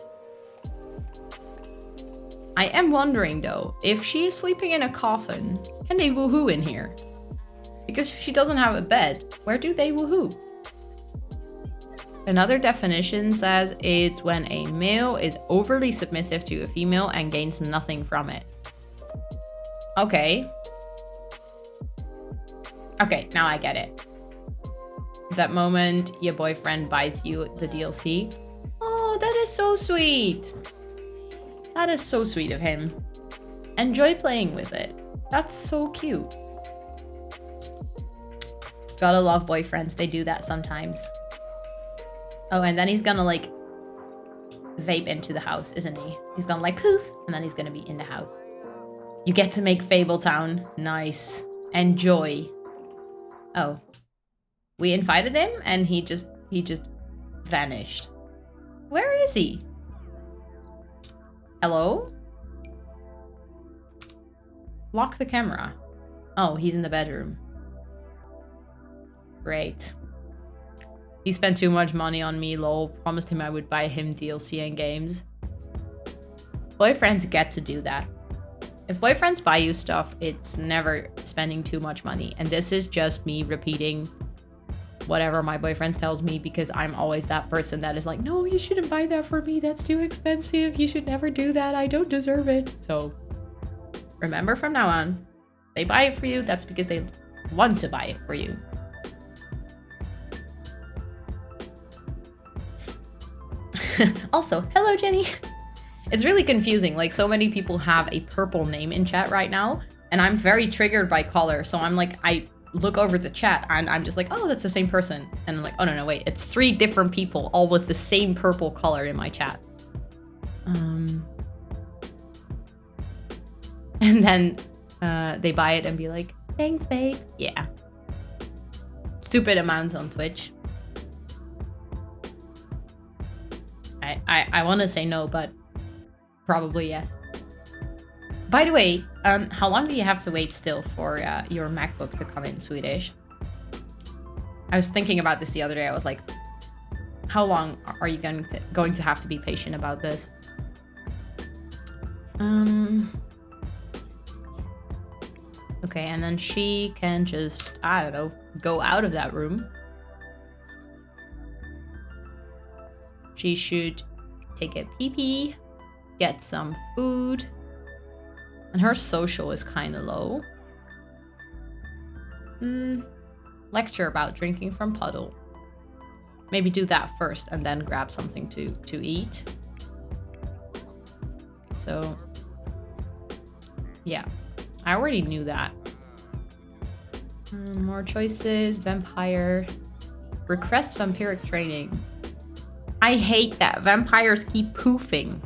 I am wondering though, if she is sleeping in a coffin, can they woohoo in here? Because if she doesn't have a bed, where do they woohoo? Another definition says it's when a male is overly submissive to a female and gains nothing from it. Okay. Okay, now I get it. That moment your boyfriend buys you the DLC. Oh, that is so sweet. That is so sweet of him. Enjoy playing with it. That's so cute. Gotta love boyfriends. They do that sometimes. Oh, and then he's gonna like vape into the house, isn't he? He's gonna like poof, and then he's gonna be in the house. You get to make Fabletown. Nice. Enjoy. Oh. We invited him and he just vanished. Where is he? Hello? Lock the camera. Oh, he's in the bedroom. Great. He spent too much money on me, lol. Promised him I would buy him DLC and games. Boyfriends get to do that. If boyfriends buy you stuff, it's never spending too much money. And this is just me repeating whatever my boyfriend tells me, because I'm always that person that is like, no, you shouldn't buy that for me. That's too expensive. You should never do that. I don't deserve it. So remember from now on, they buy it for you. That's because they want to buy it for you. Also, hello, Jenny. It's really confusing. Like, so many people have a purple name in chat right now, and I'm very triggered by color. So I'm like, I look over to chat and I'm just like, oh, that's the same person. And I'm like, oh, no, wait. It's 3 different people, all with the same purple color in my chat. And then they buy it and be like, thanks, babe. Yeah. Stupid amounts on Twitch. I want to say no, but probably yes. By the way, how long do you have to wait still for your MacBook to come in Swedish? I was thinking about this the other day. I was like, how long are you going to have to be patient about this? Okay, and then she can just, I don't know, go out of that room. She should take a pee-pee, get some food. And her social is kind of low. Lecture about drinking from puddle. Maybe do that first and then grab something to eat. So, yeah. I already knew that. More choices. Vampire. Request vampiric training. I hate that. Vampires keep poofing.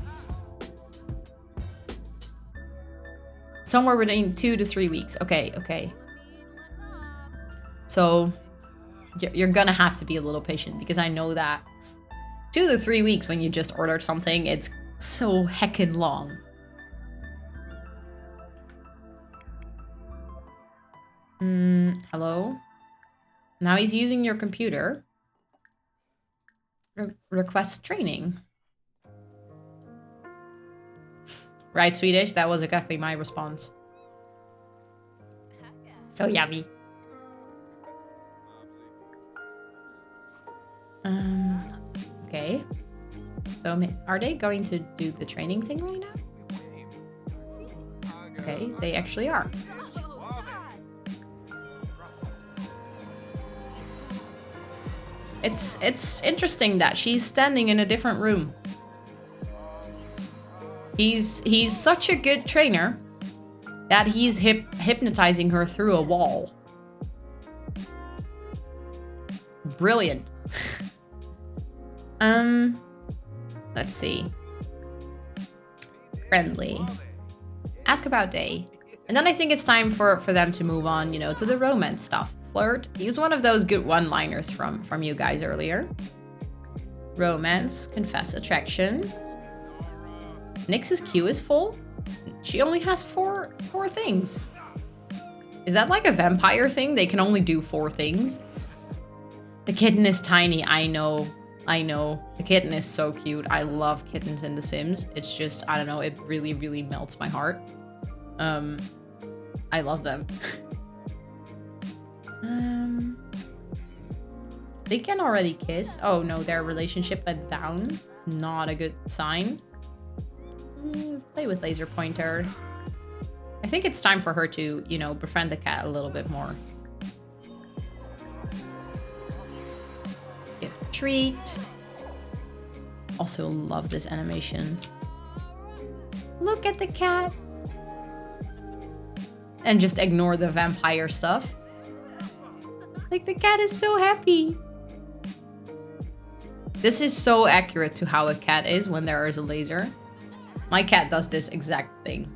Somewhere between 2 to 3 weeks. Okay, okay. So you're gonna have to be a little patient because I know that 2 to 3 weeks when you just ordered something, it's so heckin' long. Hello? Now he's using your computer. Request training. Right, Swedish? That was exactly my response. So yummy. Okay. So are they going to do the training thing right now? Okay, they actually are. It's interesting that she's standing in a different room. He's such a good trainer that he's hypnotizing her through a wall. Brilliant. Let's see. Friendly. Ask about day. And then I think it's time for them to move on, you know, to the romance stuff. Flirt. Use one of those good one-liners from you guys earlier. Romance. Confess attraction. Nyx's queue is full. She only has four things. Is that like a vampire thing? They can only do 4 things? The kitten is tiny. I know. The kitten is so cute. I love kittens in The Sims. It's just, I don't know, it really, really melts my heart. I love them. They can already kiss. Oh no, their relationship went down. Not a good sign. Play with laser pointer. I think it's time for her to, you know, befriend the cat a little bit more. Give a treat. Also love this animation. Look at the cat. And just ignore the vampire stuff. Like, the cat is so happy. This is so accurate to how a cat is when there is a laser. My cat does this exact thing.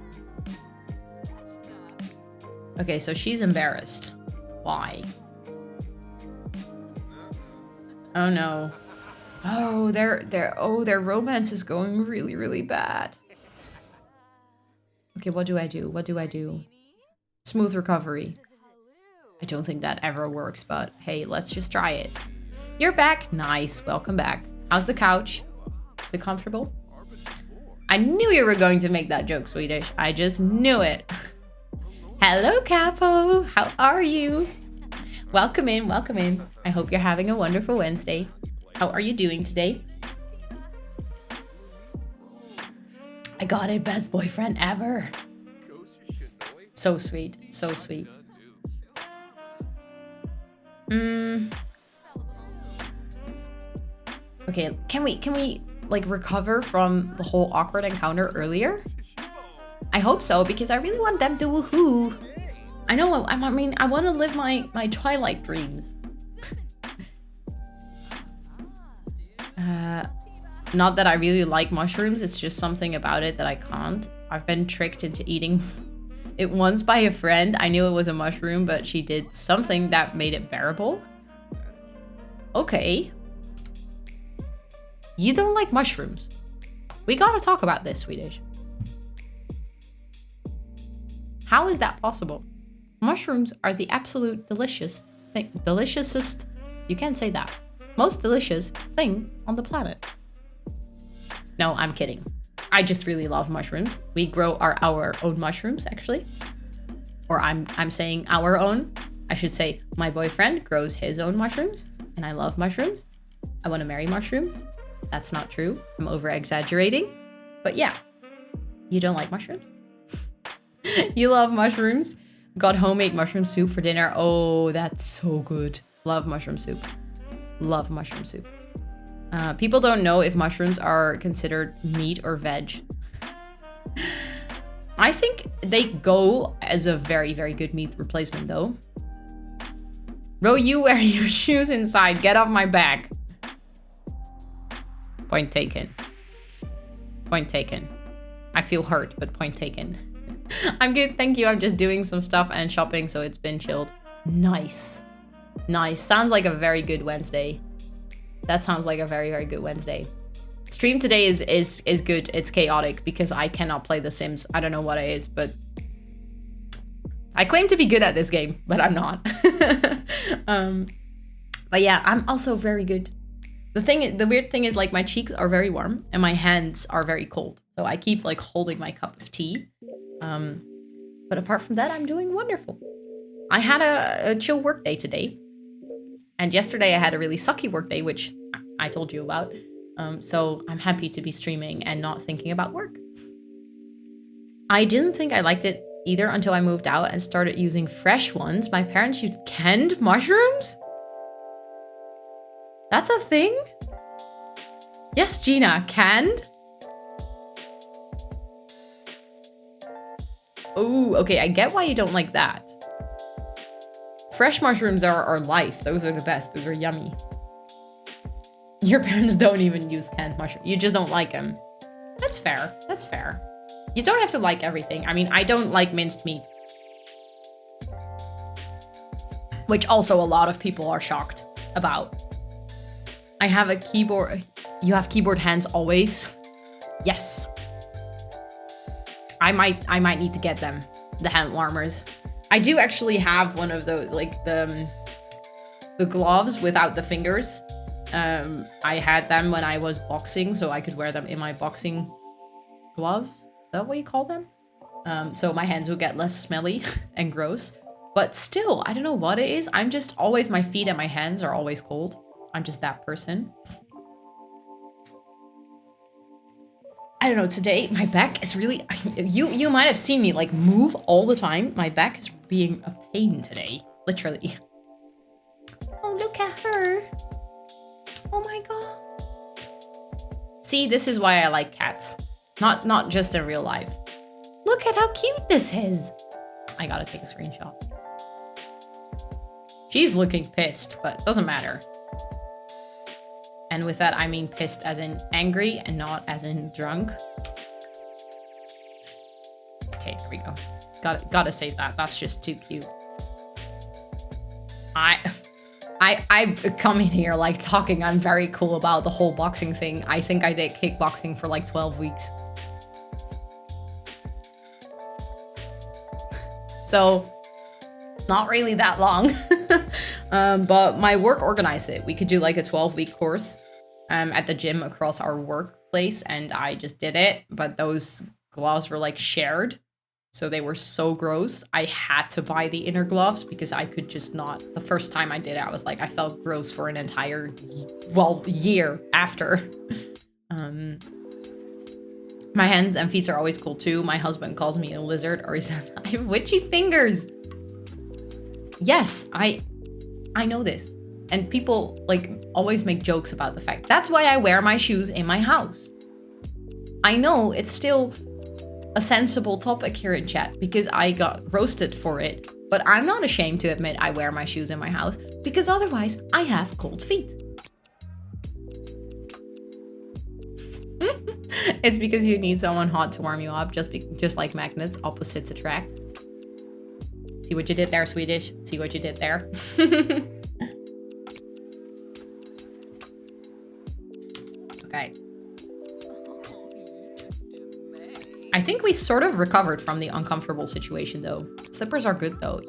Okay, so she's embarrassed. Why? Oh no. Oh, their romance is going really, really bad. Okay, what do I do? What do I do? Smooth recovery. I don't think that ever works, but hey, let's just try it. You're back. Nice. Welcome back. How's the couch? Is it comfortable? I knew you were going to make that joke, Swedish. I just knew it. Hello, Capo. How are you? Welcome in. Welcome in. I hope you're having a wonderful Wednesday. How are you doing today? I got it. Best boyfriend ever. So sweet. So sweet. Okay, can we like recover from the whole awkward encounter earlier? I hope so, because I really want them to woohoo. I know, I mean, I want to live my Twilight dreams. Not that I really like mushrooms, it's just something about it that I can't. I've been tricked into eating it once by a friend. I knew it was a mushroom, but she did something that made it bearable. Okay. You don't like mushrooms. We gotta talk about this, Swedish. How is that possible? Mushrooms are the absolute deliciousest, you can't say that, most delicious thing on the planet. No, I'm kidding. I just really love mushrooms. We grow our own mushrooms, actually. Or I'm saying our own. I should say my boyfriend grows his own mushrooms, and I love mushrooms. I want to marry mushrooms. That's not true. I'm over-exaggerating. But yeah, you don't like mushrooms? You love mushrooms? Got homemade mushroom soup for dinner. Oh, that's so good. Love mushroom soup. Love mushroom soup. People don't know if mushrooms are considered meat or veg. I think they go as a very, very good meat replacement, though. Bro, you wear your shoes inside. Get off my back. Point taken. Point taken. I feel hurt, but point taken. I'm good, thank you. I'm just doing some stuff and shopping, so it's been chilled. Nice. Nice. Sounds like a very good Wednesday. That sounds like a very, very good Wednesday. Stream today is good. It's chaotic because I cannot play The Sims. I don't know what it is, but I claim to be good at this game, but I'm not. But yeah, I'm also very good. The weird thing is, like, my cheeks are very warm and my hands are very cold. So I keep like holding my cup of tea. But apart from that, I'm doing wonderful. I had a chill work day today. And yesterday I had a really sucky work day, which I told you about. So I'm happy to be streaming and not thinking about work. I didn't think I liked it either until I moved out and started using fresh ones. My parents used canned mushrooms? That's a thing? Yes, Gina, canned? Oh, okay, I get why you don't like that. Fresh mushrooms are life. Those are the best. Those are yummy. Your parents don't even use canned mushrooms. You just don't like them. That's fair. That's fair. You don't have to like everything. I mean, I don't like minced meat. Which also a lot of people are shocked about. I have a keyboard. You have keyboard hands always? Yes. I might need to get them. The hand warmers. I do actually have one of those, like the gloves without the fingers. I had them when I was boxing, so I could wear them in my boxing gloves. Is that what you call them? So my hands would get less smelly and gross. But still, I don't know what it is. I'm just always, my feet and my hands are always cold. I'm just that person. I don't know, today my back is really, you might have seen me like move all the time. My back is being a pain today, literally. Oh, look at her. Oh my god. See, this is why I like cats. Not just in real life. Look at how cute this is. I gotta take a screenshot. She's looking pissed, but doesn't matter. And with that, I mean pissed as in angry and not as in drunk. Okay, there we go. Gotta say that. That's just too cute. I come in here like talking I'm very cool about the whole boxing thing. I think I did kickboxing for like 12 weeks. So, not really that long. But my work organized it. We could do like a 12-week course at the gym across our workplace, and I just did it. But those gloves were like shared, so they were so gross. I had to buy the inner gloves because I could just not. The first time I did it, I was like, I felt gross for an entire, year after. My hands and feet are always cold too. My husband calls me a lizard, or he says I have witchy fingers. Yes, I know this. And people like always make jokes about the fact. That's why I wear my shoes in my house. I know it's still a sensible topic here in chat because I got roasted for it. But I'm not ashamed to admit I wear my shoes in my house because otherwise I have cold feet. It's because you need someone hot to warm you up, just like magnets, opposites attract. See what you did there, Swedish? See what you did there? Okay. I think we sort of recovered from the uncomfortable situation, though. Slippers are good, though.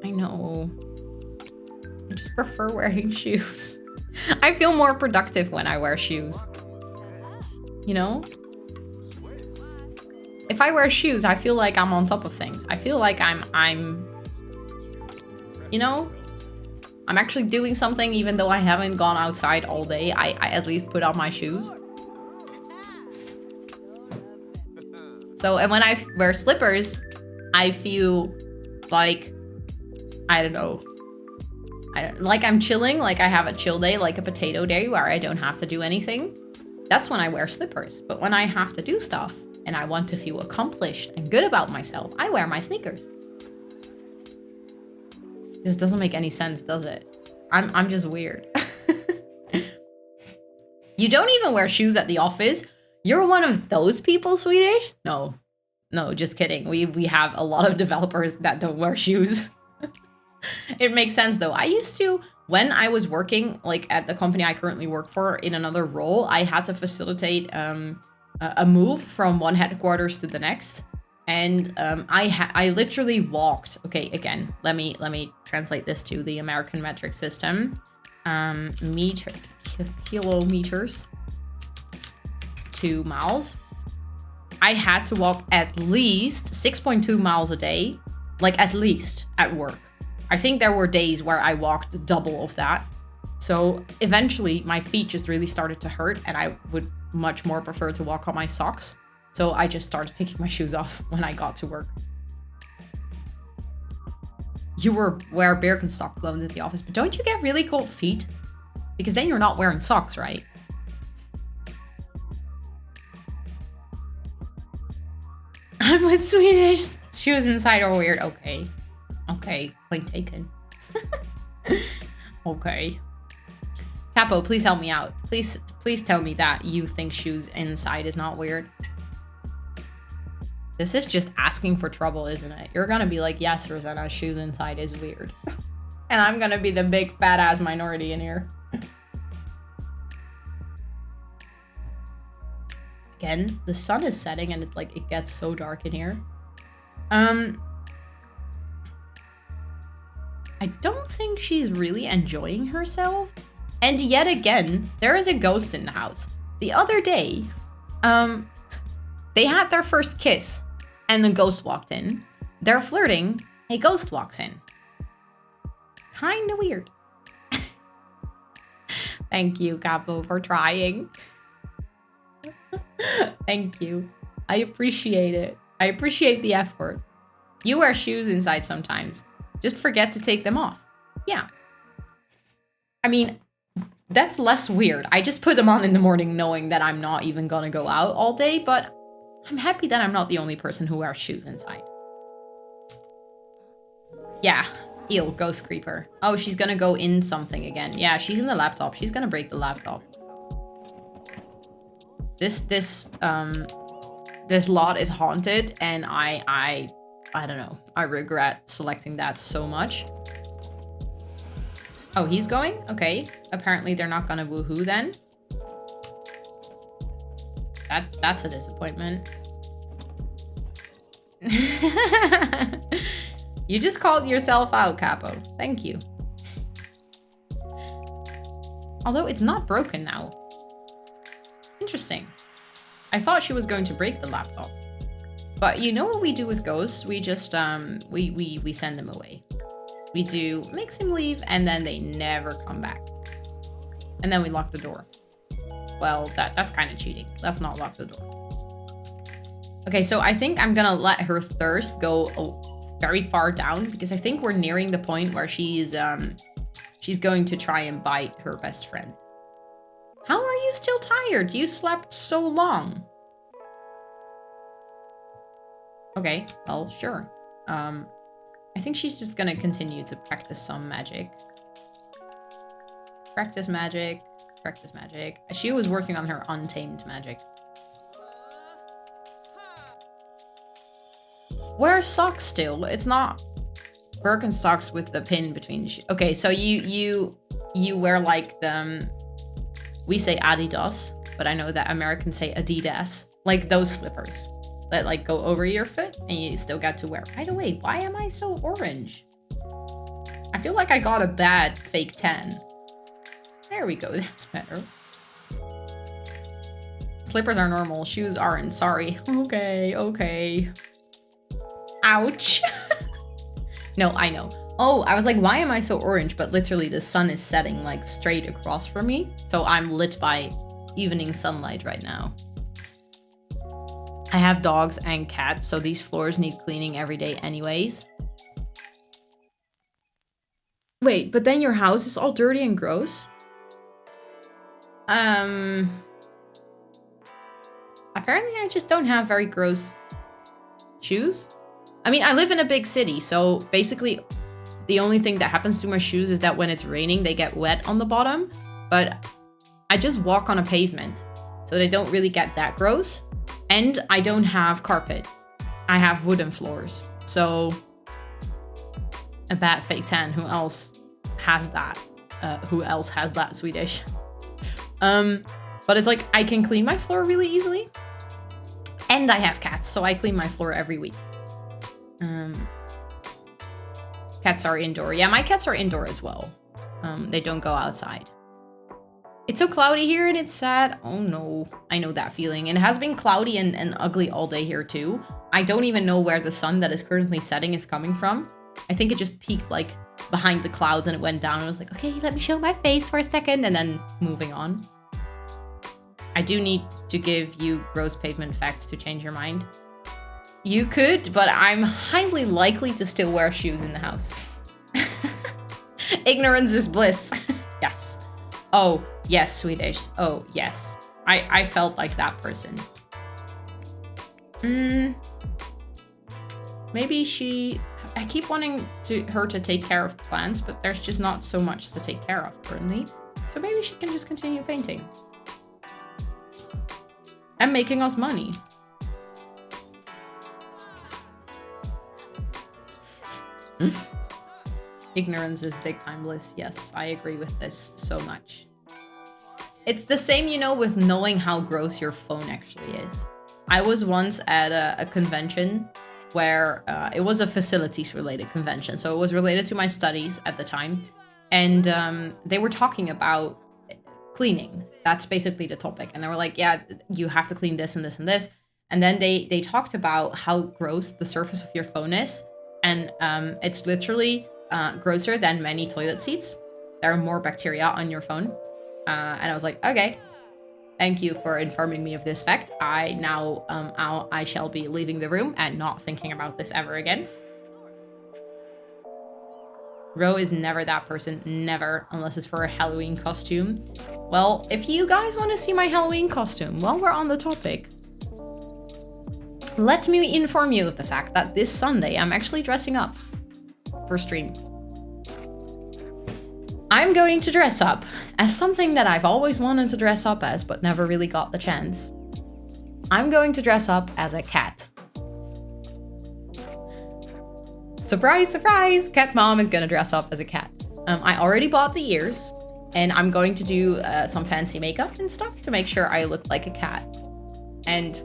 I know. I just prefer wearing shoes. I feel more productive when I wear shoes. You know? If I wear shoes, I feel like I'm on top of things. I feel like I'm, you know, I'm actually doing something even though I haven't gone outside all day. I at least put on my shoes. So, and when I wear slippers, I feel like, I don't know, like I'm chilling, like I have a chill day, like a potato day where I don't have to do anything. That's when I wear slippers. But when I have to do stuff and I want to feel accomplished and good about myself, I wear my sneakers. This doesn't make any sense, does it? I'm just weird. You don't even wear shoes at the office? You're one of those people, Swedish? No. No, just kidding. We have a lot of developers that don't wear shoes. It makes sense though. I used to, when I was working like at the company I currently work for in another role, I had to facilitate a move from one headquarters to the next. And I literally walked. Okay, again, let me translate this to the American metric system. Kilometers, 2 miles. I had to walk at least 6.2 miles a day, like at least at work. I think there were days where I walked double of that. So eventually my feet just really started to hurt and I would much more prefer to walk on my socks. So I just started taking my shoes off when I got to work. You wear Birkenstock clothes at the office, but don't you get really cold feet? Because then you're not wearing socks, right? I'm with Swedish. Shoes inside are weird. Okay. Okay, point taken. Okay. Capo, please help me out. Please tell me that you think shoes inside is not weird. This is just asking for trouble, isn't it? You're gonna be like, yes, Rosanna, shoes inside is weird. And I'm gonna be the big fat ass minority in here. Again, the sun is setting and it's like, it gets so dark in here. I don't think she's really enjoying herself. And yet again, there is a ghost in the house. The other day, they had their first kiss and the ghost walked in. They're flirting, a ghost walks in. Kinda weird. Thank you, Capo, for trying. Thank you. I appreciate it. I appreciate the effort. You wear shoes inside sometimes. Just forget to take them off. Yeah. I mean, that's less weird. I just put them on in the morning knowing that I'm not even gonna go out all day, but I'm happy that I'm not the only person who wears shoes inside. Yeah. Ew, ghost creeper. Oh, she's gonna go in something again. Yeah, she's in the laptop. She's gonna break the laptop. This lot is haunted and I don't know. I regret selecting that so much. Oh, he's going? Okay. Apparently they're not gonna woohoo then. That's a disappointment. You just called yourself out, Capo. Thank you. Although it's not broken now. Interesting. I thought she was going to break the laptop. But you know what we do with ghosts? We just, we send them away. We do makes him leave and then they never come back. And then we lock the door. Well, that's kind of cheating. Let's not lock the door. Okay, so I think I'm gonna let her thirst go very far down because I think we're nearing the point where she's going to try and bite her best friend. How are you still tired? You slept so long. Okay, well, sure. I think she's just gonna continue to practice some magic. Practice magic. Practice magic. She was working on her untamed magic. Wear socks still. It's not Birkenstocks with the pin between the shoes. Okay, so you wear like the... We say Adidas, but I know that Americans say Adidas. Like those slippers that like go over your foot and you still get to wear. By the way, why am I so orange? I feel like I got a bad fake tan. There we go, that's better. Slippers are normal, shoes aren't, sorry. Okay. Ouch. No, I know. Oh, I was like, why am I so orange? But literally the sun is setting like straight across from me. So I'm lit by evening sunlight right now. I have dogs and cats, so these floors need cleaning every day anyways. Wait, but then your house is all dirty and gross? Apparently I just don't have very gross shoes. I mean, I live in a big city, so basically the only thing that happens to my shoes is that when it's raining, they get wet on the bottom, but I just walk on a pavement, so they don't really get that gross. And I don't have carpet. I have wooden floors. So a bad fake tan. Who else has that? Who else has that, Swedish? But it's like I can clean my floor really easily. And I have cats, so I clean my floor every week. Cats are indoor. Yeah, my cats are indoor as well. They don't go outside. It's so cloudy here and it's sad. Oh no, I know that feeling. And it has been cloudy and ugly all day here too. I don't even know where the sun that is currently setting is coming from. I think it just peaked like behind the clouds and it went down. I was like, okay, let me show my face for a second and then moving on. I do need to give you gross pavement facts to change your mind. You could, but I'm highly likely to still wear shoes in the house. Ignorance is bliss. Yes. Oh, yes, Swedish. Oh, yes. I felt like that person. Maybe I keep wanting her to take care of plants, but there's just not so much to take care of currently. So maybe she can just continue painting. And making us money. Ignorance is big time bliss. Yes, I agree with this so much. It's the same, you know, with knowing how gross your phone actually is. I was once at a convention where it was a facilities related convention. So it was related to my studies at the time. And they were talking about cleaning. That's basically the topic. And they were like, yeah, you have to clean this and this and this. And then they talked about how gross the surface of your phone is. And it's literally grosser than many toilet seats. There are more bacteria on your phone. And I was like, okay, thank you for informing me of this fact. I shall be leaving the room and not thinking about this ever again. Ro is never that person, never, unless it's for a Halloween costume. Well, if you guys want to see my Halloween costume, while we're on the topic, let me inform you of the fact that this Sunday I'm actually dressing up for stream. I'm going to dress up as something that I've always wanted to dress up as, but never really got the chance. I'm going to dress up as a cat. Surprise, surprise! Cat mom is gonna dress up as a cat. I already bought the ears, and I'm going to do some fancy makeup and stuff to make sure I look like a cat. And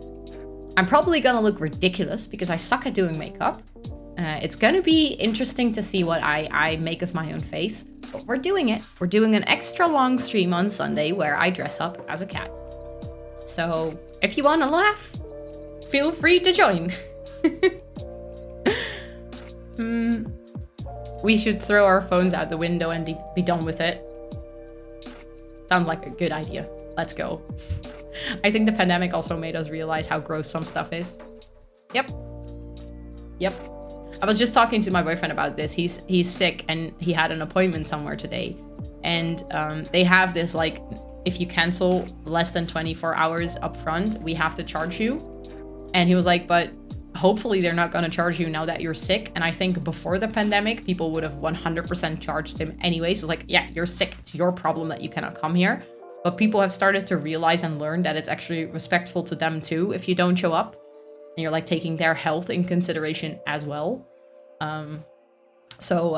I'm probably gonna look ridiculous because I suck at doing makeup. It's gonna be interesting to see what I make of my own face, but we're doing it. We're doing an extra long stream on Sunday where I dress up as a cat. So if you wanna laugh, feel free to join. We should throw our phones out the window and be done with it. Sounds like a good idea. Let's go. I think the pandemic also made us realize how gross some stuff is. Yep. I was just talking to my boyfriend about this. He's sick and he had an appointment somewhere today. And they have this, like, if you cancel less than 24 hours up front, we have to charge you. And he was like, but hopefully they're not going to charge you now that you're sick. And I think before the pandemic, people would have 100% charged him anyway. So like, yeah, you're sick. It's your problem that you cannot come here. But people have started to realize and learn that it's actually respectful to them too if you don't show up. And you're like taking their health in consideration as well. So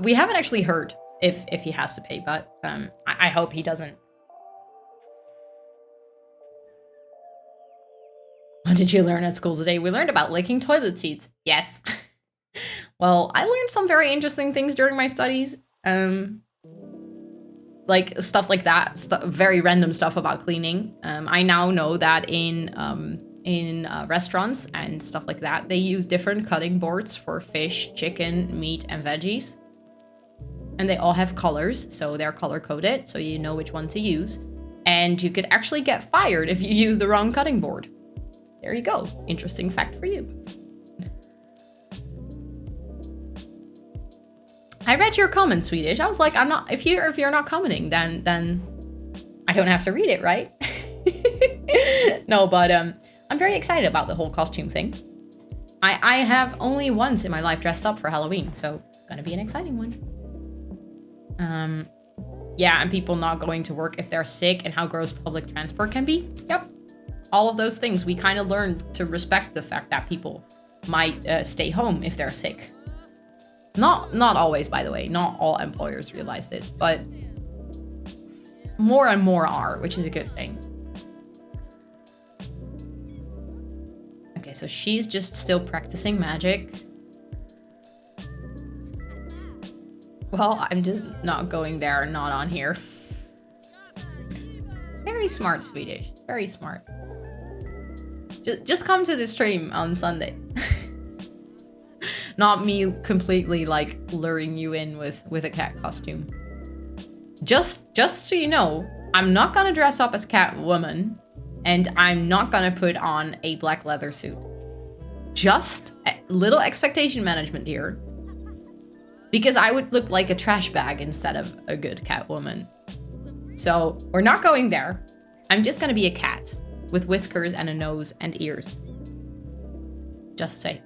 we haven't actually heard if he has to pay, but I hope he doesn't. What did you learn at school today? We learned about licking toilet seats. Yes. Well, I learned some very interesting things during my studies. Like stuff like that, very random stuff about cleaning. I now know that in restaurants and stuff like that, they use different cutting boards for fish, chicken, meat, and veggies. And they all have colors, so they're color coded, so you know which one to use. And you could actually get fired if you use the wrong cutting board. There you go. Interesting fact for you. I read your comment, Swedish. I was like, I'm not. If you're not commenting, then I don't have to read it, right? No, but I'm very excited about the whole costume thing. I have only once in my life dressed up for Halloween, so it's gonna be an exciting one. Yeah, and people not going to work if they're sick and how gross public transport can be. Yep. All of those things, we kind of learned to respect the fact that people might stay home if they're sick. Not always, by the way. Not all employers realize this, but more and more are, which is a good thing. Okay, so she's just still practicing magic. Well, I'm just not going there, not on here. Very smart, Swedish. Very smart. Just come to the stream on Sunday. Not me completely like luring you in with a cat costume. Just so you know, I'm not gonna dress up as Catwoman, and I'm not gonna put on a black leather suit. Just a little expectation management here. Because I would look like a trash bag instead of a good Catwoman. So we're not going there. I'm just gonna be a cat with whiskers and a nose and ears. Just say.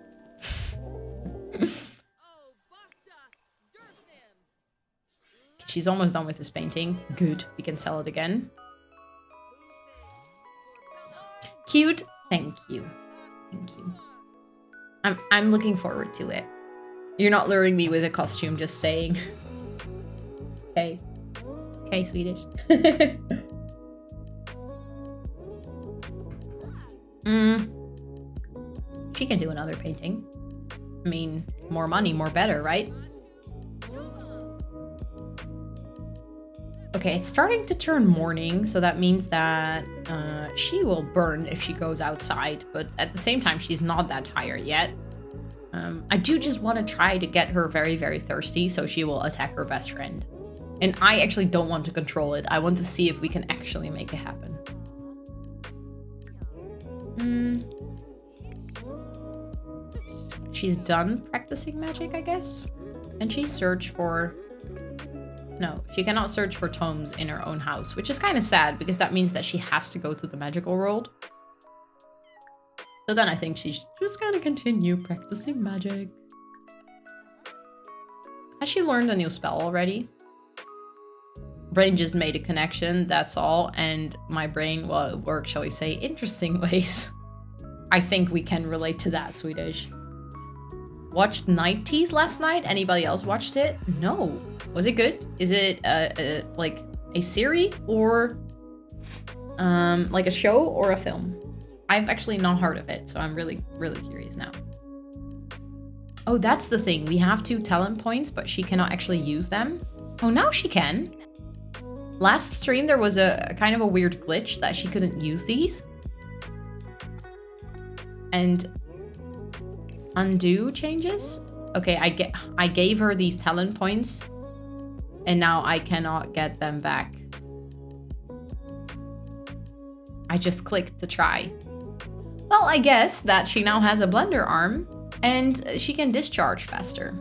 She's almost done with this painting. Good, we can sell it again. Cute, thank you. Thank you. I'm looking forward to it. You're not luring me with a costume, just saying. Okay. Okay, Swedish. She can do another painting. I mean, more money, more better, right? Okay, it's starting to turn morning, so that means that she will burn if she goes outside, but at the same time, she's not that tired yet. I do just want to try to get her very, very thirsty, so she will attack her best friend. And I actually don't want to control it. I want to see if we can actually make it happen. She's done practicing magic, I guess? And she searched for... No, she cannot search for tomes in her own house, which is kind of sad because that means that she has to go to the magical world. So then I think she's just gonna continue practicing magic. Has she learned a new spell already? Brain just made a connection, that's all. And my brain, well, it works, shall we say, interesting ways. I think we can relate to that, Swedish. Watched Night Teeth last night? Anybody else watched it? No. Was it good? Is it like a series or like a show or a film? I've actually not heard of it, so I'm really, really curious now. Oh, that's the thing. We have 2 talent points, but she cannot actually use them. Oh, now she can. Last stream, there was a kind of a weird glitch that she couldn't use these. And undo changes? Okay, I gave her these talent points, and now I cannot get them back. I just clicked to try. Well, I guess that she now has a blender arm, and she can discharge faster.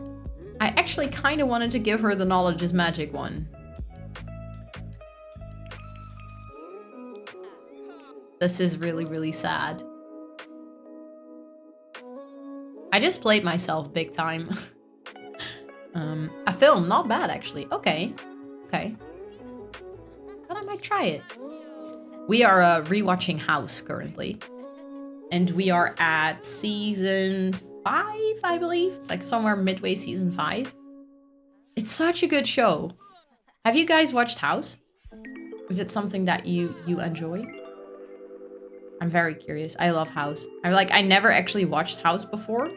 I actually kind of wanted to give her the knowledge is magic one. This is really, really sad. I just played myself big time. A film, not bad actually. Okay, okay. Then I might try it. We are rewatching House currently. And we are at season 5, I believe. It's like somewhere midway season 5. It's such a good show. Have you guys watched House? Is it something that you enjoy? I'm very curious. I love House. I never actually watched House before.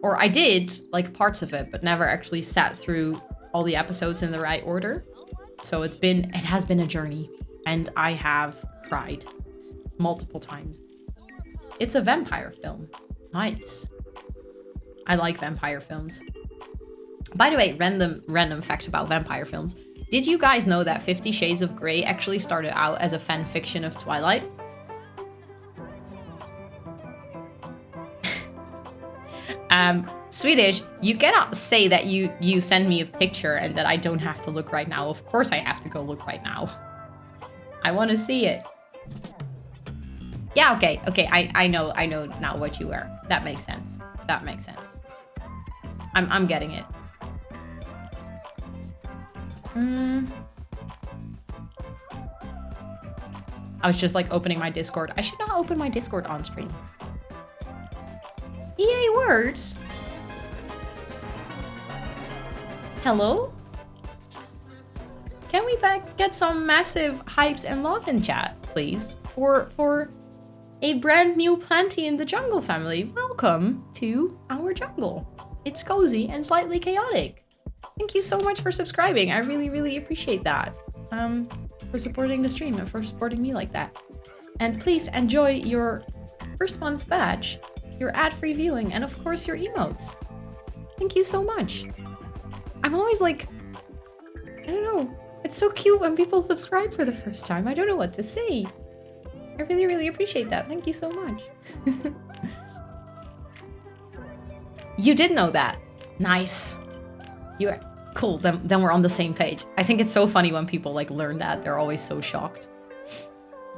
Or I did, like parts of it, but never actually sat through all the episodes in the right order. So it has been a journey. And I have cried multiple times. It's a vampire film. Nice. I like vampire films. By the way, random fact about vampire films. Did you guys know that 50 Shades of Grey actually started out as a fan fiction of Twilight? Swedish, you cannot say that you send me a picture and that I don't have to look right now. Of course I have to go look right now. I want to see it. Yeah, okay, I know now what you wear. That makes sense. That makes sense. I'm getting it. I was just like opening my Discord. I should not open my Discord on stream. EA Words? Hello? Can we get some massive hypes and love in chat, please? For a brand new planty in the jungle family. Welcome to our jungle. It's cozy and slightly chaotic. Thank you so much for subscribing. I really, really appreciate that. For supporting the stream and for supporting me like that. And please enjoy your first month's badge, your ad-free viewing, and of course your emotes. Thank you so much. I'm always like, I don't know. It's so cute when people subscribe for the first time. I don't know what to say. I really, really appreciate that. Thank you so much. You did know that. Nice. You are cool. Then we're on the same page. I think it's so funny when people like learn that. They're always so shocked.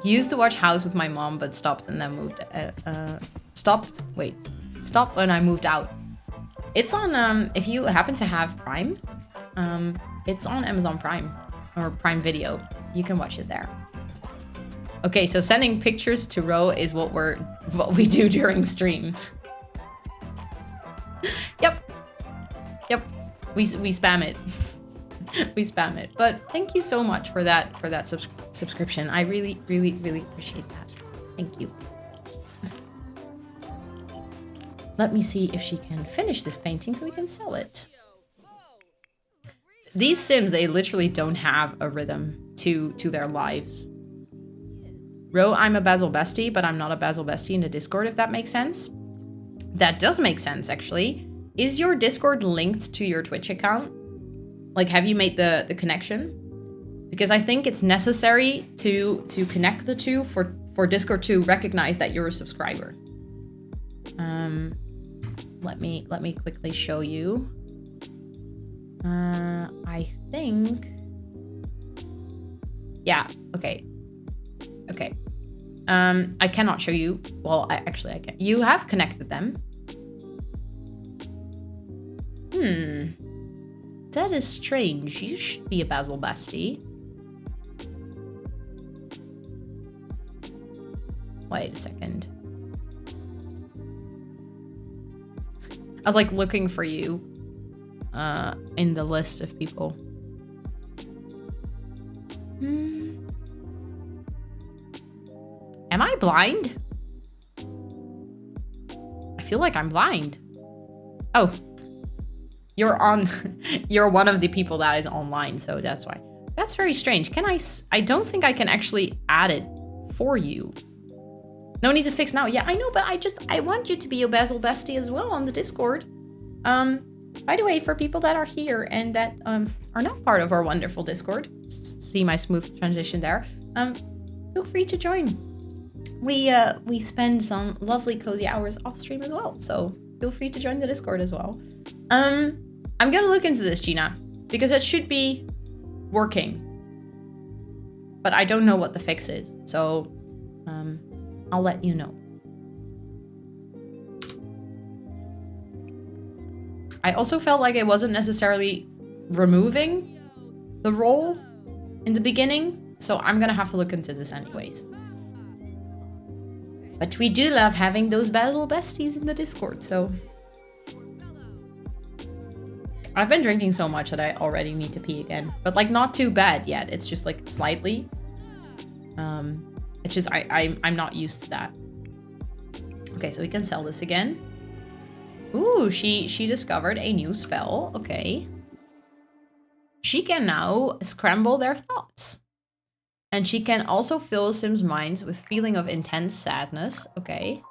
Used to watch House with my mom, but stopped and then moved. Stopped when I moved out. It's on, if you happen to have Prime, it's on Amazon Prime or Prime Video. You can watch it there. Okay, so sending pictures to Ro is what we do during stream. Yep. We spam it. We spam it. But thank you so much for that subscription. I really, really, really appreciate that. Thank you. Let me see if she can finish this painting so we can sell it. These Sims, they literally don't have a rhythm to their lives. Ro, I'm a Basil bestie, but I'm not a Basil bestie in the Discord, if that makes sense. That does make sense, actually. Is your Discord linked to your Twitch account? Like, have you made the connection? Because I think it's necessary to connect the two for Discord to recognize that you're a subscriber. Let me quickly show you. I think. Yeah. Okay. Okay. I cannot show you. Well, I can. You have connected them. That is strange. You should be a Basil bestie. Wait a second. I was like looking for you in the list of people. Am I blind? I feel like I'm blind. Oh. You're one of the people that is online, so that's why. That's very strange. I don't think I can actually add it for you. No need to fix now. Yeah, I know, but I want you to be a Basil bestie as well on the Discord. By the way, for people that are here and that are not part of our wonderful Discord, see my smooth transition there, feel free to join. We spend some lovely cozy hours off stream as well, so feel free to join the Discord as well. I'm gonna look into this, Gina, because it should be working. But I don't know what the fix is, so I'll let you know. I also felt like it wasn't necessarily removing the role in the beginning, so I'm gonna have to look into this anyways. But we do love having those Basil besties in the Discord, so... I've been drinking so much that I already need to pee again. But like not too bad yet. It's just like slightly. It's just I'm not used to that. Okay, so we can sell this again. Ooh, she discovered a new spell. Okay. She can now scramble their thoughts. And she can also fill Sims' minds with feeling of intense sadness. Okay.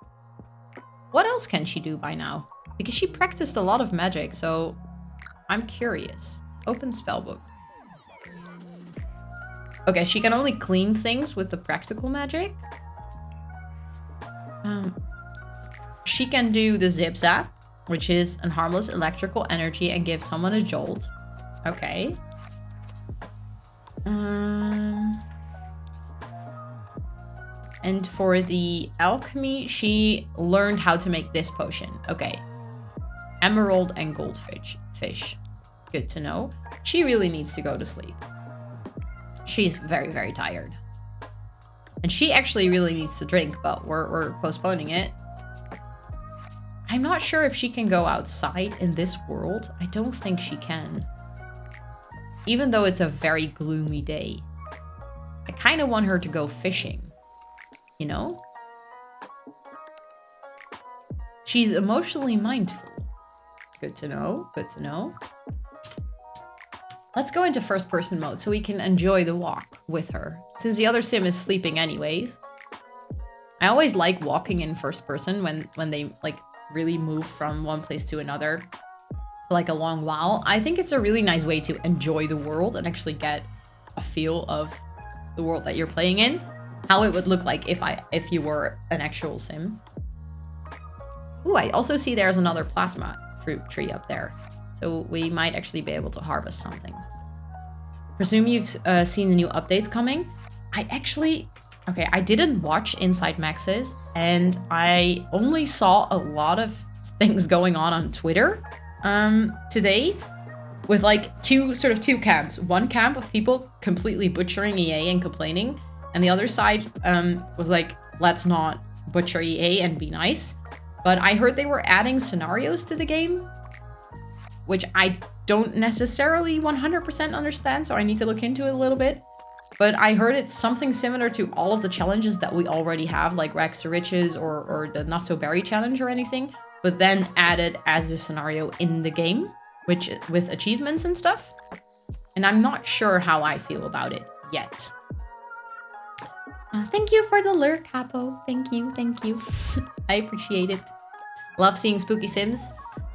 What else can she do by now? Because she practiced a lot of magic, so I'm curious. Open spellbook. Okay, she can only clean things with the practical magic. She can do the zip zap, which is a harmless electrical energy and gives someone a jolt. Okay. And for the alchemy, she learned how to make this potion. Okay. Emerald and goldfish. Good to know. She really needs to go to sleep. She's very, very tired. And she actually really needs to drink, but we're postponing it. I'm not sure if she can go outside in this world. I don't think she can. Even though it's a very gloomy day. I kind of want her to go fishing. You know? She's emotionally mindful. Good to know. Good to know. Let's go into first person mode so we can enjoy the walk with her. Since the other sim is sleeping anyways. I always like walking in first person when they like really move from one place to another for like a long while. I think it's a really nice way to enjoy the world and actually get a feel of the world that you're playing in. How it would look like if you were an actual sim. Ooh, I also see there's another plasma fruit tree up there. So we might actually be able to harvest something. Presume you've seen the new updates coming. I didn't watch Inside Max's, and I only saw a lot of things going on Twitter today with like two camps. One camp of people completely butchering EA and complaining, and the other side was like, let's not butcher EA and be nice. But I heard they were adding scenarios to the game, which I don't necessarily 100% understand, so I need to look into it a little bit. But I heard it's something similar to all of the challenges that we already have, like Rags to Riches or the Not So Berry challenge or anything, but then added as a scenario in the game, which with achievements and stuff. And I'm not sure how I feel about it yet. Thank you for the lurk, Capo. Thank you, thank you. I appreciate it. Love seeing spooky sims.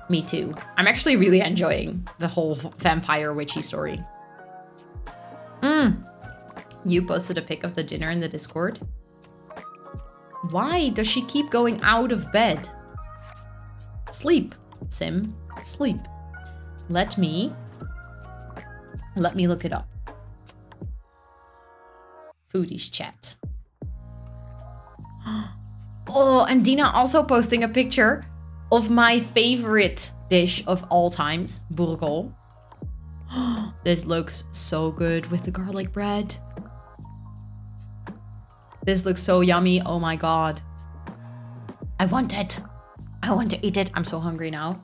Me too. I'm actually really enjoying the whole vampire witchy story. You posted a pic of the dinner in the Discord. Why does she keep going out of bed? Sleep, sim, sleep. Let me look it up. Foodies chat. Oh, and Dina also posting a picture of my favorite dish of all times, boerenkool. This looks so good with the garlic bread. This looks so yummy. Oh my god. I want it. I want to eat it. I'm so hungry now.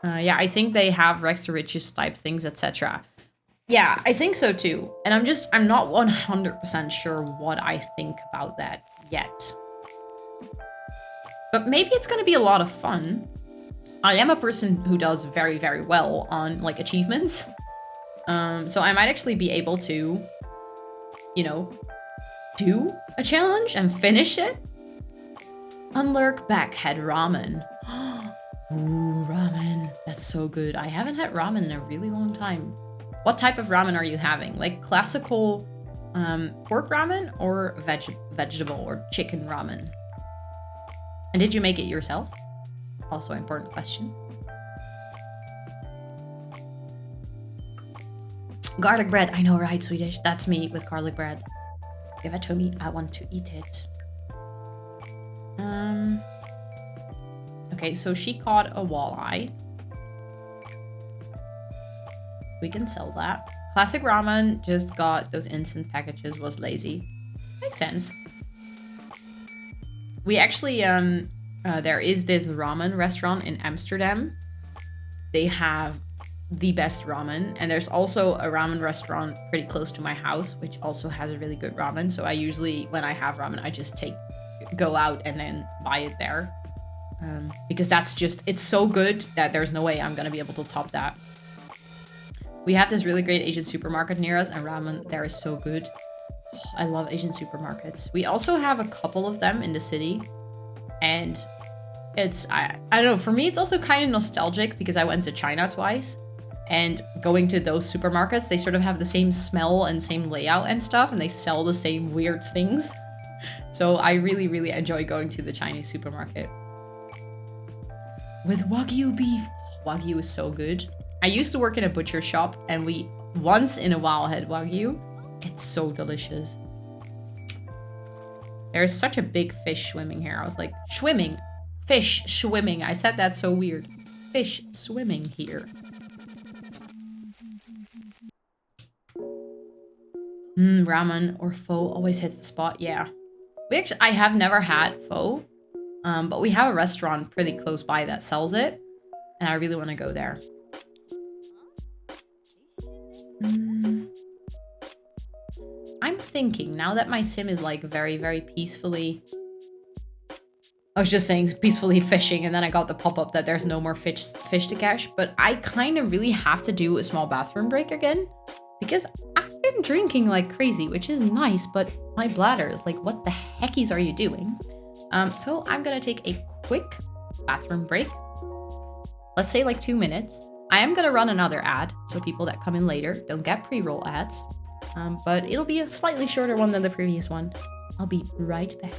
Yeah, I think they have Rex to Riches type things, etc. Yeah, I think so too. And I'm not 100% sure what I think about that yet. But maybe it's going to be a lot of fun. I am a person who does very, very well on like achievements. So I might actually be able to, you know, do a challenge and finish it. Unlurk Backhead Ramen. Ooh, ramen. That's so good. I haven't had ramen in a really long time. What type of ramen are you having? Like classical pork ramen or vegetable or chicken ramen? And did you make it yourself? Also important question. Garlic bread. I know, right, Swedish? That's me with garlic bread. Give it to me. I want to eat it. Okay, so she caught a walleye. We can sell that. Classic ramen just got those instant packages, was lazy. Makes sense. We actually, there is this ramen restaurant in Amsterdam. They have the best ramen. And there's also a ramen restaurant pretty close to my house, which also has a really good ramen. So I usually, when I have ramen, I just go out and then buy it there. Because that's just, it's so good that there's no way I'm going to be able to top that. We have this really great Asian supermarket near us, and ramen there is so good. Oh, I love Asian supermarkets. We also have a couple of them in the city. And it's, I don't know, for me it's also kind of nostalgic because I went to China twice. And going to those supermarkets, they sort of have the same smell and same layout and stuff, and they sell the same weird things. So I really, really enjoy going to the Chinese supermarket. With Wagyu beef. Wagyu is so good. I used to work in a butcher shop, and we once in a while had Wagyu. It's so delicious. There's such a big fish swimming here. I was like, swimming. Fish swimming. I said that so weird. Fish swimming here. Ramen or pho always hits the spot. Yeah. I have never had pho. But we have a restaurant pretty close by that sells it. And I really want to go there. I'm thinking now that my sim is like very, very peacefully. I was just saying peacefully fishing, and then I got the pop-up that there's no more fish to catch. But I kind of really have to do a small bathroom break again because I've been drinking like crazy, which is nice, but my bladder is like, what the heckies are you doing? So I'm gonna take a quick bathroom break. Let's say like 2 minutes. I am gonna run another ad, so people that come in later don't get pre-roll ads. But it'll be a slightly shorter one than the previous one. I'll be right back.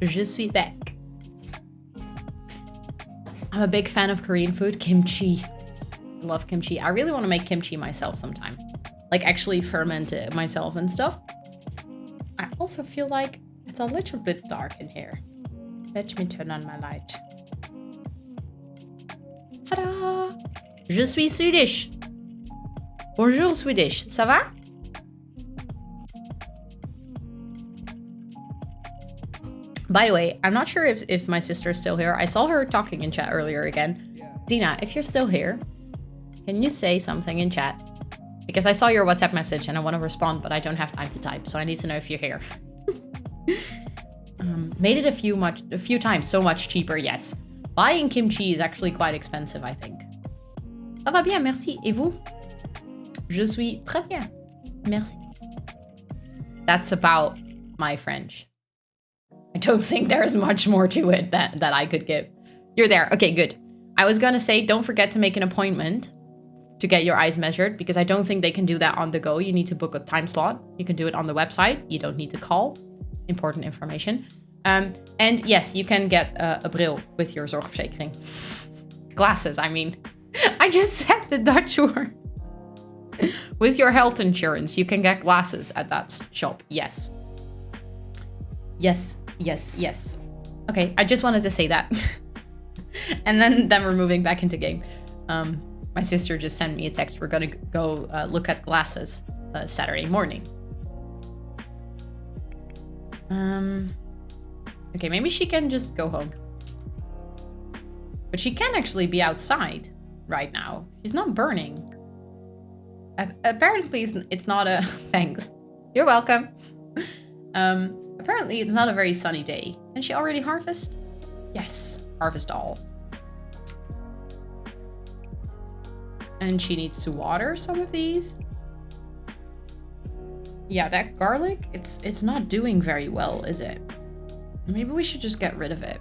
Je suis back. I'm a big fan of Korean food, kimchi. I love kimchi. I really want to make kimchi myself sometime. Like actually ferment it myself and stuff. I also feel like it's a little bit dark in here. Let me turn on my light. Ta-da! Je suis Swedish. Bonjour Swedish. Ça va? By the way, I'm not sure if my sister is still here. I saw her talking in chat earlier again. Yeah. Dina, if you're still here, can you say something in chat? Because I saw your WhatsApp message and I want to respond, but I don't have time to type. So I need to know if you're here. Made it a few times so much cheaper, yes. Buying kimchi is actually quite expensive, I think. Ça va bien, merci. Et vous? Je suis très bien. Merci. That's about my French. I don't think there's much more to it that I could give. You're there. Okay, good. I was gonna say, don't forget to make an appointment to get your eyes measured, because I don't think they can do that on the go. You need to book a time slot. You can do it on the website. You don't need to call. Important information. And yes, you can get a bril with your zorgverzekering. Glasses, I mean. I just said the Dutch word. With your health insurance, you can get glasses at that shop. Yes. Yes. Yes, yes. Okay, I just wanted to say that. And then we're moving back into game. My sister just sent me a text. We're gonna go look at glasses Saturday morning. Okay, maybe she can just go home. But she can actually be outside right now. She's not burning. Apparently it's not a... Thanks. You're welcome. Apparently it's not a very sunny day. Can she already harvest? Yes. Harvest all. And she needs to water some of these. Yeah, that garlic, it's not doing very well, is it? Maybe we should just get rid of it.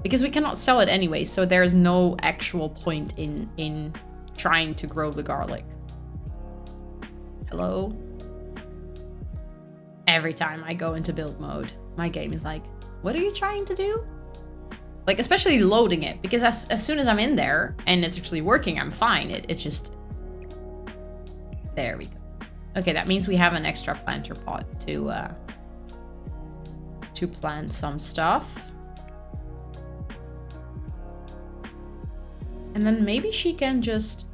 Because we cannot sell it anyway, so there's no actual point in trying to grow the garlic. Hello? Every time I go into build mode, my game is like, what are you trying to do? Like, especially loading it, because as soon as I'm in there and it's actually working, I'm fine. It's just... There we go. Okay, that means we have an extra planter pot to plant some stuff. And then maybe she can just,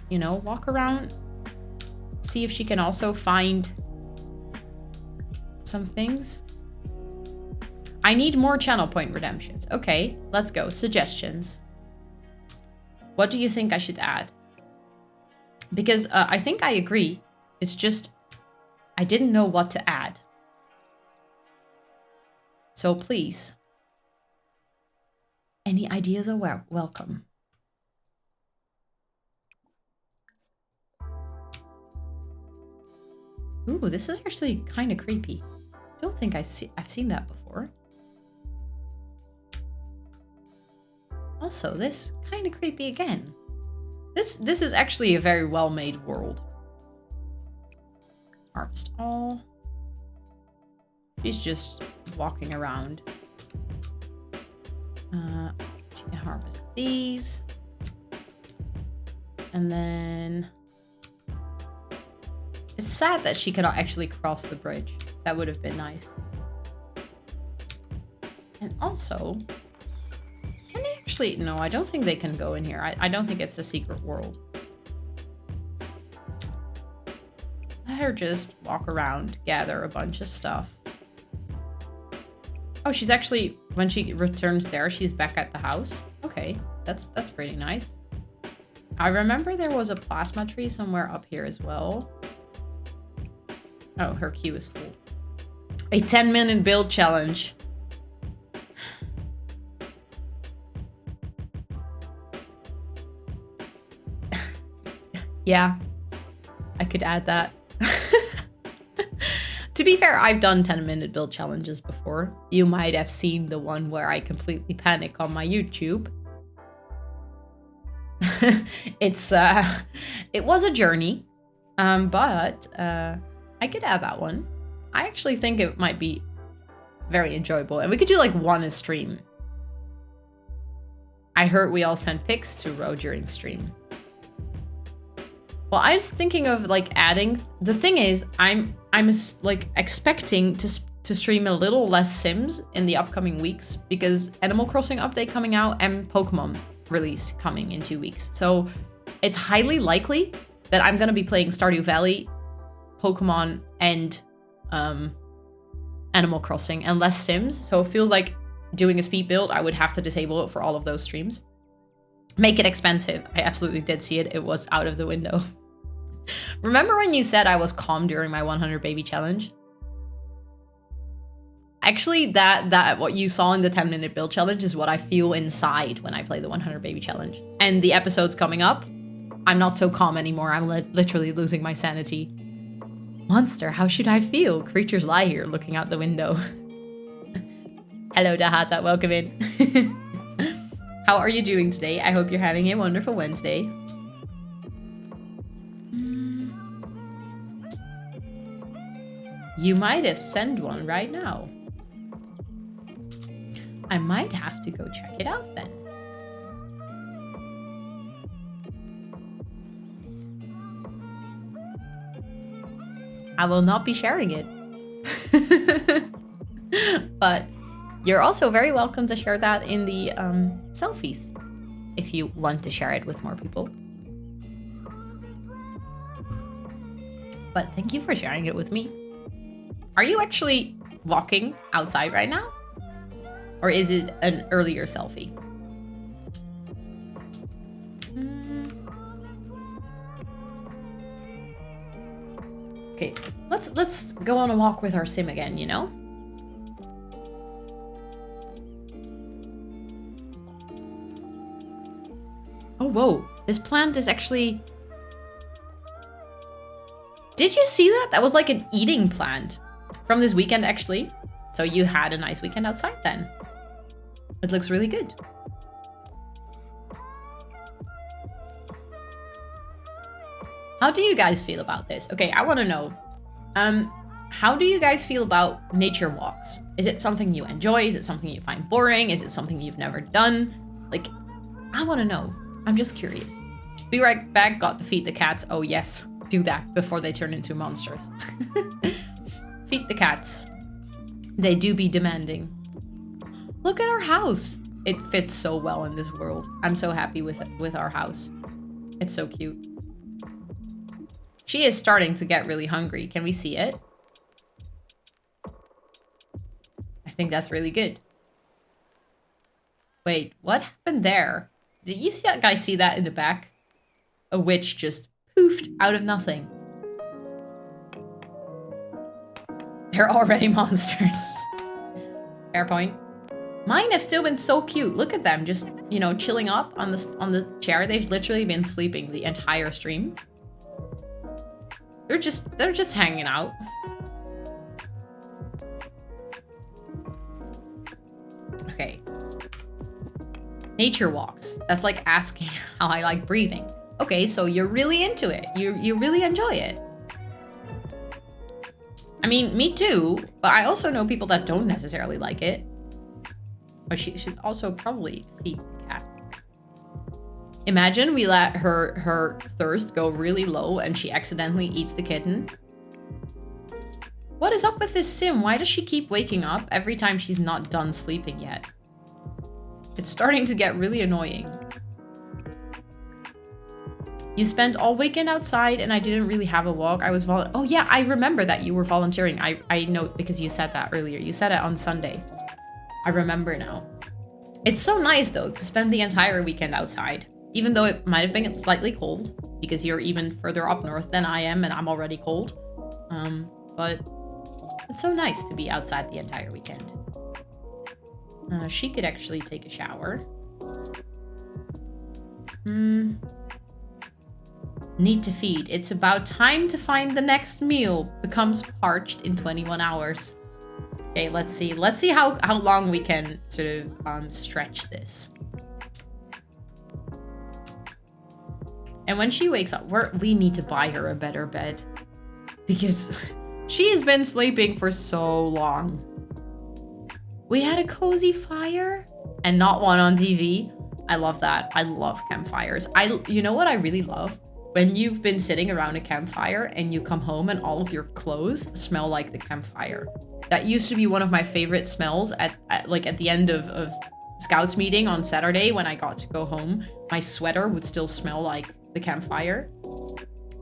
you know, walk around, see if she can also find some things. I need more channel point redemptions. Okay, let's go. Suggestions. What do you think I should add? Because I think I agree. It's just, I didn't know what to add. So please, any ideas are welcome. Ooh, this is actually kind of creepy. Don't think I've seen that before. Also, this kind of creepy again. This is actually a very well-made world. Harvest all. She's just walking around. She can harvest these. And then... It's sad that she cannot actually cross the bridge. That would have been nice. And also... Can they actually... No, I don't think they can go in here. I don't think it's a secret world. Let her just walk around, gather a bunch of stuff. Oh, she's actually... When she returns there, she's back at the house. Okay, that's pretty nice. I remember there was a plasma tree somewhere up here as well. Oh, her queue is full. A 10-minute build challenge. Yeah, I could add that. To be fair, I've done 10-minute build challenges before. You might have seen the one where I completely panic on my YouTube. It was a journey, but I could add that one. I actually think it might be very enjoyable, and we could do like one a stream. I heard we all sent pics to Ro during stream. Well, I was thinking of like adding. The thing is, I'm like expecting to stream a little less Sims in the upcoming weeks because Animal Crossing update coming out and Pokemon release coming in 2 weeks. So it's highly likely that I'm gonna be playing Stardew Valley, Pokemon, and Animal Crossing and less Sims. So it feels like doing a speed build, I would have to disable it for all of those streams. Make it expensive. I absolutely did see it. It was out of the window. Remember when you said I was calm during my 100 baby challenge? Actually, that what you saw in the 10-minute build challenge is what I feel inside when I play the 100 baby challenge. And the episodes coming up, I'm not so calm anymore. I'm literally losing my sanity. Monster, how should I feel? Creatures lie here looking out the window. Hello, Dahata. Welcome in. How are you doing today? I hope you're having a wonderful Wednesday. You might have sent one right now. I might have to go check it out then. I will not be sharing it. But you're also very welcome to share that in the selfies. if you want to share it with more people. But thank you for sharing it with me. Are you actually walking outside right now? Or is it an earlier selfie? Okay, let's go on a walk with our sim again, you know? Oh, whoa. This plant is actually... Did you see that? That was like an eating plant from this weekend, actually. So you had a nice weekend outside then. It looks really good. How do you guys feel about this? Okay, I want to know. How do you guys feel about nature walks? Is it something you enjoy? Is it something you find boring? Is it something you've never done? Like, I want to know. I'm just curious. Be right back. Got to feed the cats. Oh yes, do that before they turn into monsters. Feed the cats. They do be demanding. Look at our house. It fits so well in this world. I'm so happy with our house. It's so cute. She is starting to get really hungry. Can we see it? I think that's really good. Wait, what happened there? Did you see that guy see that in the back? A witch just poofed out of nothing. They're already monsters. Fair point. Mine have still been so cute. Look at them, just, you know, chilling up on the chair. They've literally been sleeping the entire stream. They're just hanging out. Okay. Nature walks. That's like asking how I like breathing. Okay, so you're really into it. You really enjoy it. I mean, me too, but I also know people that don't necessarily like it. But she should also probably feed the cat. Imagine we let her thirst go really low and she accidentally eats the kitten. What is up with this sim? Why does she keep waking up every time she's not done sleeping yet? It's starting to get really annoying. You spent all weekend outside and I didn't really have a walk. I was oh yeah, I remember that you were volunteering. I know because you said that earlier. You said it on Sunday. I remember now. It's so nice though to spend the entire weekend outside. Even though it might have been slightly cold because you're even further up north than I am and I'm already cold. But it's so nice to be outside the entire weekend. She could actually take a shower. Need to feed. It's about time to find the next meal. Becomes parched in 21 hours. Okay, let's see. Let's see how long we can sort of stretch this. And when she wakes up, we need to buy her a better bed. Because she has been sleeping for so long. We had a cozy fire and not one on TV. I love that. I love campfires. You know what I really love? When you've been sitting around a campfire and you come home and all of your clothes smell like the campfire. That used to be one of my favorite smells at the end of Scouts meeting on Saturday when I got to go home. My sweater would still smell like the campfire.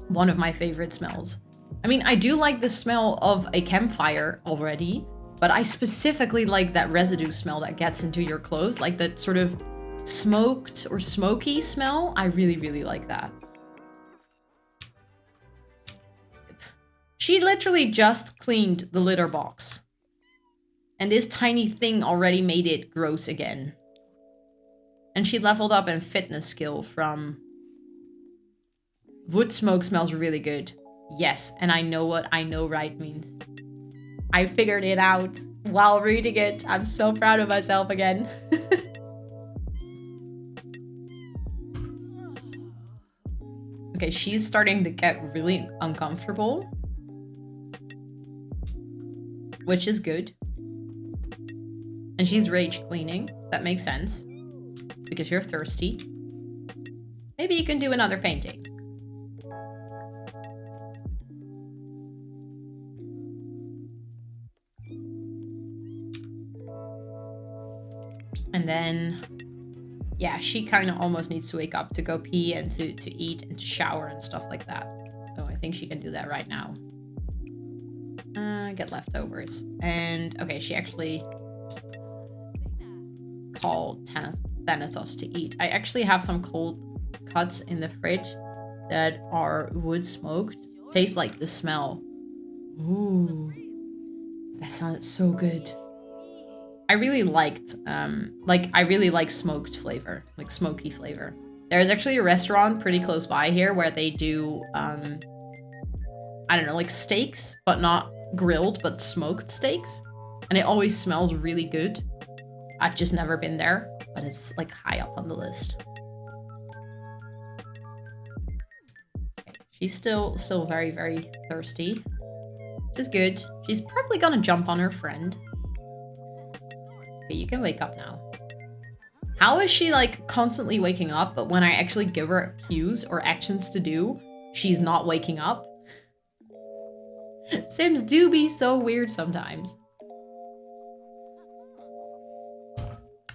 One of my favorite smells. I mean, I do like the smell of a campfire already, but I specifically like that residue smell that gets into your clothes, like that sort of smoked or smoky smell. I really, really like that. She literally just cleaned the litter box. And this tiny thing already made it gross again. And she leveled up in fitness skill from... Wood smoke smells really good. Yes, and I know what I know right means. I figured it out while reading it. I'm so proud of myself again. Okay, she's starting to get really uncomfortable. Which is good. And she's rage cleaning. That makes sense. Because you're thirsty. Maybe you can do another painting. And then Yeah, she kind of almost needs to wake up to go pee and to eat and to shower and stuff like that. So I think she can do that right now. Get leftovers. And okay, she actually called Thanatos to eat. I actually have some cold cuts in the fridge that are wood smoked. Tastes like the smell. Ooh, that sounds so good. I really liked, I really like smoked flavor, like smoky flavor. There's actually a restaurant pretty close by here where they do, I don't know, like steaks, but not grilled, but smoked steaks. And it always smells really good. I've just never been there, but it's like high up on the list. Okay. She's still very, very thirsty. Which is good. She's probably gonna jump on her friend. Okay, you can wake up now. How is she like constantly waking up, but when I actually give her cues or actions to do, she's not waking up? Sims do be so weird sometimes.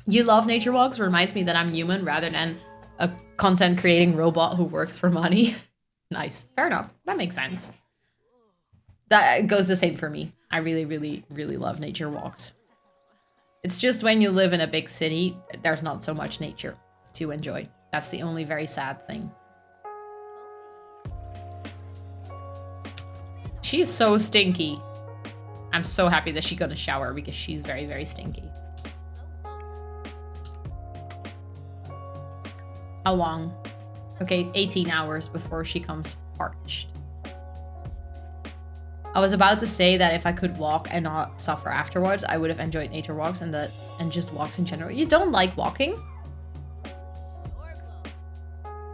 You love nature walks reminds me that I'm human rather than a content creating robot who works for money. Nice. Fair enough. That makes sense. That goes the same for me. I really, really, really love nature walks. It's just when you live in a big city, there's not so much nature to enjoy. That's the only very sad thing. She's so stinky. I'm so happy that she's gonna shower because she's very, very stinky. How long? Okay, 18 hours before she comes parched. I was about to say that if I could walk and not suffer afterwards, I would have enjoyed nature walks and just walks in general. You don't like walking?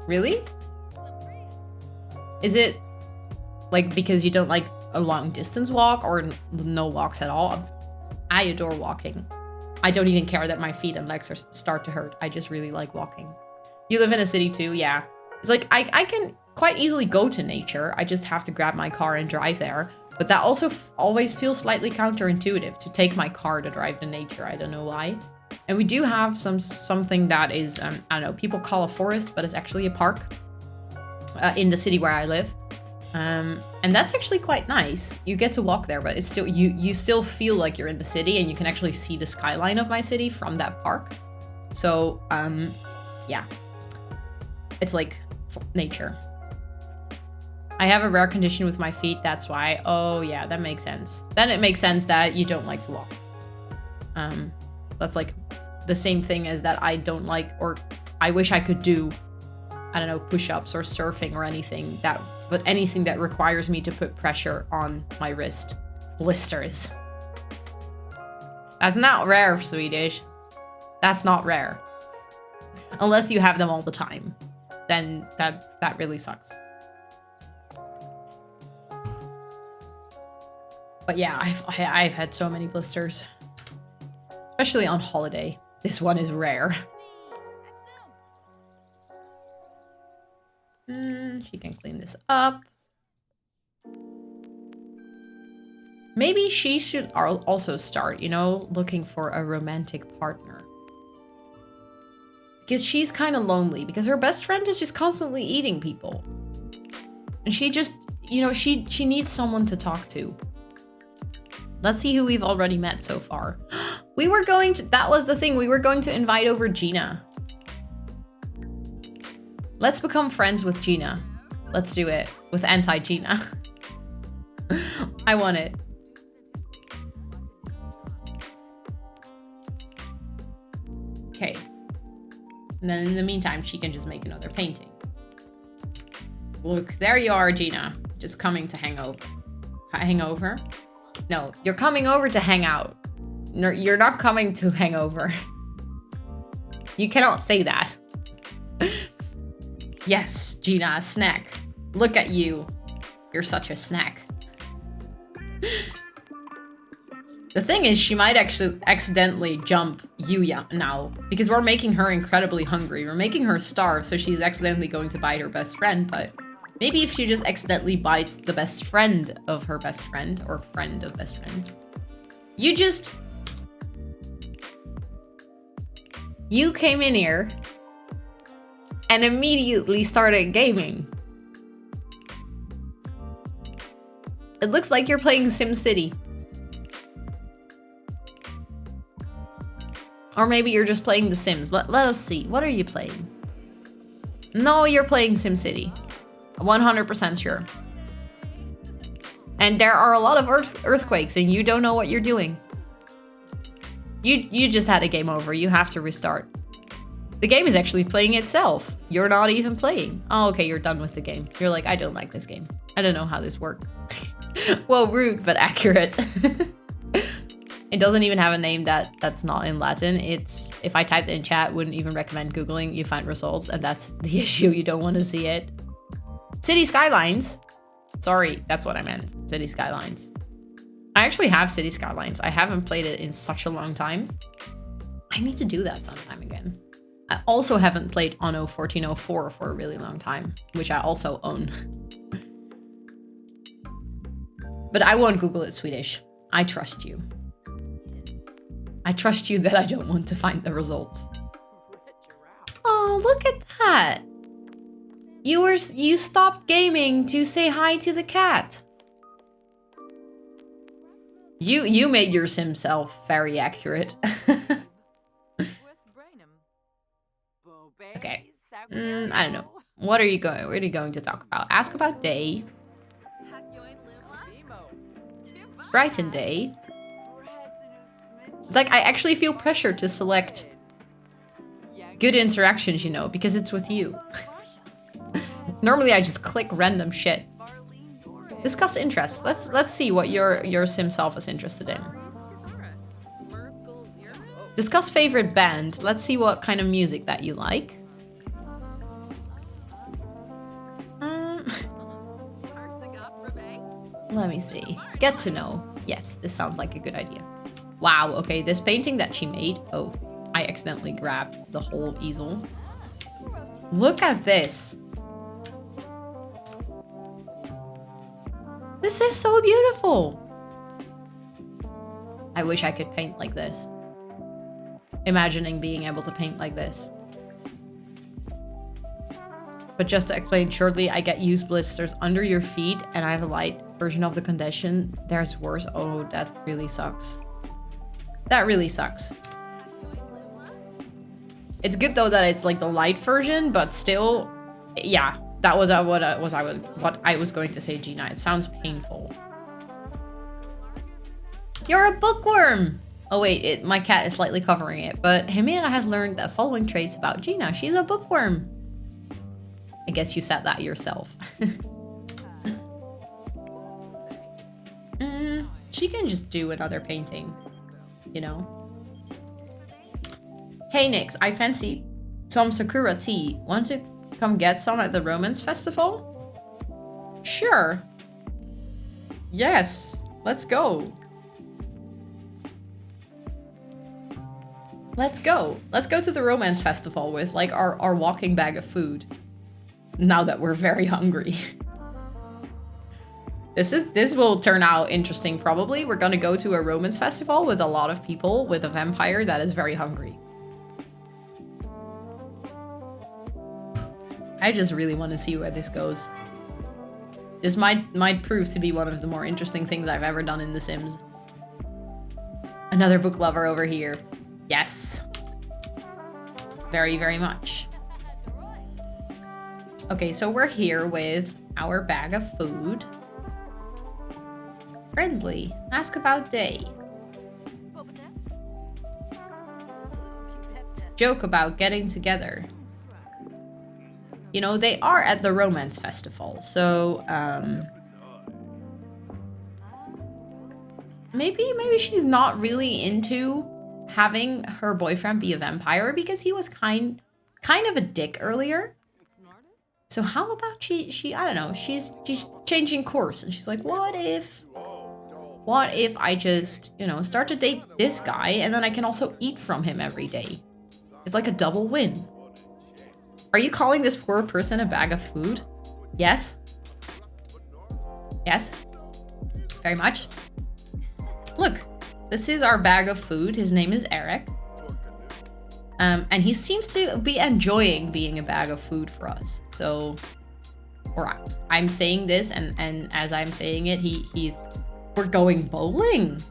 Really? Is it like because you don't like a long distance walk or no walks at all? I adore walking. I don't even care that my feet and legs start to hurt. I just really like walking. You live in a city too? Yeah. It's like I can quite easily go to nature. I just have to grab my car and drive there. But that also always feels slightly counterintuitive to take my car to drive to nature. I don't know why. And we do have something that is, I don't know, people call a forest, but it's actually a park in the city where I live. And that's actually quite nice. You get to walk there, but it's still, you still feel like you're in the city and you can actually see the skyline of my city from that park. So, yeah, it's like nature. I have a rare condition with my feet, that's why. Oh yeah, that makes sense. Then it makes sense that you don't like to walk. That's like the same thing as that I don't like, or I wish I could do, I don't know, push-ups or surfing or anything but anything that requires me to put pressure on my wrist. Blisters. That's not rare, Swedish. That's not rare. Unless you have them all the time. Then that really sucks. But yeah, I've had so many blisters. Especially on holiday. This one is rare. She can clean this up. Maybe she should also start, you know, looking for a romantic partner. Because she's kind of lonely, because her best friend is just constantly eating people. And she just, you know, she needs someone to talk to. Let's see who we've already met so far. We were going to, that was the thing, we were going to invite over Gina. Let's become friends with Gina. Let's do it with anti-Gina. I want it. Okay. And then in the meantime, she can just make another painting. Look, there you are, Gina. Just coming to hang over. Hang over? No, you're coming over to hang out. No, you're not coming to hang over. You cannot say that. Yes, Gina, a snack. Look at you. You're such a snack. The thing is, she might actually accidentally jump Yuya now, because we're making her incredibly hungry. We're making her starve, so she's accidentally going to bite her best friend, but maybe if she just accidentally bites the best friend of her best friend, or friend of best friend. You came in here, and immediately started gaming. It looks like you're playing SimCity. Or maybe you're just playing The Sims. Let us see. What are you playing? No, you're playing SimCity. 100% sure. And there are a lot of earthquakes and you don't know what you're doing. You just had a game over. You have to restart. The game is actually playing itself. You're not even playing. Oh, okay, you're done with the game. You're like, I don't like this game. I don't know how this works. Well, rude, but accurate. It doesn't even have a name that's not in Latin. It's, if I typed it in chat, wouldn't even recommend Googling, you find results, and that's the issue. You don't want to see it. City Skylines. Sorry, that's what I meant. City Skylines. I actually have City Skylines. I haven't played it in such a long time. I need to do that sometime again. I also haven't played Anno 1404 for a really long time, which I also own. But I won't Google it Swedish. I trust you. I trust you that I don't want to find the results. Oh, look at that. You stopped gaming to say hi to the cat. You made your sim self very accurate. Okay. I don't know. What are you going to talk about? Ask about day. Brighton day. It's like I actually feel pressure to select good interactions, you know, because it's with you. Normally I just click random shit. Discuss interests. Let's see what your sim self is interested in. Discuss favorite band. Let's see what kind of music that you like. Let me see. Get to know. Yes, this sounds like a good idea. Wow, okay, this painting that she made. Oh, I accidentally grabbed the whole easel. Look at this. This is so beautiful. I wish I could paint like this. Imagining being able to paint like this. But just to explain shortly, I get used blisters under your feet and I have a light version of the condition. There's worse. Oh, that really sucks. That really sucks. It's good though that it's like the light version, but still, yeah, that was what I was going to say, Gina. It sounds painful. You're a bookworm. Oh wait, my cat is slightly covering it, but Himera has learned the following traits about Gina. She's a bookworm. I guess you said that yourself. She can just do another painting, you know. Hey Nix, I fancy some Sakura tea. Want to come get some at the Romance Festival? Sure. Yes, let's go. Let's go. Let's go to the Romance Festival with like our walking bag of food. Now that we're very hungry. This will turn out interesting probably. We're gonna go to a Romance Festival with a lot of people with a vampire that is very hungry. I just really want to see where this goes. This might prove to be one of the more interesting things I've ever done in The Sims. Another book lover over here. Yes. Very, very much. Okay, so we're here with our bag of food. Friendly. Ask about day. Joke about getting together. You know, they are at the Romance Festival, so maybe she's not really into having her boyfriend be a vampire because he was kind of a dick earlier. So how about she I don't know, she's changing course and she's like, what if I just, you know, start to date this guy and then I can also eat from him every day? It's like a double win. Are you calling this poor person a bag of food? Yes. Yes. Very much. Look, this is our bag of food. His name is Eric. And he seems to be enjoying being a bag of food for us. So, or I'm saying this, and as I'm saying it, we're going bowling.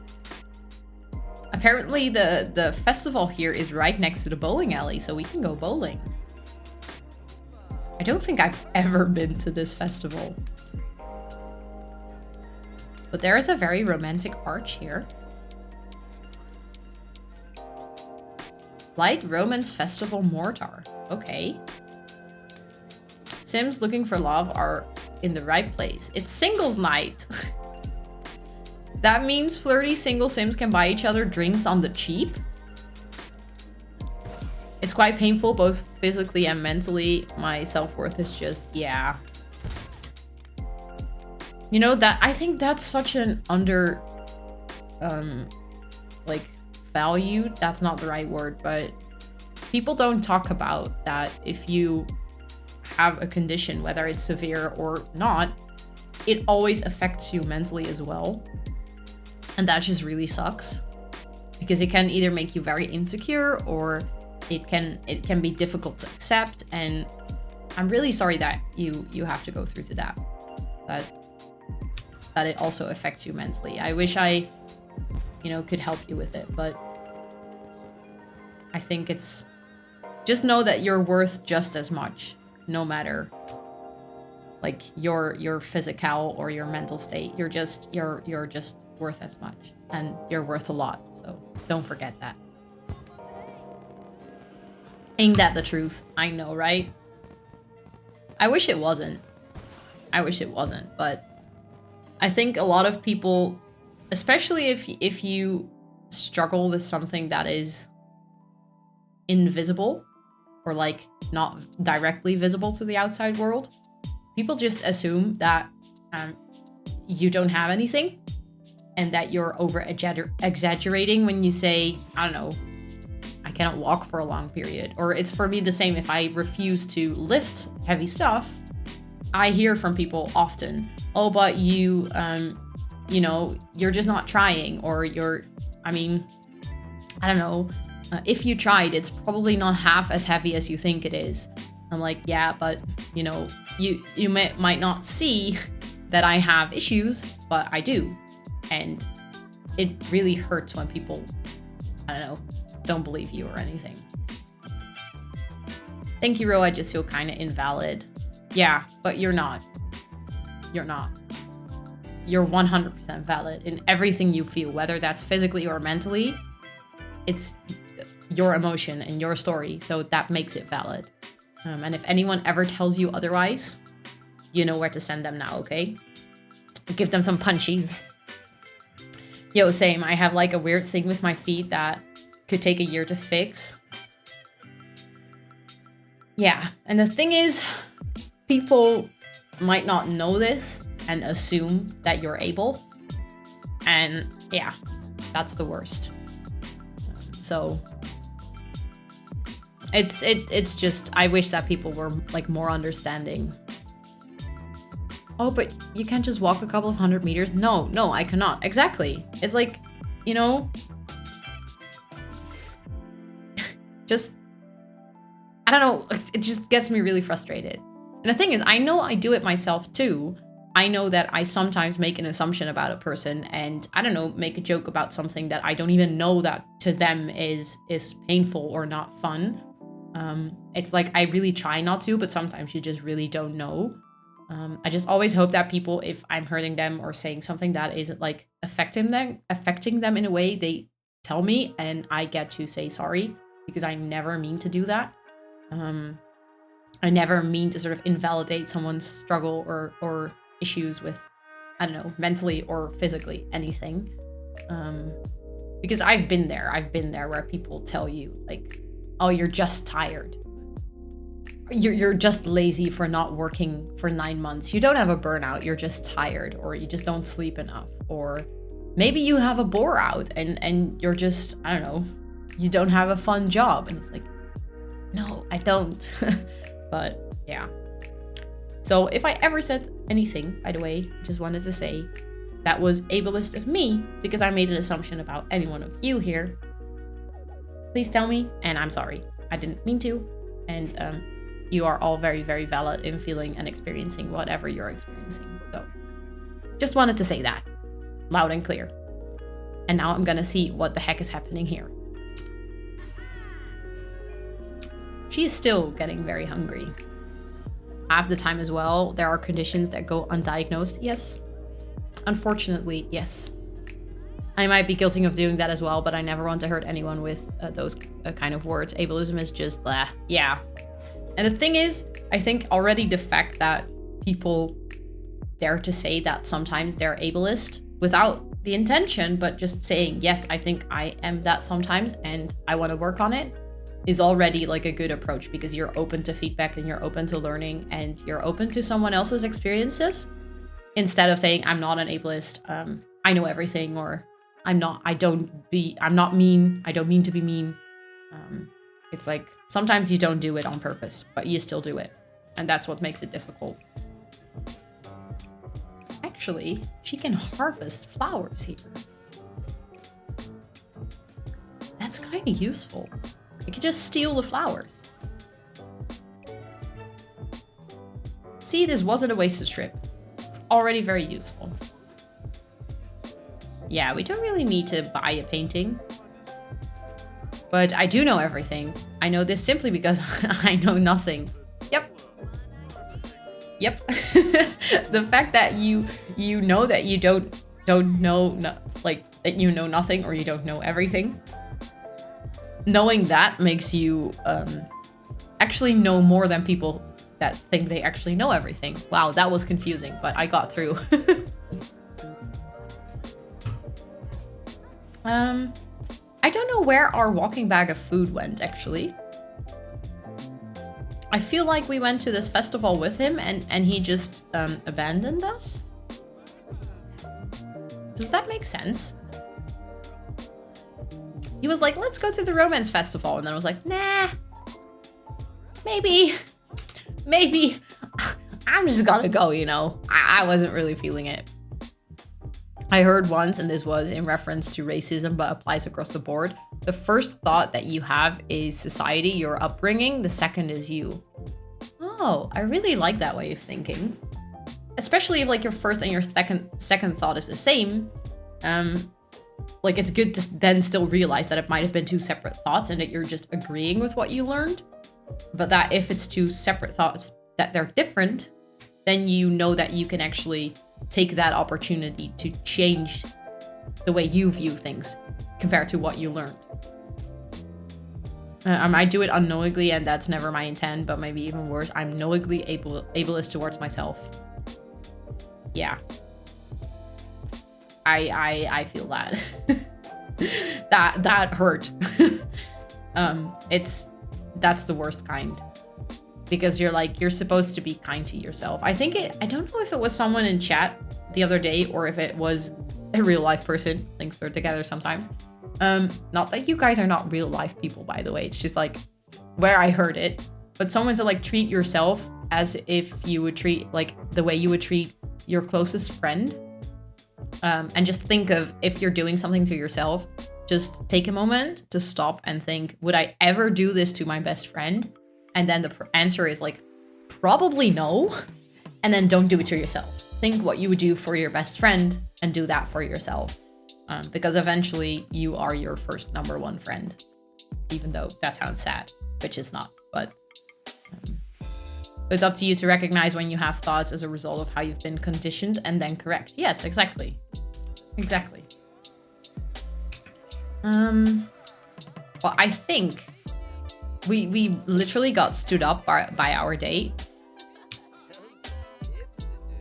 Apparently the festival here is right next to the bowling alley, so we can go bowling. I don't think I've ever been to this festival. But there is a very romantic arch here. Light Romance Festival Mortar. Okay. Sims looking for love are in the right place. It's singles night. That means flirty single Sims can buy each other drinks on the cheap. It's quite painful, both physically and mentally. My self-worth is just, yeah. You know, that I think that's such an like, valued. That's not the right word, but people don't talk about that if you have a condition, whether it's severe or not, it always affects you mentally as well. And that just really sucks. Because it can either make you very insecure or it can be difficult to accept. And I'm really sorry that you have to go through to that it also affects you mentally. I wish I, you know, could help you with it, but I think it's just know that you're worth just as much, no matter like your physical or your mental state. You're just worth as much, and you're worth a lot. So don't forget that. Ain't that the truth? I know, right? I wish it wasn't. But I think a lot of people, especially if you struggle with something that is invisible or like not directly visible to the outside world, people just assume that you don't have anything and that you're over exaggerating when you say, I don't know, I cannot walk for a long period. Or it's for me the same if I refuse to lift heavy stuff. I hear from people often, oh, but you know, you're just not trying, or I don't know, if you tried, it's probably not half as heavy as you think it is. I'm like, yeah, but you know, you might not see that I have issues, but I do. And it really hurts when people, I don't know, don't believe you or anything. Thank you, Ro. I just feel kind of invalid. Yeah, but you're not. You're not. You're 100% valid in everything you feel, whether that's physically or mentally. It's your emotion and your story, so that makes it valid. And if anyone ever tells you otherwise, you know where to send them now, okay? Give them some punchies. Yo, same. I have like a weird thing with my feet that could take a year to fix. Yeah, and the thing is, people might not know this and assume that you're able. And yeah, that's the worst. So it's just, I wish that people were like more understanding. Oh, but you can't just walk a couple of 100 meters. No, I cannot. Exactly. It's like, you know, just, I don't know. It just gets me really frustrated. And the thing is, I know I do it myself too. I know that I sometimes make an assumption about a person and, I don't know, make a joke about something that I don't even know that to them is painful or not fun. It's like, I really try not to, but sometimes you just really don't know. I just always hope that people, if I'm hurting them or saying something that isn't like affecting them in a way, they tell me and I get to say sorry, because I never mean to do that. I never mean to sort of invalidate someone's struggle or issues with, I don't know, mentally or physically anything. Because I've been there where people tell you like, oh, you're just tired. You're just lazy for not working for 9 months. You don't have a burnout, you're just tired, or you just don't sleep enough. Or maybe you have a bore out and you're just, I don't know, you don't have a fun job. And it's like, no, I don't. But yeah. So if I ever said anything, by the way, just wanted to say that was ableist of me because I made an assumption about any one of you here. Please tell me, and I'm sorry. I didn't mean to. And you are all very, very valid in feeling and experiencing whatever you're experiencing. So just wanted to say that loud and clear. And now I'm gonna see what the heck is happening here. She is still getting very hungry. Half the time as well, there are conditions that go undiagnosed. Yes, unfortunately, yes. I might be guilty of doing that as well, but I never want to hurt anyone with those kind of words. Ableism is just blah. Yeah. And the thing is, I think already the fact that people dare to say that sometimes they're ableist without the intention, but just saying, yes, I think I am that sometimes and I want to work on it, is already like a good approach, because you're open to feedback and you're open to learning and you're open to someone else's experiences, instead of saying, I'm not an ableist, I know everything, or I'm not mean, I don't mean to be mean. It's like, sometimes you don't do it on purpose, but you still do it. And that's what makes it difficult. Actually, she can harvest flowers here. That's kind of useful. You can just steal the flowers. See, this wasn't a wasted trip. It's already very useful. Yeah, we don't really need to buy a painting. But I do know everything. I know this simply because I know nothing. Yep. Yep. The fact that you know that you don't know, like, that you know nothing or you don't know everything. Knowing that makes you actually know more than people that think they actually know everything. Wow, that was confusing, but I got through. I don't know where our walking bag of food went, actually. I feel like we went to this festival with him and he just abandoned us. Does that make sense? He was like, let's go to the romance festival. And then I was like, nah, maybe I'm just gonna go, you know. I wasn't really feeling it. I heard once, and this was in reference to racism, but applies across the board. The first thought that you have is society, your upbringing. The second is you. Oh, I really like that way of thinking. Especially if like your first and your second thought is the same. Like it's good to then still realize that it might have been two separate thoughts and that you're just agreeing with what you learned. But that if it's two separate thoughts that they're different, then you know that you can actually take that opportunity to change the way you view things compared to what you learned. I might do it unknowingly, and that's never my intent, but maybe even worse, I'm knowingly ableist towards myself. Yeah. I feel that. that hurt. That's the worst kind. Because you're supposed to be kind to yourself. I don't know if it was someone in chat the other day or if it was a real life person. Things blur together sometimes. Not that you guys are not real life people, by the way. It's just like where I heard it. But someone said like treat yourself as if you would treat like the way you would treat your closest friend. And just think of if you're doing something to yourself, just take a moment to stop and think, would I ever do this to my best friend? And then the answer is like, probably no. And then don't do it to yourself. Think what you would do for your best friend and do that for yourself. Because eventually you are your first number one friend. Even though that sounds sad, which is not. But it's up to you to recognize when you have thoughts as a result of how you've been conditioned and then correct. Yes, exactly. Exactly. Well, I think we literally got stood up by our date.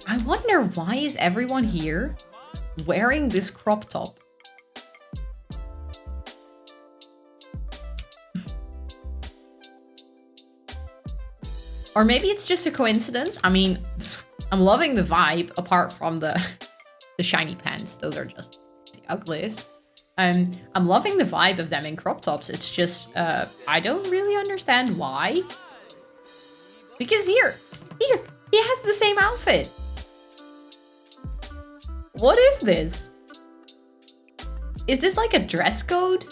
I wonder, why is everyone here wearing this crop top? Or maybe it's just a coincidence. I mean, I'm loving the vibe apart from the shiny pants. Those are just the ugliest. I'm loving the vibe of them in crop tops. It's just, I don't really understand why. Because here, he has the same outfit. What is this? Is this like a dress code?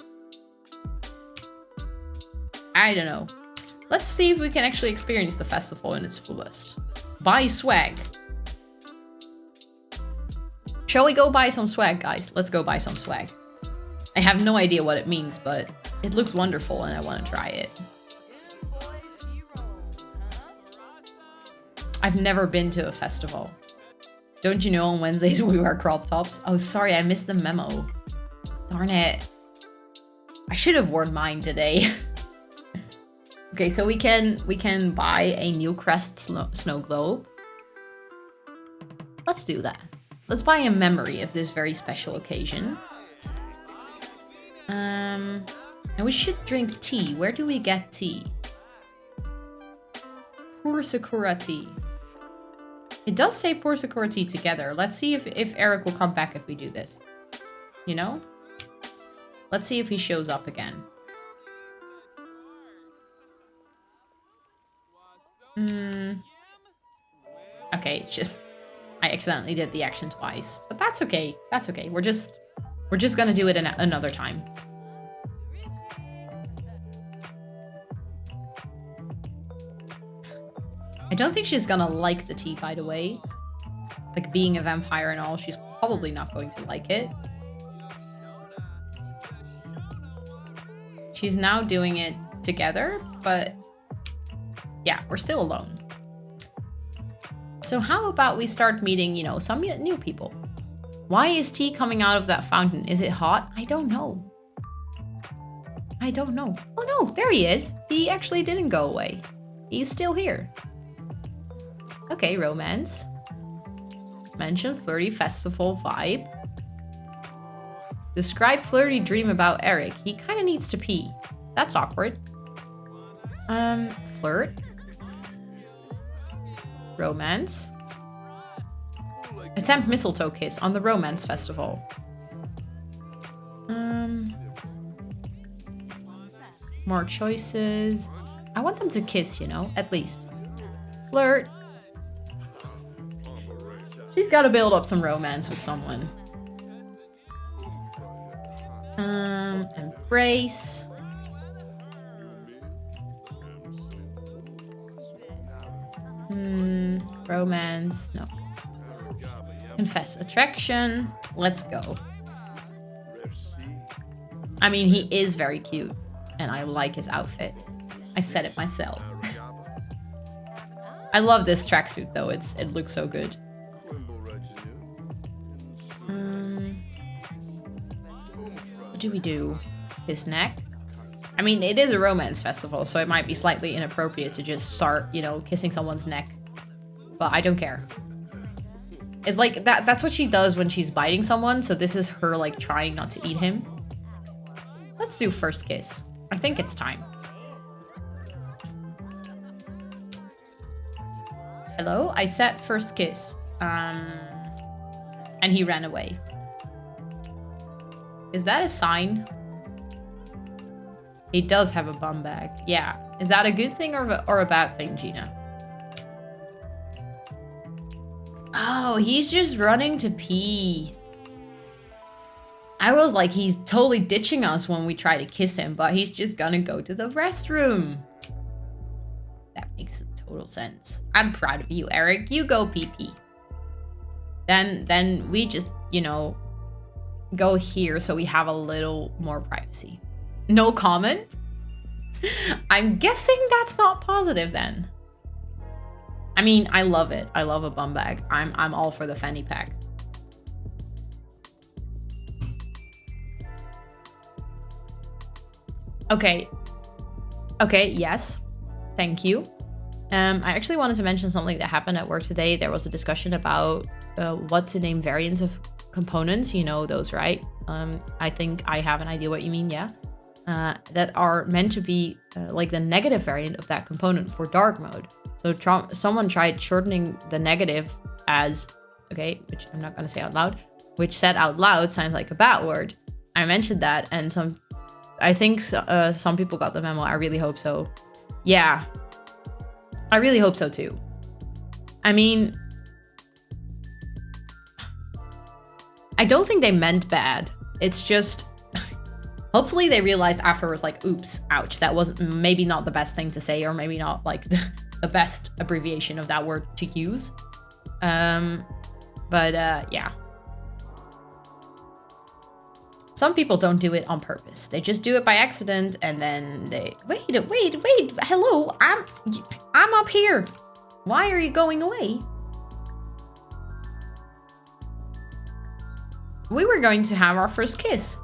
I don't know. Let's see if we can actually experience the festival in its fullest. Buy swag. Shall we go buy some swag, guys? Let's go buy some swag. I have no idea what it means, but it looks wonderful and I want to try it. I've never been to a festival. Don't you know on Wednesdays we wear crop tops? Oh, sorry, I missed the memo. Darn it. I should have worn mine today. Okay, so we can buy a new crest snow globe. Let's do that. Let's buy a memory of this very special occasion. And we should drink tea. Where do we get tea? Pour Sakura tea. It does say pour Sakura tea together. Let's see if Eric will come back if we do this. You know? Let's see if he shows up again. Okay, I accidentally did the action twice. But that's okay. That's okay. We're just gonna do it another time. I don't think she's gonna like the tea, by the way. Like, being a vampire and all, she's probably not going to like it. She's now doing it together, but yeah, we're still alone. So how about we start meeting, you know, some new people? Why is tea coming out of that fountain? Is it hot? I don't know. I don't know. Oh no, there he is. He actually didn't go away. He's still here. Okay, romance. Mention flirty festival vibe. Describe flirty dream about Eric. He kind of needs to pee. That's awkward. Flirt. Romance. Attempt mistletoe kiss on the romance festival. More choices. I want them to kiss, you know, at least. Flirt. She's got to build up some romance with someone. Embrace. Romance. No. Confess. Attraction. Let's go. I mean, he is very cute. And I like his outfit. I said it myself. I love this tracksuit though. It looks so good. What do we do? His neck? I mean, it is a romance festival, so it might be slightly inappropriate to just start, you know, kissing someone's neck. But I don't care. It's like that's what she does when she's biting someone, so this is her like trying not to eat him. Let's do first kiss. I think it's time. Hello, I said first kiss. And he ran away. Is that a sign? He does have a bum bag. Yeah. Is that a good thing or a bad thing, Gina? Oh, he's just running to pee. I was like, he's totally ditching us when we try to kiss him, but he's just gonna go to the restroom. That makes total sense. I'm proud of you, Eric. You go pee-pee. Then we just, you know, go here so we have a little more privacy. No comment? I'm guessing that's not positive then. I mean, I love it. I love a bum bag. I'm all for the fanny pack. Okay. Okay, yes. Thank you. I actually wanted to mention something that happened at work today. There was a discussion about what to name variants of components. You know those, right? I think I have an idea what you mean, yeah. That are meant to be like the negative variant of that component for dark mode. So someone tried shortening the negative as, okay, which I'm not going to say out loud, which said out loud sounds like a bad word. I mentioned that, and I think some people got the memo. I really hope so. Yeah, I really hope so too. I mean, I don't think they meant bad. It's just, Hopefully they realized afterwards, like, oops, ouch, that was maybe not the best thing to say, or maybe not like the best abbreviation of that word to use. Yeah. Some people don't do it on purpose. They just do it by accident, and then they wait. Hello, I'm up here. Why are you going away? We were going to have our first kiss.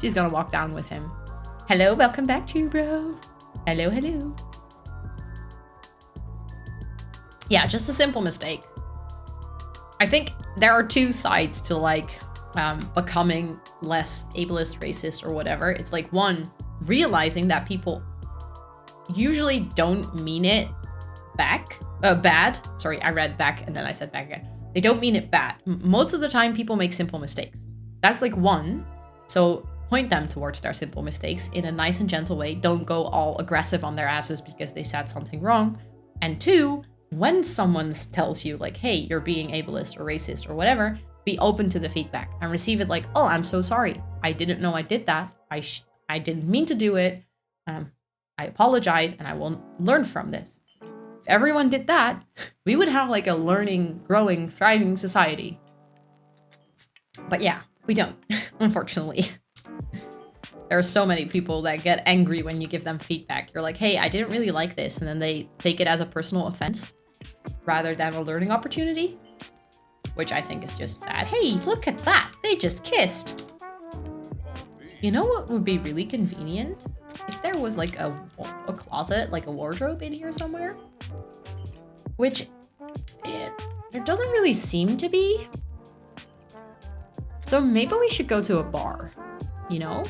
She's gonna walk down with him. Hello, welcome back to you, bro. Hello, hello. Yeah, just a simple mistake. I think there are two sides to like becoming less ableist, racist, or whatever. It's like, one, realizing that people usually don't mean it bad. Sorry, I read back and then I said back again. They don't mean it bad. Most of the time, people make simple mistakes. That's like one. So point them towards their simple mistakes in a nice and gentle way. Don't go all aggressive on their asses because they said something wrong. And two, when someone tells you like, hey, you're being ableist or racist or whatever, be open to the feedback and receive it like, oh, I'm so sorry. I didn't know I did that. I didn't mean to do it. I apologize and I will learn from this. If everyone did that, we would have like a learning, growing, thriving society. But yeah, we don't, unfortunately. There are so many people that get angry when you give them feedback. You're like, hey, I didn't really like this. And then they take it as a personal offense rather than a learning opportunity, which I think is just sad. Hey, look at that. They just kissed. You know what would be really convenient? If there was like a closet, like a wardrobe in here somewhere, which there doesn't really seem to be. So maybe we should go to a bar, you know?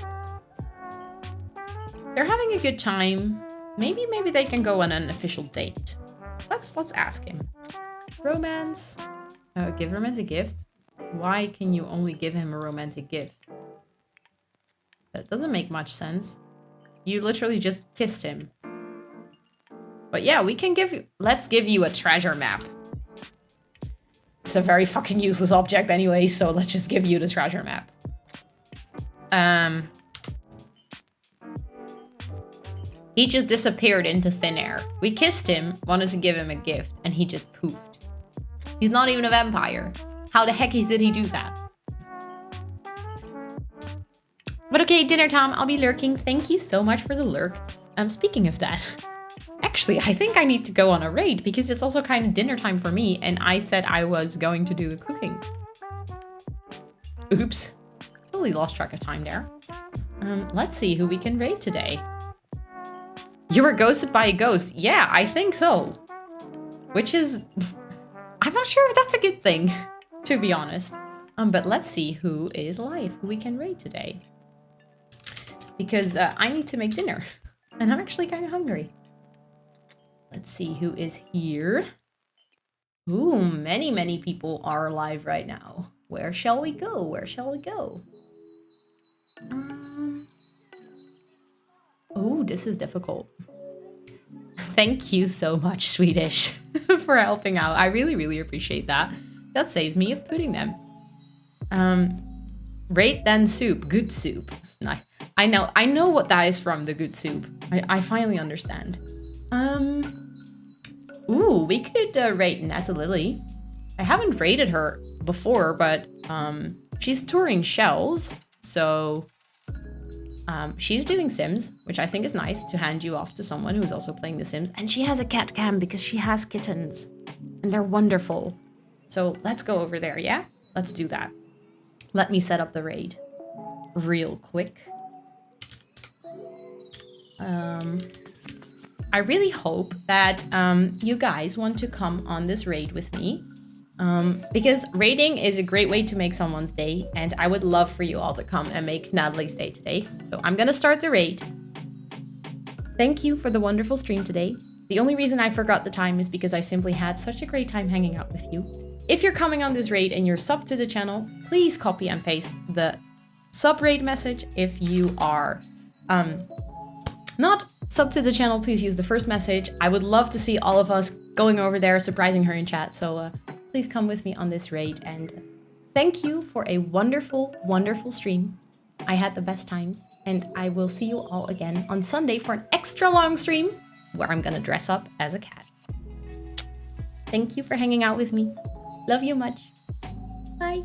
They're having a good time. Maybe they can go on an official date. Let's ask him. Romance. Give romantic gift. Why can you only give him a romantic gift? That doesn't make much sense. You literally just kissed him. But yeah, let's give you a treasure map. It's a very fucking useless object anyway, so let's just give you the treasure map. He just disappeared into thin air. We kissed him, wanted to give him a gift, and he just poofed. He's not even a vampire. How the heckies did he do that? But okay, dinner time, I'll be lurking. Thank you so much for the lurk. Speaking of that, actually, I think I need to go on a raid because it's also kind of dinner time for me, and I said I was going to do the cooking. Oops. Totally lost track of time there. Let's see who we can raid today. You were ghosted by a ghost. Yeah, I think so. Which is... I'm not sure if that's a good thing, to be honest. But let's see who is live, who we can raid today. Because I need to make dinner. And I'm actually kind of hungry. Let's see who is here. Ooh, many people are live right now. Where shall we go? Where shall we go? Oh, this is difficult. Thank you so much, Swedish, for helping out. I really appreciate that. That saves me of putting them. Rate then soup. Good soup. I know what that is from, the good soup. I finally understand. Ooh, we could rate Natalie. I haven't rated her before, but she's touring shells, so she's doing Sims, which I think is nice to hand you off to someone who's also playing The Sims. And she has a cat cam because she has kittens, and they're wonderful. So let's go over there, yeah? Let's do that. Let me set up the raid real quick. I really hope that you guys want to come on this raid with me. Because raiding is a great way to make someone's day, and I would love for you all to come and make Natalie's day today. So I'm gonna start the raid. Thank you for the wonderful stream today. The only reason I forgot the time is because I simply had such a great time hanging out with you. If you're coming on this raid and you're sub to the channel, please copy and paste the sub raid message. If you are not sub to the channel, please use the first message. I would love to see all of us going over there, surprising her in chat. So please come with me on this raid, and thank you for a wonderful stream. I had the best times, and I will see you all again on Sunday for an extra long stream where I'm gonna dress up as a cat. Thank you for hanging out with me. Love you much. Bye.